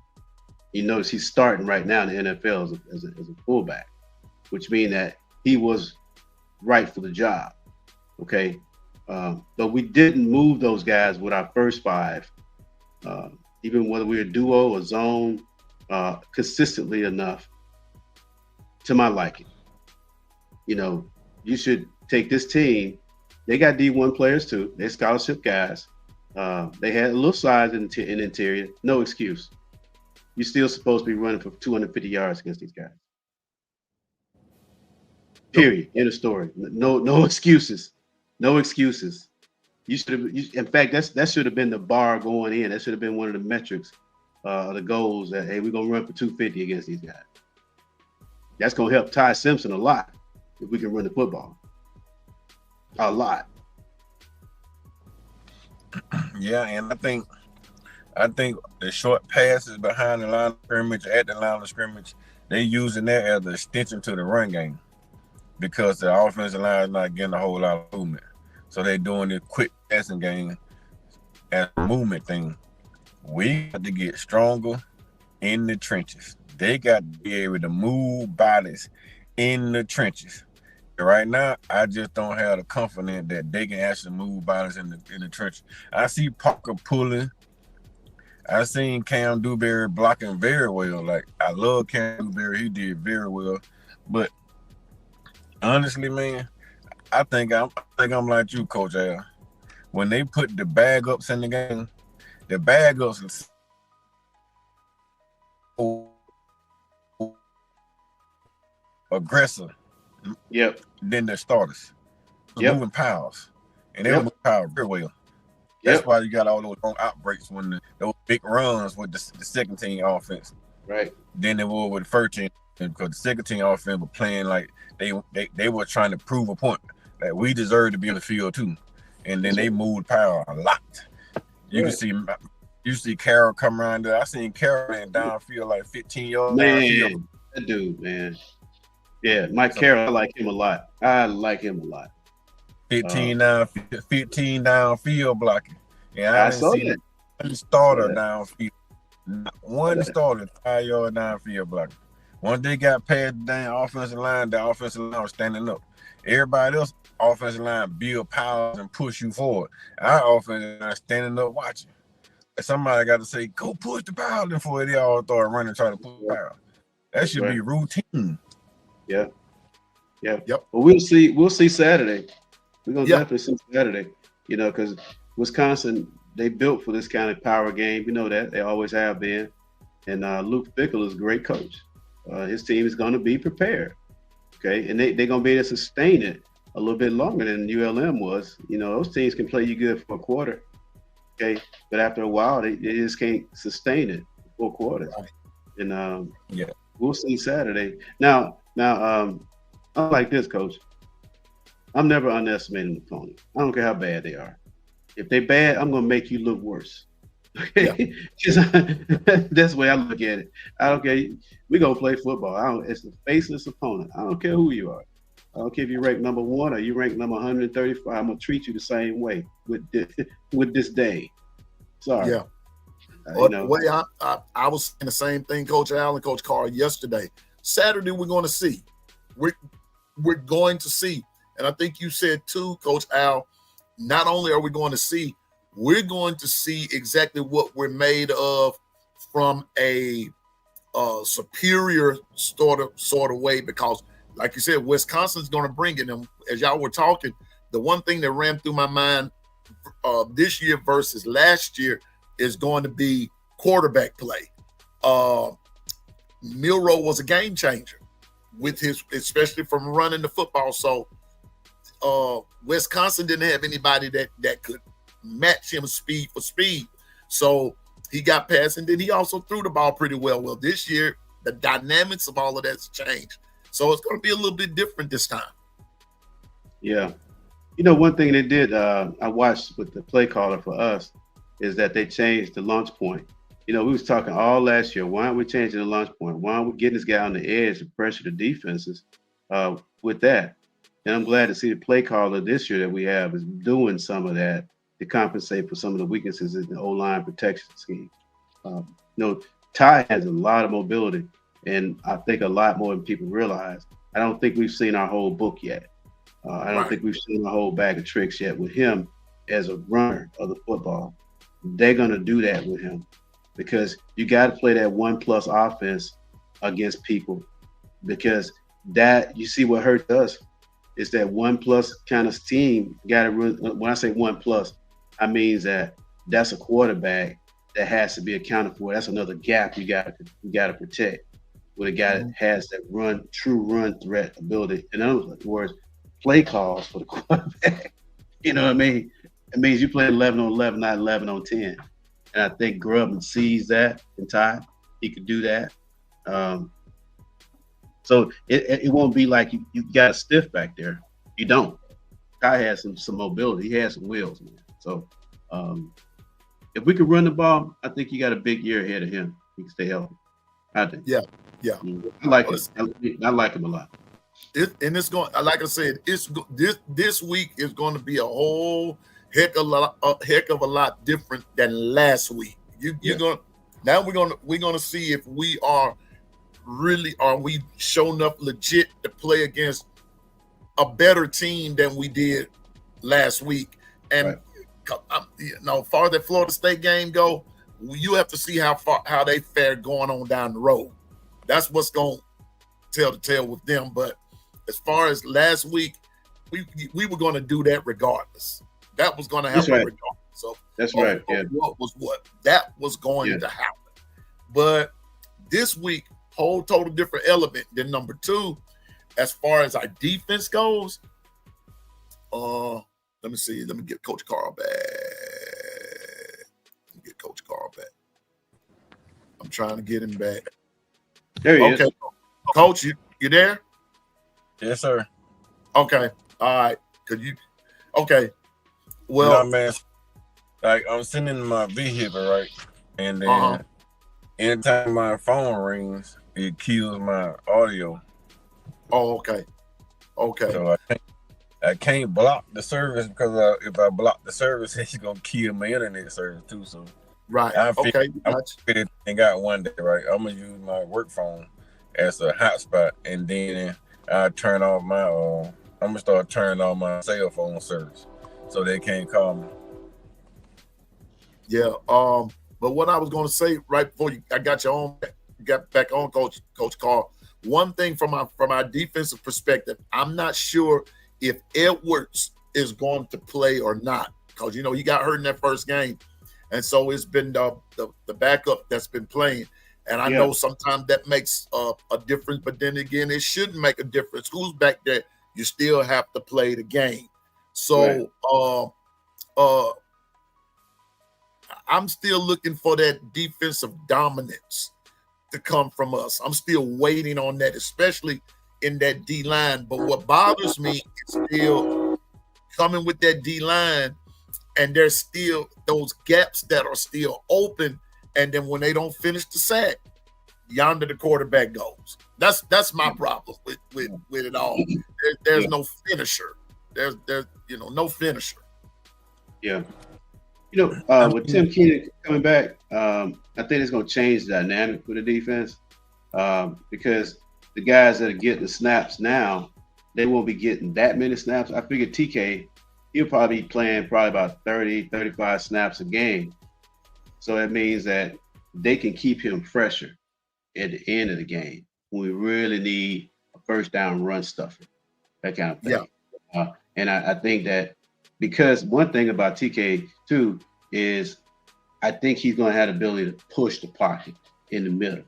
You notice he's starting right now in the NFL as a fullback, which means that he was right for the job, okay? But we didn't move those guys with our first 5, even whether we were duo or zone, consistently enough to my liking. You know, you should take this team. They got D1 players too. They're scholarship guys. They had a little size in interior. No excuse. You're still supposed to be running for 250 yards against these guys. Period. End of story. No excuses. No excuses. You should have. In fact, that should have been the bar going in. That should have been one of the metrics, the goals. That hey, we're gonna run for 250 against these guys. That's gonna help Ty Simpson a lot if we can run the football. A lot. Yeah, and I think the short passes behind the line of scrimmage, at the line of scrimmage, they using that as an extension to the run game because the offensive line is not getting a whole lot of movement. So they're doing the quick passing game as a movement thing. We got to get stronger in the trenches. They got to be able to move bodies in the trenches. Right now, I just don't have the confidence that they can actually move bodies in the trench. I see Parker pulling. I seen Cam Dewberry blocking very well. Like, I love Cam Dewberry. He did very well. But honestly, man, I think I'm like you, Coach Al. When they put the bag ups in the game, the bag ups aggressive. Yep. Than the starters. Yep. Moving piles. And they move power very well. That's why you got all those long outbreaks when those big runs with the second team offense. Right. Then they were with the first team because the second team offense were playing like they were trying to prove a point that we deserve to be on the field too. And then they moved power a lot. You can see Carroll come around there. I seen Carroll ran downfield like 15 yards. Man, that dude, man. Yeah, Mike Carroll, I like him a lot. 15 downfield blocking. Yeah, I didn't see that. One starter downfield. One starter 5 yard downfield blocking. Once they got past the damn offensive line, the offensive line was standing up. Everybody else offensive line build powers and push you forward. Our offensive line standing up watching. somebody got to say, go push the power before they all start running trying to push the power. That should be routine. Yeah. Yep. But we'll see. We'll see Saturday. We're gonna definitely see Saturday. You know, because Wisconsin, they built for this kind of power game. You know that they always have been. And Luke Fickell is a great coach. His team is going to be prepared. Okay, and they're going to be able to sustain it a little bit longer than ULM was. You know, those teams can play you good for a quarter. Okay, but after a while, they just can't sustain it for a quarter. Right. And we'll see Saturday. Now, I'm like this, Coach. I'm never underestimating an opponent. I don't care how bad they are. If they're bad, I'm going to make you look worse. Okay, that's the way I look at it. I don't care. We're going to play football. It's a faceless opponent. I don't care who you are. I don't care if you rank number 1 or you rank number 135. I'm going to treat you the same way with this day. Sorry. Yeah. The way I was saying the same thing, Coach Allen, Coach Carr, yesterday. Saturday, we're going to see. We're going to see. And I think you said too, Coach Al, not only are we going to see, we're going to see exactly what we're made of from a superior sort of way, because like you said, Wisconsin's going to bring it. And as y'all were talking, the one thing that ran through my mind this year versus last year is going to be quarterback play. Milroe was a game changer with his, especially from running the football. So Wisconsin didn't have anybody that could match him speed for speed. So he got past, and then he also threw the ball pretty well. Well, this year, the dynamics of all of that's changed. So it's going to be a little bit different this time. Yeah. You know, one thing they did, I watched with the play caller for us, is that they changed the launch point. You know, we was talking all last year, why aren't we changing the launch point? Why aren't we getting this guy on the edge to pressure the defenses with that? And I'm glad to see the play caller this year that we have is doing some of that to compensate for some of the weaknesses in the O-line protection scheme. You know, Ty has a lot of mobility, and I think a lot more than people realize. I don't think we've seen our whole book yet. I don't think we've seen a whole bag of tricks yet with him as a runner of the football. They're going to do that with him because you got to play that 1+ offense against people, because that, you see what hurt us is that 1+ kind of team got to run. When I say 1+, I mean that's a quarterback that has to be accounted for. That's another gap you got to protect with a guy that has that true run threat ability. In other words, play calls for the quarterback. You know what I mean? It means you play 11 on 11, not 11 on 10. And I think Grubman sees that in Ty. He could do that. So it won't be like you got a stiff back there. You don't. Ty has some mobility. He has some wheels, man. So if we could run the ball, I think you got a big year ahead of him. He can stay healthy. I think. Yeah. I like it. I like him a lot. And it's going, like I said, this week is going to be a whole heck of a lot different than last week. We're gonna see if we are showing up legit to play against a better team than we did last week. And far as that Florida State game go, you have to see how they fare going on down the road. That's what's going to tell the tale with them. But as far as last week, we were going to do that regardless. That was going to happen regardless. So that's right. Yeah. That was going to happen. But this week, whole total different element than number 2. As far as our defense goes, let me see. Let me get Coach Carl back. I'm trying to get him back. There he is. Coach, you there? Yes, sir. Okay. All right. Okay. Well, no, man. Like, I'm sitting in my vehicle, right? And then anytime my phone rings, it kills my audio. Oh, okay. So I can't block the service, because if I block the service, it's gonna kill my internet service too. So right. I got one day, right? I'm gonna use my work phone as a hotspot, and then I turn off my I'm gonna start turning on my cell phone service so they can't call me. Yeah. But what I was going to say right before I got back on, Coach Carl, one thing from our defensive perspective, I'm not sure if Edwards is going to play or not, because he got hurt in that first game, and so it's been the backup that's been playing. And I know sometimes that makes a difference, but then again, it shouldn't make a difference. Who's back there? You still have to play the game. So I'm still looking for that defensive dominance to come from us. I'm still waiting on that, especially in that D line. But what bothers me is still coming with that D line, and there's still those gaps that are still open. And then when they don't finish the sack, yonder the quarterback goes. That's my problem with it all. There's no finisher. There's no finisher. Yeah. With Tim Keenan coming back, I think it's going to change the dynamic for the defense because the guys that are getting the snaps now, they won't be getting that many snaps. I figure TK, he'll probably be playing about 30, 35 snaps a game. So that means that they can keep him fresher at the end of the game when we really need a first down run stuffer, that kind of thing. Yeah. And I think that because one thing about TK too is I think he's going to have the ability to push the pocket in the middle,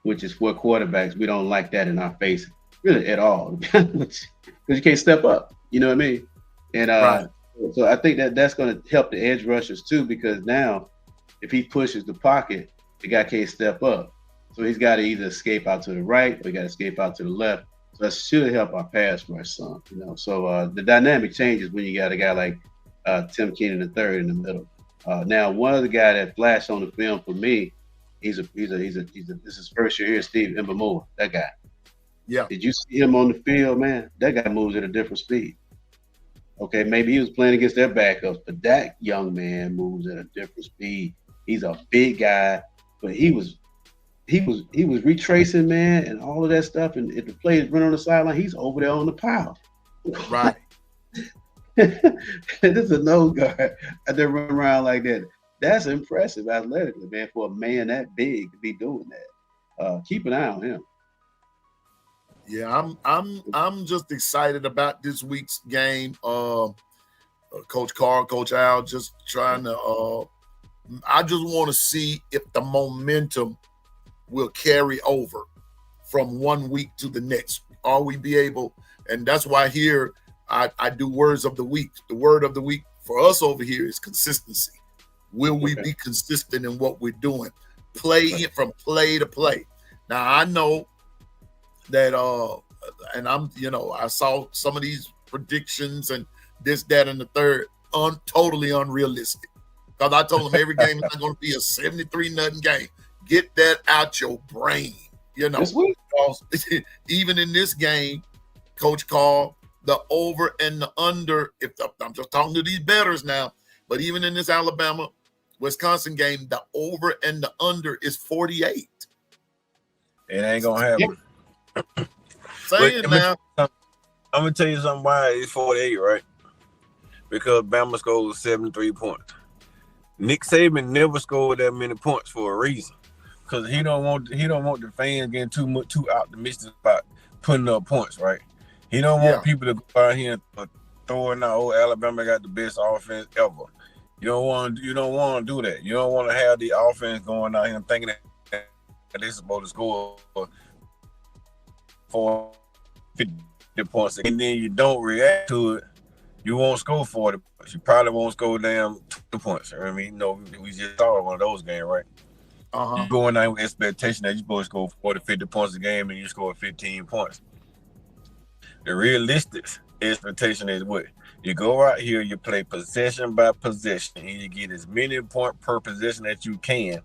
which is what quarterbacks, we don't like that in our face really at all because you can't step up. You know what I mean? And so I think that's going to help the edge rushers too, because now if he pushes the pocket, the guy can't step up. So he's got to either escape out to the right or he got to escape out to the left. So that should help our pass rush some, So the dynamic changes when you got a guy like Tim Keenan III in the middle. Now, one other guy that flashed on the film for me, this is his first year here, Steve Mbamua, that guy. Yeah. Did you see him on the field, man? That guy moves at a different speed. Okay, maybe he was playing against their backups, but that young man moves at a different speed. He's a big guy, but he was retracing, man, and all of that stuff. And if the players run on the sideline, he's over there on the pile. Right. This is a nose guard. And they run around like that. That's impressive athletically, man, for a man that big to be doing that. Keep an eye on him. Yeah, I'm just excited about this week's game. Coach Carl, Coach Al, just trying to. I just want to see if the momentum will carry over from one week to the next. Are we be able? And that's why here I do words of the week. The word of the week for us over here is consistency. Will we be consistent in what we're doing? Play it from play to play. Now I know that and I saw some of these predictions and this, that, and the third totally unrealistic. Because I told them every game is not going to be a 73-0 game. Get that out your brain, Because even in this game, Coach Carl, the over and the under, I'm just talking to these bettors now, but even in this Alabama-Wisconsin game, the over and the under is 48. It ain't going to happen. I'm going to tell you something why it's 48, right? Because Bama scored 73 points. Nick Saban never scored that many points for a reason, because he don't want the fans getting too optimistic about putting up points, right? He don't want people to go out here and throwing out, Alabama got the best offense ever. You don't want to do that. You don't want to have the offense going out here and thinking that they're supposed to score 50 points, and then you don't react to it. You won't score 40 points. You probably won't score 2 points. I mean, we just saw one of those games, right? You go in there with expectation that you're supposed to score 40, 50 points a game, and you score 15 points. The realistic expectation is what? You go out here, you play possession by possession, and you get as many points per possession as you can.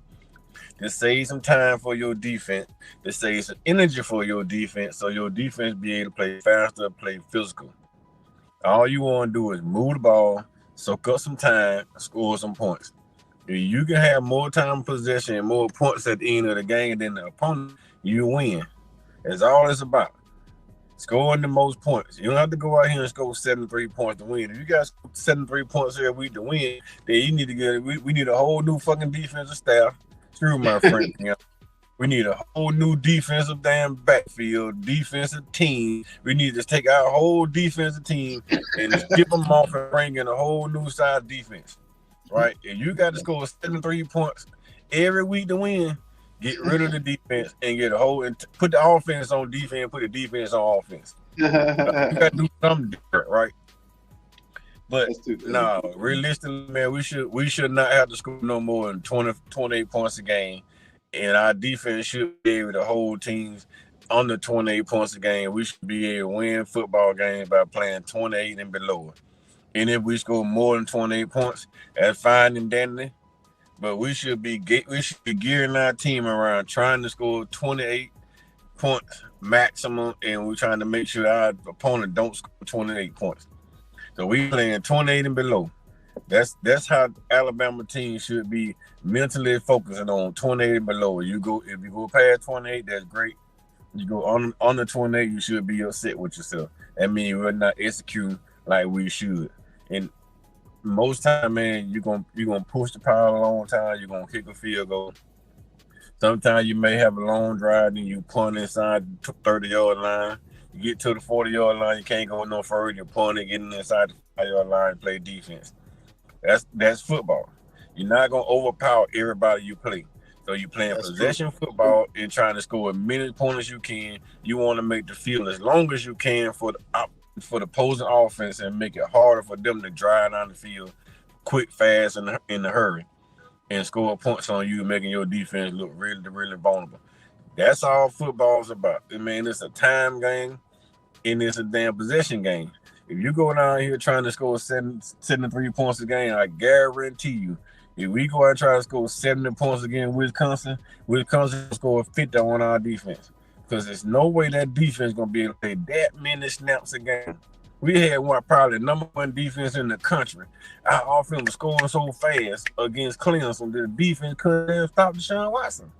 To save some time for your defense, to save some energy for your defense, so your defense be able to play faster, play physical. All you want to do is move the ball, soak up some time, score some points. If you can have more time possession and more points at the end of the game than the opponent, you win. That's all it's about. Scoring the most points. You don't have to go out here and score 73 points to win. If you got 73 points every week to win, then you need to get. We need a whole new fucking defensive staff. Screw my friend. You know? We need a whole new defensive damn backfield, defensive team. We need to take our whole defensive team and skip them off and bring in a whole new side defense. Right? If you got to score 73 points every week to win, get rid of the defense and get a whole and put the offense on defense, put the defense on offense. You got to do something different, right? But no, realistically, man, we should not have to score no more than 28 points a game. And our defense should be able to hold teams under 28 points a game. We should be able to win football games by playing 28 and below. And if we score more than 28 points, that's fine and dandy. But we should be gearing our team around trying to score 28 points maximum, and we're trying to make sure our opponent don't score 28 points. So we playing 28 and below. That's how Alabama team should be mentally focusing on 28 and below. If you go past 28, that's great. You go on the 28, you should be upset with yourself. That means we're not executing like we should. And most time, man, you're gonna push the pile a long time. You're gonna kick a field goal. Sometimes you may have a long drive and you punt inside the 30-yard line. You get to the 40-yard line, you can't go no further. You punt it, getting inside the 5-yard line, and play defense. That's football. You're not gonna overpower everybody you play. So you're playing possession football and trying to score as many points as you can. You want to make the field as long as you can for the opposing offense and make it harder for them to drive down the field quick, fast, and in a hurry and score points on you, making your defense look really, really vulnerable. That's all football's about. I mean, it's a time game and it's a damn possession game. If you go down here trying to score 73 points a game, I guarantee you, if we go out and try to score 70 points against Wisconsin will score 50 on our defense. Because there's no way that defense is going to be able to play that many snaps a game. We had probably the number one defense in the country. Our offense was scoring so fast against Clemson that the defense couldn't stop Deshaun Watson.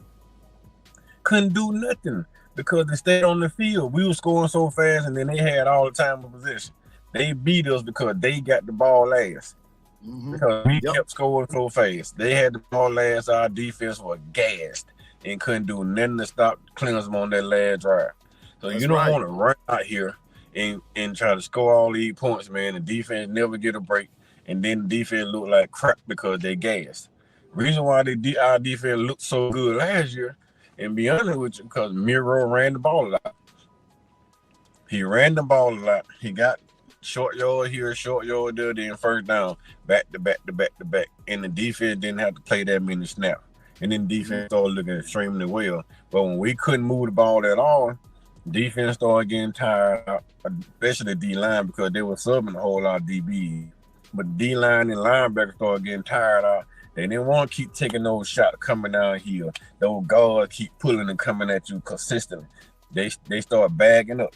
Couldn't do nothing because they stayed on the field. We were scoring so fast, and then they had all the time of possession. They beat us because they got the ball last. Because we kept scoring so fast. They had the ball last. Our defense was gassed and couldn't do nothing to stop Clemson on that last drive. So you don't want to run out here and try to score all these points, man. The defense never get a break, and then the defense look like crap because they gassed. Reason why our defense looked so good last year, and be honest with you, because Miro ran the ball a lot. He ran the ball a lot. He got short yard here, short yard there, then first down, back to back to back to back. And the defense didn't have to play that many snaps. And then defense started looking extremely well. But when we couldn't move the ball at all, defense started getting tired out, especially D-line, because they were subbing a whole lot of DB. But D-line and linebackers started getting tired out. They didn't want to keep taking those shots coming down here. Those guards keep pulling and coming at you consistently. They start bagging up.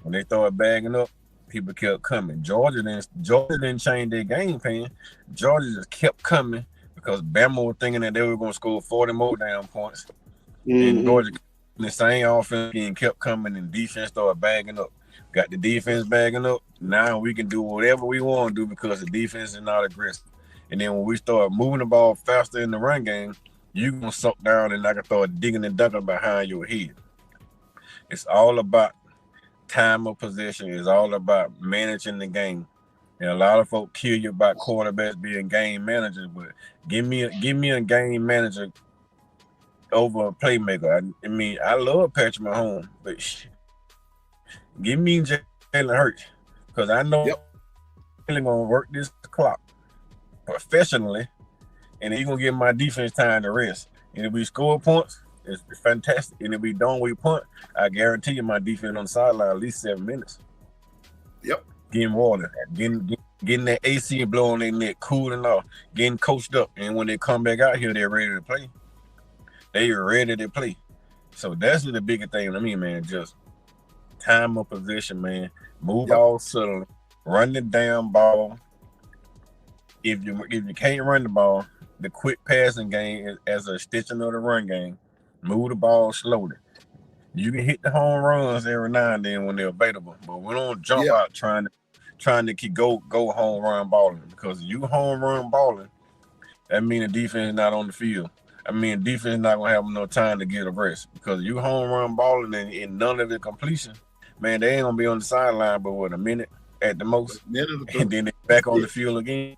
When they started bagging up, people kept coming. Georgia didn't change their game plan. Georgia just kept coming because Bama was thinking that they were going to score 40 more damn points. And Georgia, the same offense, and kept coming, and defense started bagging up. Got the defense bagging up. Now we can do whatever we want to do because the defense is not aggressive. And then when we start moving the ball faster in the run game, you're going to suck down and I can start digging and ducking behind your head. It's all about time of possession. It's all about managing the game. And a lot of folk kill you about quarterbacks being game managers, but give me a game manager over a playmaker. I mean, I love Patrick Mahomes, but give me Jalen Hurts because I know he's going to work this clock professionally, and he's going to give my defense time to rest. And if we score points, it's fantastic. And if we don't, we punt, I guarantee you my defense on the sideline at least 7 minutes. Getting water, getting that AC blowing their neck, cooling off, getting coached up. And when they come back out here, they're ready to play. They are ready to play. So that's the biggest thing to me, man. Just time of possession, man. Move all subtle, run the damn ball. If you can't run the ball, the quick passing game is as a extension of the run game. Move the ball slowly. You can hit the home runs every now and then when they're available, but we don't jump Yeah. out trying to keep go home run balling, because you home run balling, that means the defense is not on the field. I mean, defense not gonna have no time to get a rest, because you home run balling and none of the completion, man, they ain't gonna be on the sideline but what, a minute at the most, and then they back on the field again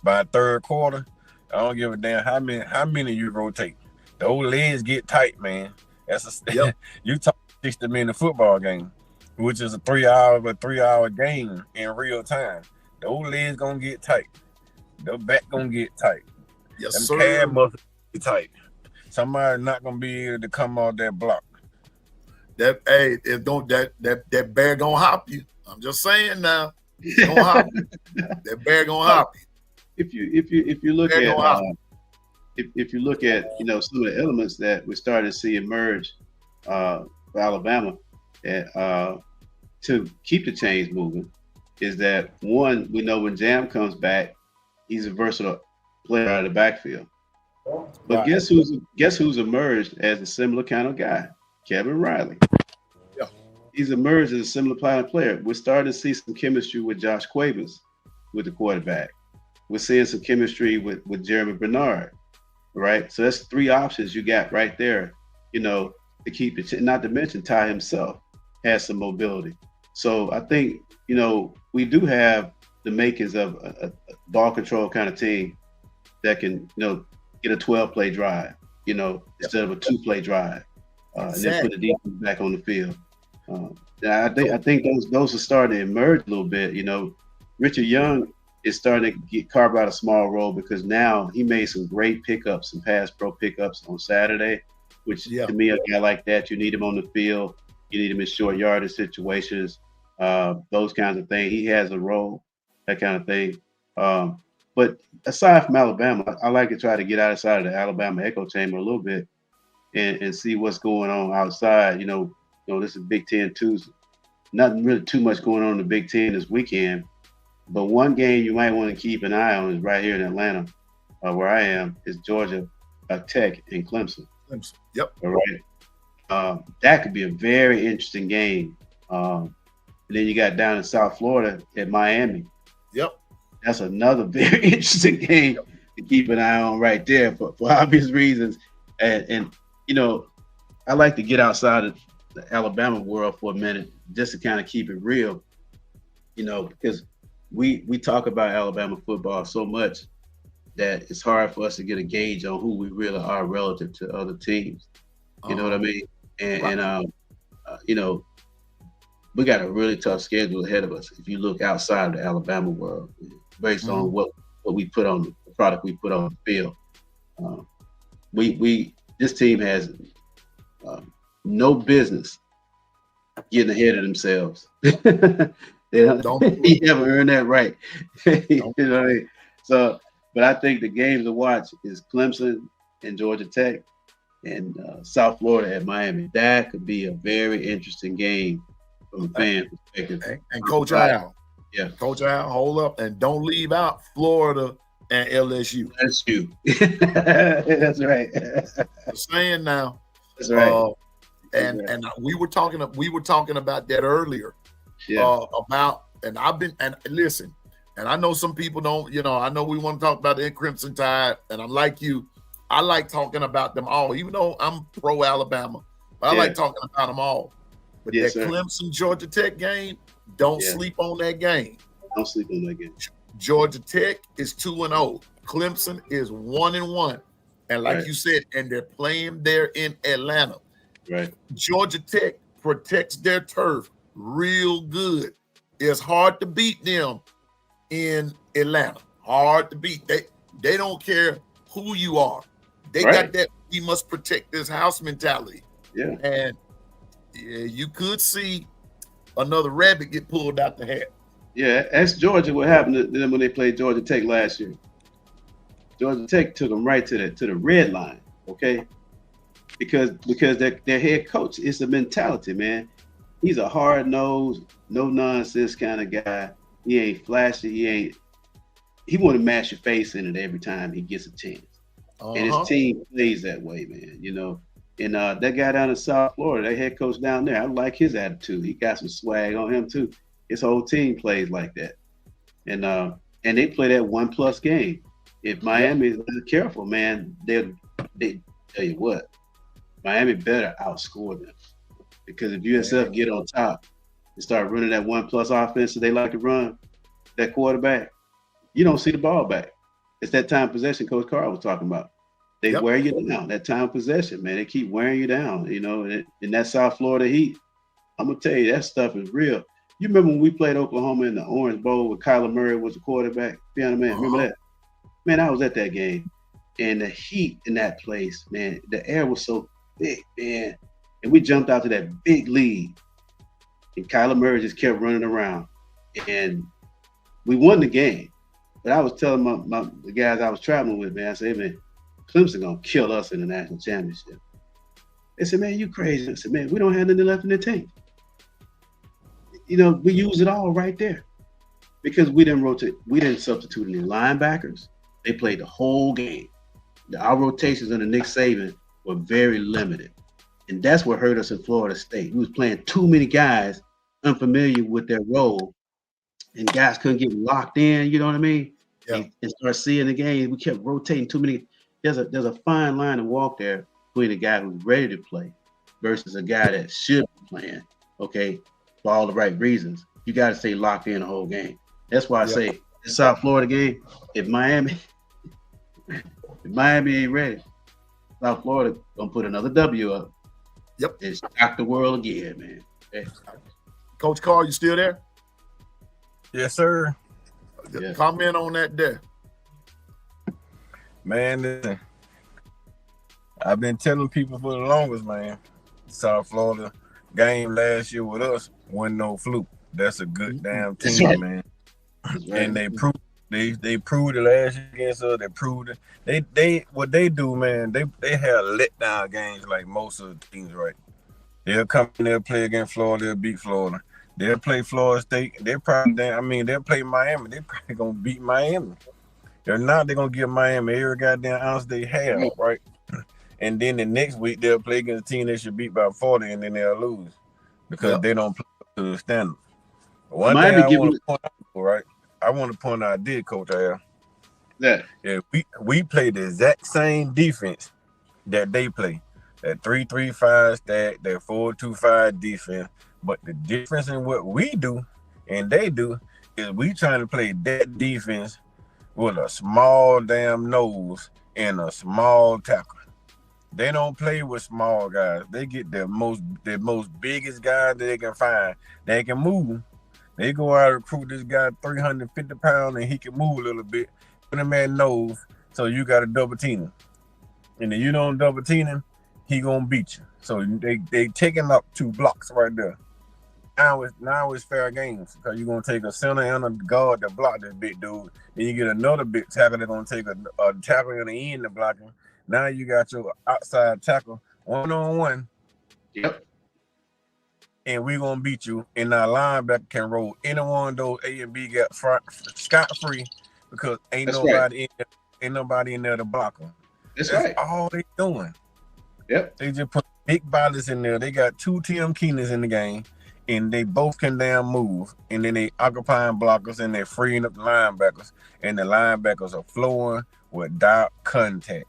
by third quarter. I don't give a damn how many you rotate. The old legs get tight, man. That's Yep. You talk 60-minute football game, which is a 3-hour game in real time. The old legs gonna get tight. The back gonna get tight. Yes, Them sir. calf muscles get tight. Somebody not gonna be able to come off that block. That if don't that bear gonna hop you. I'm just saying now. It's gonna hop you. That bear gonna hop you. If you look Bear at gonna hop you. if you look at some of the elements that we're starting to see emerge for Alabama to keep the chains moving, is that one, we know when Jam comes back, he's a versatile player out of the backfield. But guess who's emerged as a similar kind of guy? Kevin Riley. Yeah. He's emerged as a similar kind of player. We're starting to see some chemistry with Josh Cuevas with the quarterback. We're seeing some chemistry with Jeremy Bernard, right? So that's 3 options you got right there, to keep it. Not to mention Ty himself has some mobility. So I think, we do have the makings of a ball control kind of team that can, get a 12-play drive, instead of a 2-play drive, and then put the defense back on the field. I think those are starting to emerge a little bit. Richard Young is starting to get carved out a small role, because now he made some great pickups, some pass pro pickups on Saturday, which to me, a guy like that, you need him on the field. You need him in short yardage situations, those kinds of things. He has a role, that kind of thing. But aside from Alabama, I like to try to get outside of the Alabama echo chamber a little bit and see what's going on outside. This is Big Ten Tuesday. Nothing really too much going on in the Big Ten this weekend. But one game you might want to keep an eye on is right here in Atlanta, where I am, is Georgia Tech and Clemson. Yep. All right. That could be a very interesting game. And then you got down in South Florida at Miami. Yep. That's another very interesting game to keep an eye on right there for obvious reasons. And I like to get outside of the Alabama world for a minute just to kind of keep it real, because we talk about Alabama football so much that it's hard for us to get a gauge on who we really are relative to other teams. You know what I mean? And we got a really tough schedule ahead of us if you look outside of the Alabama world, based on what we put on the product we put on the field. This team has no business getting ahead of themselves. They haven't earned that right. You know what I mean? So, but I think the games to watch is Clemson and Georgia Tech and South Florida at Miami. That could be a very interesting game from a fan perspective. And Coach Al. Yeah. Coach Al, hold up and don't leave out Florida and LSU. That's you. That's right. I'm saying now. That's right. And we were talking about that earlier. Yeah. Listen, and I know some people don't, I know we want to talk about the Crimson Tide, and I'm like you, I like talking about them all, even though I'm pro Alabama, but I like talking about them all. But that Clemson Georgia Tech game, don't sleep on that game. Don't sleep on that game. Georgia Tech is 2-0. Clemson is 1-1. And like you said, and they're playing there in Atlanta. Right. Georgia Tech protects their turf real good. It's hard to beat them in Atlanta. Hard to beat. They don't care who you are. They got that we must protect this house mentality. Yeah. And you could see another rabbit get pulled out the hat. Yeah, ask Georgia what happened to them when they played Georgia Tech last year. Georgia Tech took them right to the red line, okay? Because their head coach is a mentality, man. He's a hard-nosed, no-nonsense kind of guy. He ain't flashy. He want to mash your face in it every time he gets a chance. And his team plays that way, man. And that guy down in South Florida, that head coach down there, I like his attitude. He got some swag on him too. His whole team plays like that. And they play that 1+ game. If Miami is not careful, man, they tell you what, Miami better outscore them. Because if USF get on top and start running that 1+ offense that they like to run, that quarterback, you don't see the ball back. It's that time possession Coach Carr was talking about. They wear you down. That time possession, man. They keep wearing you down, you know. And in that South Florida heat, I'm gonna tell you that stuff is real. You remember when we played Oklahoma in the Orange Bowl with Kyler Murray was the quarterback? Piano Man, remember that? Man, I was at that game. And the heat in that place, man, the air was so thick, man. And we jumped out to that big lead. And Kyler Murray just kept running around. And we won the game. But I was telling the guys I was traveling with, man, I said, hey, man, Clemson gonna kill us in the national championship. They said, man, you crazy. I said, man, we don't have nothing left in the tank. You know, we use it all right there. Because we didn't rotate, we didn't substitute any linebackers. They played the whole game. Our rotations under Nick Saban were very limited. And that's what hurt us in Florida State. We was playing too many guys unfamiliar with their role. And guys couldn't get locked in, you know what I mean? Yeah. And start seeing the game. We kept rotating too many. There's a fine line to walk there between a guy who's ready to play versus a guy that should be playing, okay, for all the right reasons. You got to stay locked in the whole game. That's why I say the South Florida game, if Miami ain't ready, South Florida gonna put another W up. Yep. And shock the world again, man. Okay. Coach Carr, you still there? Yes, sir. Yeah. Comment on that there. Man, listen, I've been telling people for the longest, man. South Florida game last year with us wasn't no fluke. That's a good damn team, right. man. Right. And they proved it last year against us. They proved it. They what they do, man. They have letdown games like most of the teams, right? They'll come in there, play against Florida, they'll beat Florida. They'll play Florida State. They'll play Miami. They're probably gonna beat Miami. They're not. They're gonna give Miami every goddamn ounce they have, right? And then the next week they'll play against a team they should beat by 40, and then they'll lose because they don't play up to the standard. One thing I want to point out, right? I want to point out, Coach Al. Yeah. Yeah, we play the exact same defense that they play. That 3-3-5 stack, that 4-2-5 defense. But the difference in what we do and they do is we trying to play that defense with a small damn nose and a small tackle. They don't play with small guys. They get the most biggest guys that they can find. They can move. They go out and recruit this guy 350 pounds and he can move a little bit. Put him at nose, so you got to double team him. And if you don't double team him, he gonna beat you. So they taking up 2 blocks right there. Now it's fair games because you're gonna take a center and a guard to block this big dude. Then you get another big tackle that's gonna take a tackle in the end to block him. Now you got your outside tackle 1-on-1. Yep. And we're gonna beat you. And our linebacker can roll any one of those A and B gaps scot free because ain't nobody in there to block them. That's right. right. All they doing. Yep. They just put big bodies in there. They got 2 Tim Keenans in the game. And they both can damn move. And then they occupying blockers and they're freeing up the linebackers. And the linebackers are flowing without contact.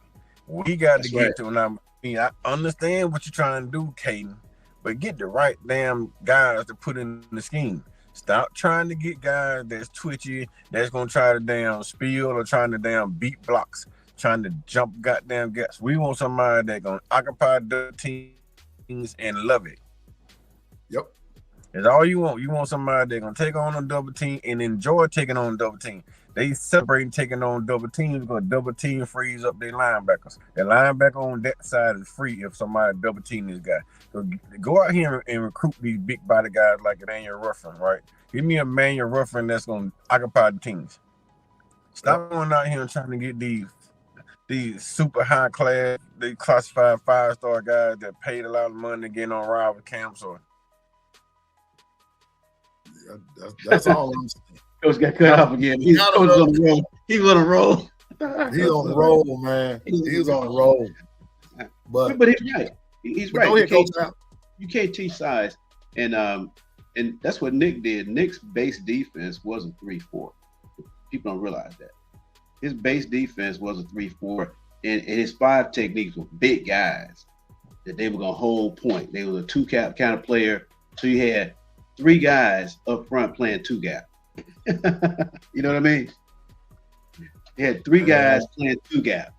We got to get to them. I understand what you're trying to do, Caden, but get the right damn guys to put in the scheme. Stop trying to get guys that's twitchy, that's going to try to damn spill or trying to damn beat blocks, trying to jump goddamn gaps. We want somebody that's going to occupy the teams and love it. Yep. That's all you want. You want somebody that's going to take on a double team and enjoy taking on a double team. They separate taking on double teams because double team frees up their linebackers. The linebacker on that side is free if somebody double team this guy. So go out here and recruit these big body guys like Emmanuel Ruffin, right? Give me a Emmanuel Ruffin that's going to occupy the teams. Stop going out here and trying to get these super high class, they classified 5-star guys that paid a lot of money to get on rival camps or. That's all I'm saying. Coach got cut off again. He's on the roll. He's on the roll. He's on the roll, man. He's on the roll. But he's right. He's But right. go ahead, Coach Al. You can't teach size, and that's what Nick did. Nick's base defense was a 3-4. People don't realize that his base defense was a 3-4, and his 5 techniques were big guys that they were gonna hold point. They were a 2-gap kind of player, so you had 3 guys up front playing 2-gap. You know what I mean? You had 3 guys playing 2-gap.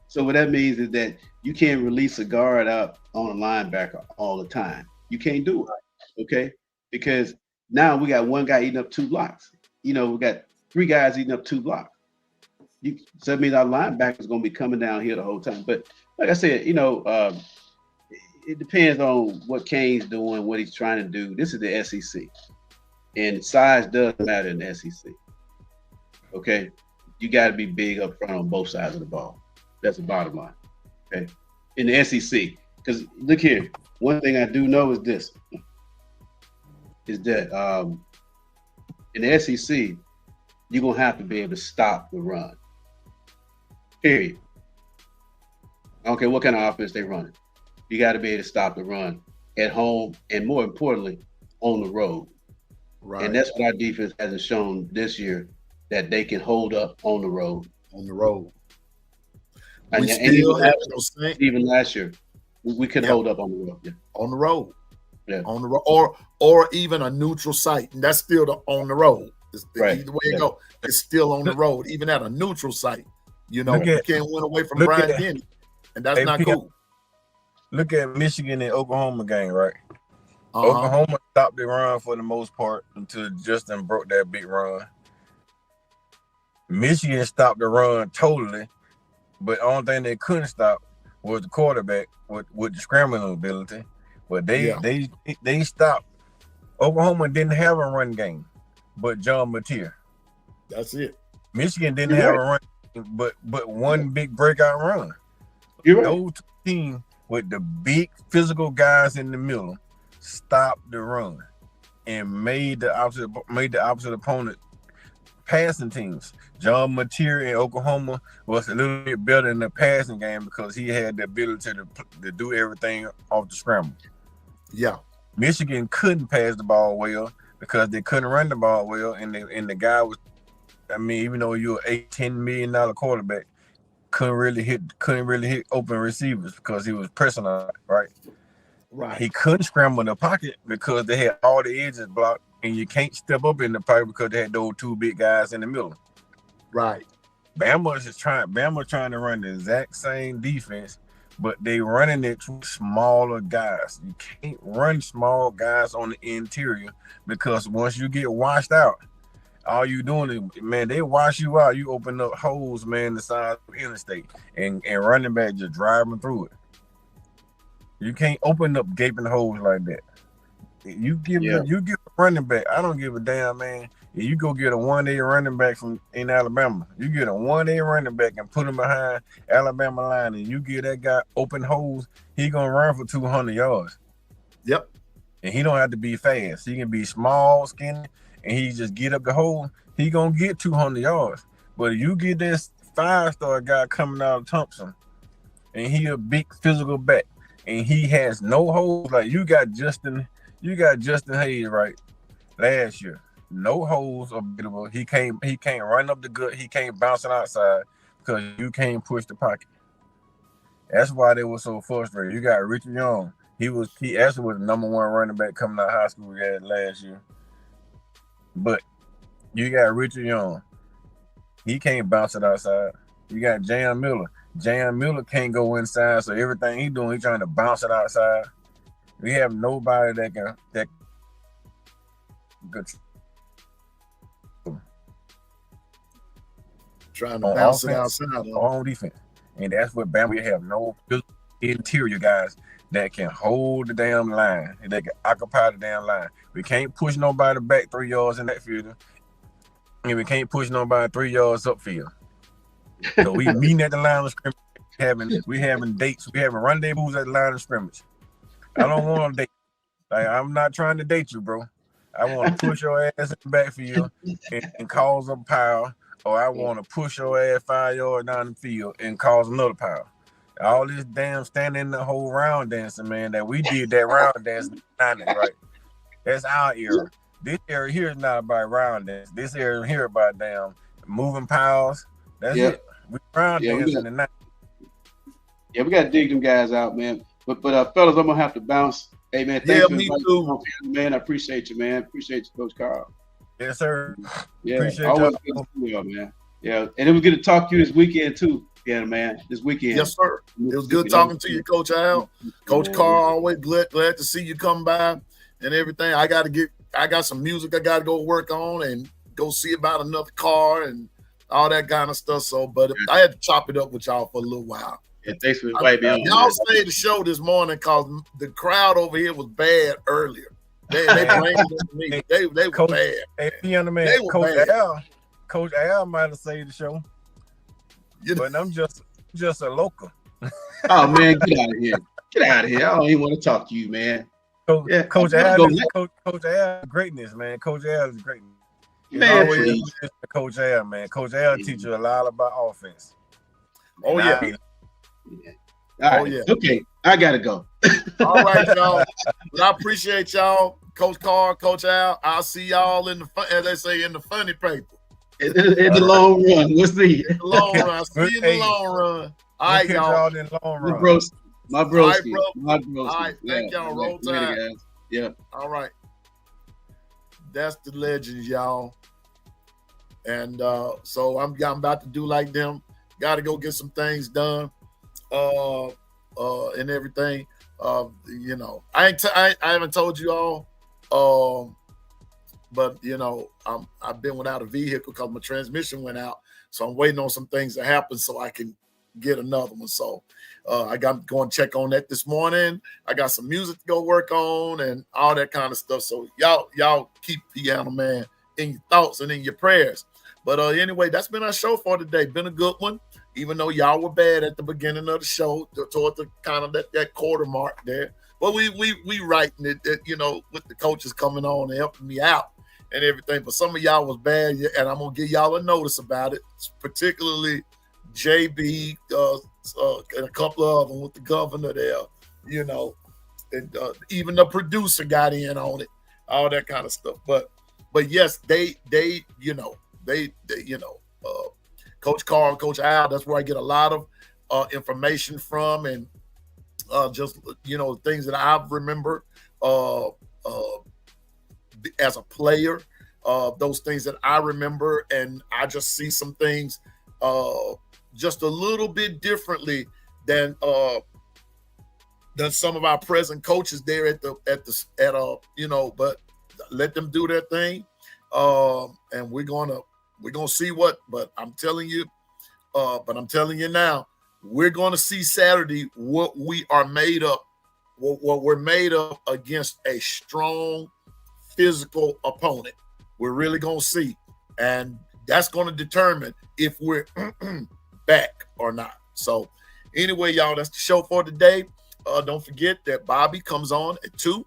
So what that means is that you can't release a guard up on a linebacker all the time. You can't do it, okay? Because now we got 1 guy eating up 2 blocks. We got 3 guys eating up 2 blocks. So that means our linebacker is going to be coming down here the whole time. But like I said, it depends on what Kane's doing, what he's trying to do. This is the SEC, and size does matter in the SEC. Okay, you got to be big up front on both sides of the ball. That's the bottom line. Okay, in the SEC, because look here, one thing I do know is this: is that in the SEC, you're gonna have to be able to stop the run. Period. I don't care what kind of offense they're running. You got to be able to stop the run at home, and more importantly, on the road. Right. And that's what our defense hasn't shown this year, that they can hold up on the road. On the road. And We even still have last- those even last year, we could Yeah. hold up on the road. Yeah. on the road. Yeah. On the road, or even a neutral site, and that's still on the road. Right. Either way it Yeah. go, it's still on the road, even at a neutral site. You Look at- can't win away from look Brian at- Denny, and that's Hey, not P- cool. Look at Michigan and Oklahoma game, right? Uh-huh. Oklahoma stopped the run for the most part until Justin broke that big run. Michigan stopped the run totally, but the only thing they couldn't stop was the quarterback with the scrambling ability. But they stopped. Oklahoma didn't have a run game, but John Mateer. That's it. Michigan didn't You're have right. a run, but one big breakout run. You're right. Those two teams with the big physical guys in the middle stopped the run and made the opposite opponent passing teams. John Mateer in Oklahoma was a little bit better in the passing game because he had the ability to do everything off the scramble. Yeah. Michigan couldn't pass the ball well because they couldn't run the ball well, and the guy was, even though you're an $10 million quarterback, couldn't really hit open receivers because he was pressing on it, right? Right. He couldn't scramble in the pocket because they had all the edges blocked, and you can't step up in the pocket because they had those 2 big guys in the middle. Right. Bama's trying to run the exact same defense, but they running it to smaller guys. You can't run small guys on the interior because once you get washed out, all you doing is, man, they wash you out. You open up holes, man, the size of the interstate, and running back just driving through it. You can't open up gaping holes like that. You give a running back. I don't give a damn, man. If you go get a 1A running back in Alabama, you get a 1A running back and put him behind Alabama line, and you give that guy open holes, he gonna run for 200 yards. Yep. And he don't have to be fast. He can be small, skinny, and he just get up the hole. He gonna get 200 yards. But if you get this 5-star guy coming out of Thompson, and he a big physical back, and he has no holes, like you got Justin Hayes right last year. No holes available. He can't run up the gut. He can't bounce it outside because you can't push the pocket. That's why they were so frustrated. You got Richard Young. He actually was the number 1 running back coming out of high school we had last year. But you got Richard Young. He can't bounce it outside. You got Jan Miller. Jan Miller can't go inside, so everything he's doing, he's trying to bounce it outside. We have nobody that could Trying to on bounce it offense, outside. on defense. And that's what Bama, we have no interior guys that can hold the damn line. They can occupy the damn line. We can't push nobody back 3 yards in that field. And we can't push nobody 3 yards upfield. So we meeting at the line of scrimmage. We having dates. We having rendezvous at the line of scrimmage. I don't want to date. Like, I'm not trying to date you, bro. I want to push your ass in the backfield and cause a pile, or I want to push your ass 5 yards down the field and cause another pile. All this damn standing in the whole round dancing, man, that we did that round dance in the 90s, right? That's our era. This era here is not about round dance. This era here about damn moving piles. That's it. We round dancing in the 90s. Yeah, we got to dig them guys out, man. But fellas, I'm gonna have to bounce. Hey, man, thanks for inviting me on, man. I appreciate you, man. Appreciate you, Coach Carl. Yes, sir. Yeah, appreciate always good to see y'all, man. Yeah, and it was good to talk to you this weekend too. Yeah, man, this weekend. Yes, sir. It was good talking to you, Coach Al. Coach Carl, always glad to see you come by and everything. I got some music I got to go work on and go see about another car and all that kind of stuff. So, but I had to chop it up with y'all for a little while. Yeah, thanks for inviting me on. Y'all stayed the show this morning because the crowd over here was bad earlier. They blamed me. They were Coach, bad. Hey, piano man, Coach Al might have saved the show, but I'm just a local. Oh man, get out of here! Get out of here! I don't even want to talk to you, man. Coach Al, greatness, man. Coach Al is greatness. Man, Coach Al, man. Coach Al teach you a lot about offense. Oh yeah. All right. Okay, I gotta go. All right, y'all. But I appreciate y'all, Coach Carr, Coach Al. I'll see y'all in the as they say in the funny paper. In the long run, we'll see. In the long run. I'll see you in the long run. All right, y'all. In the long run. My bro. All right, thank y'all. Roll Tide. Yeah. All right. That's the legends, y'all. And so I'm about to do like them. Got to go get some things done. And everything. You know, I haven't told you all. But you know, I've been without a vehicle because my transmission went out. So I'm waiting on some things to happen so I can get another one. So I got going to check on that this morning. I got some music to go work on and all that kind of stuff. So y'all keep Piano Man in your thoughts and in your prayers. But anyway, that's been our show for today. Been a good one. Even though y'all were bad at the beginning of the show, toward the kind of that quarter mark there. But we writing it, you know, with the coaches coming on and helping me out and everything. But some of y'all was bad, and I'm gonna give y'all a notice about it, particularly JB and a couple of them with the governor there, you know, and even the producer got in on it, all that kind of stuff. But yes, they you know, they you know. Coach Carl, Coach Al, that's where I get a lot of information from, and just, you know, things that I remember as a player, those things that I remember, and I just see some things just a little bit differently than some of our present coaches there at you know, but let them do their thing, and we're gonna see but I'm telling you now, we're going to see Saturday what we are made up, what we're made of against a strong physical opponent. We're really going to see, and that's going to determine if we're back or not. So anyway, y'all, that's the show for today. Don't forget that Bobby comes on at 2.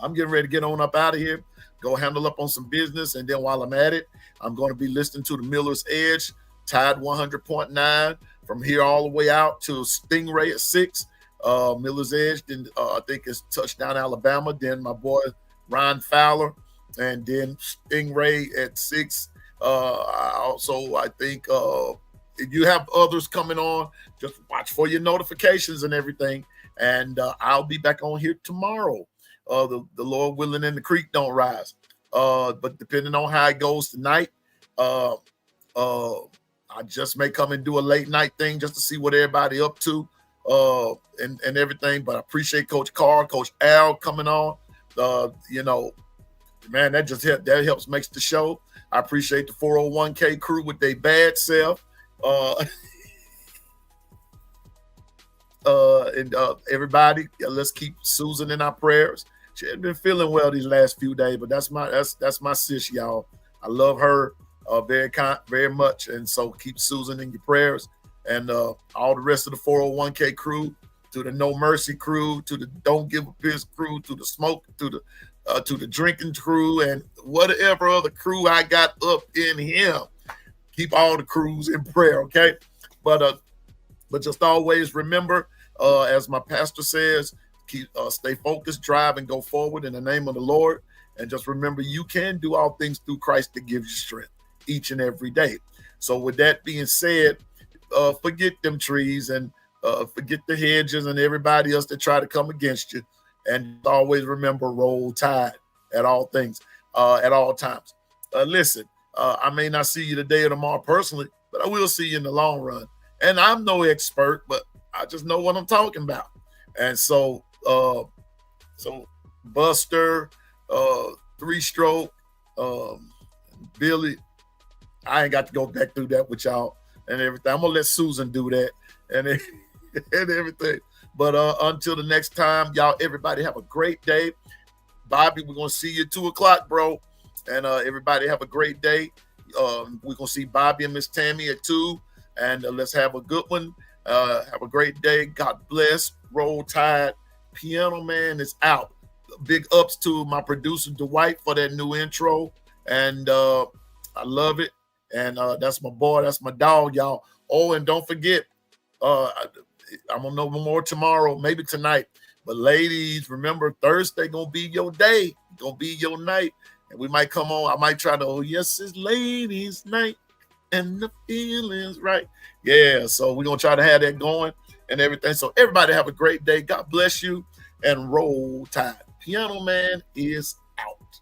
I'm getting ready to get on up out of here, go handle up on some business, and then while I'm at it, I'm going to be listening to the Miller's Edge, Tide 100.9, from here all the way out to Stingray at 6. Miller's Edge, then I think it's Touchdown Alabama. Then my boy Ryan Fowler, and then Stingray at 6. I think if you have others coming on, just watch for your notifications and everything. And I'll be back on here tomorrow. The Lord willing and the creek don't rise. But depending on how it goes tonight, I just may come and do a late night thing just to see what everybody up to and everything. But I appreciate Coach Carr, Coach Al coming on. You know, man, that helps makes the show. I appreciate the 401k crew with their bad self. And everybody, let's keep Susan in our prayers. She hadn't been feeling well these last few days, but that's my sis, y'all. I love her very much, and so keep Susan in your prayers. And all the rest of the 401k crew, to the No Mercy crew, to the Don't Give a Piss crew, to the smoke, to the drinking crew, and whatever other crew I got up in here. Keep all the crews in prayer, okay? But But just always remember, as my pastor says, stay focused, drive, and go forward in the name of the Lord. And just remember, you can do all things through Christ that gives you strength each and every day. So with that being said, forget them trees and forget the hedges and everybody else that try to come against you. And always remember, roll tide at all things, at all times. Listen, I may not see you today or tomorrow personally, but I will see you in the long run. And I'm no expert, but I just know what I'm talking about. And so Buster, 3-Stroke, Billy, I ain't got to go back through that with y'all and everything. I'm gonna let Susan do that and everything. But until the next time, y'all, everybody have a great day. Bobby, we're gonna see you at 2:00, bro. And everybody have a great day. We're gonna see Bobby and Miss Tammy at 2, and let's have a good one. Have a great day. God bless. Roll Tide. Piano Man is out. Big ups to my producer Dwight for that new intro, and I love it. And that's my boy, that's my dog, y'all. Oh, and don't forget, I'm gonna know more tomorrow, maybe tonight. But ladies, remember, Thursday gonna be your day, gonna be your night, and we might come on. I might try to. Oh yes, it's ladies' night, and the feeling's right. Yeah, so we're gonna try to have that going and everything. So everybody have a great day. God bless you, and roll tide. Piano Man is out.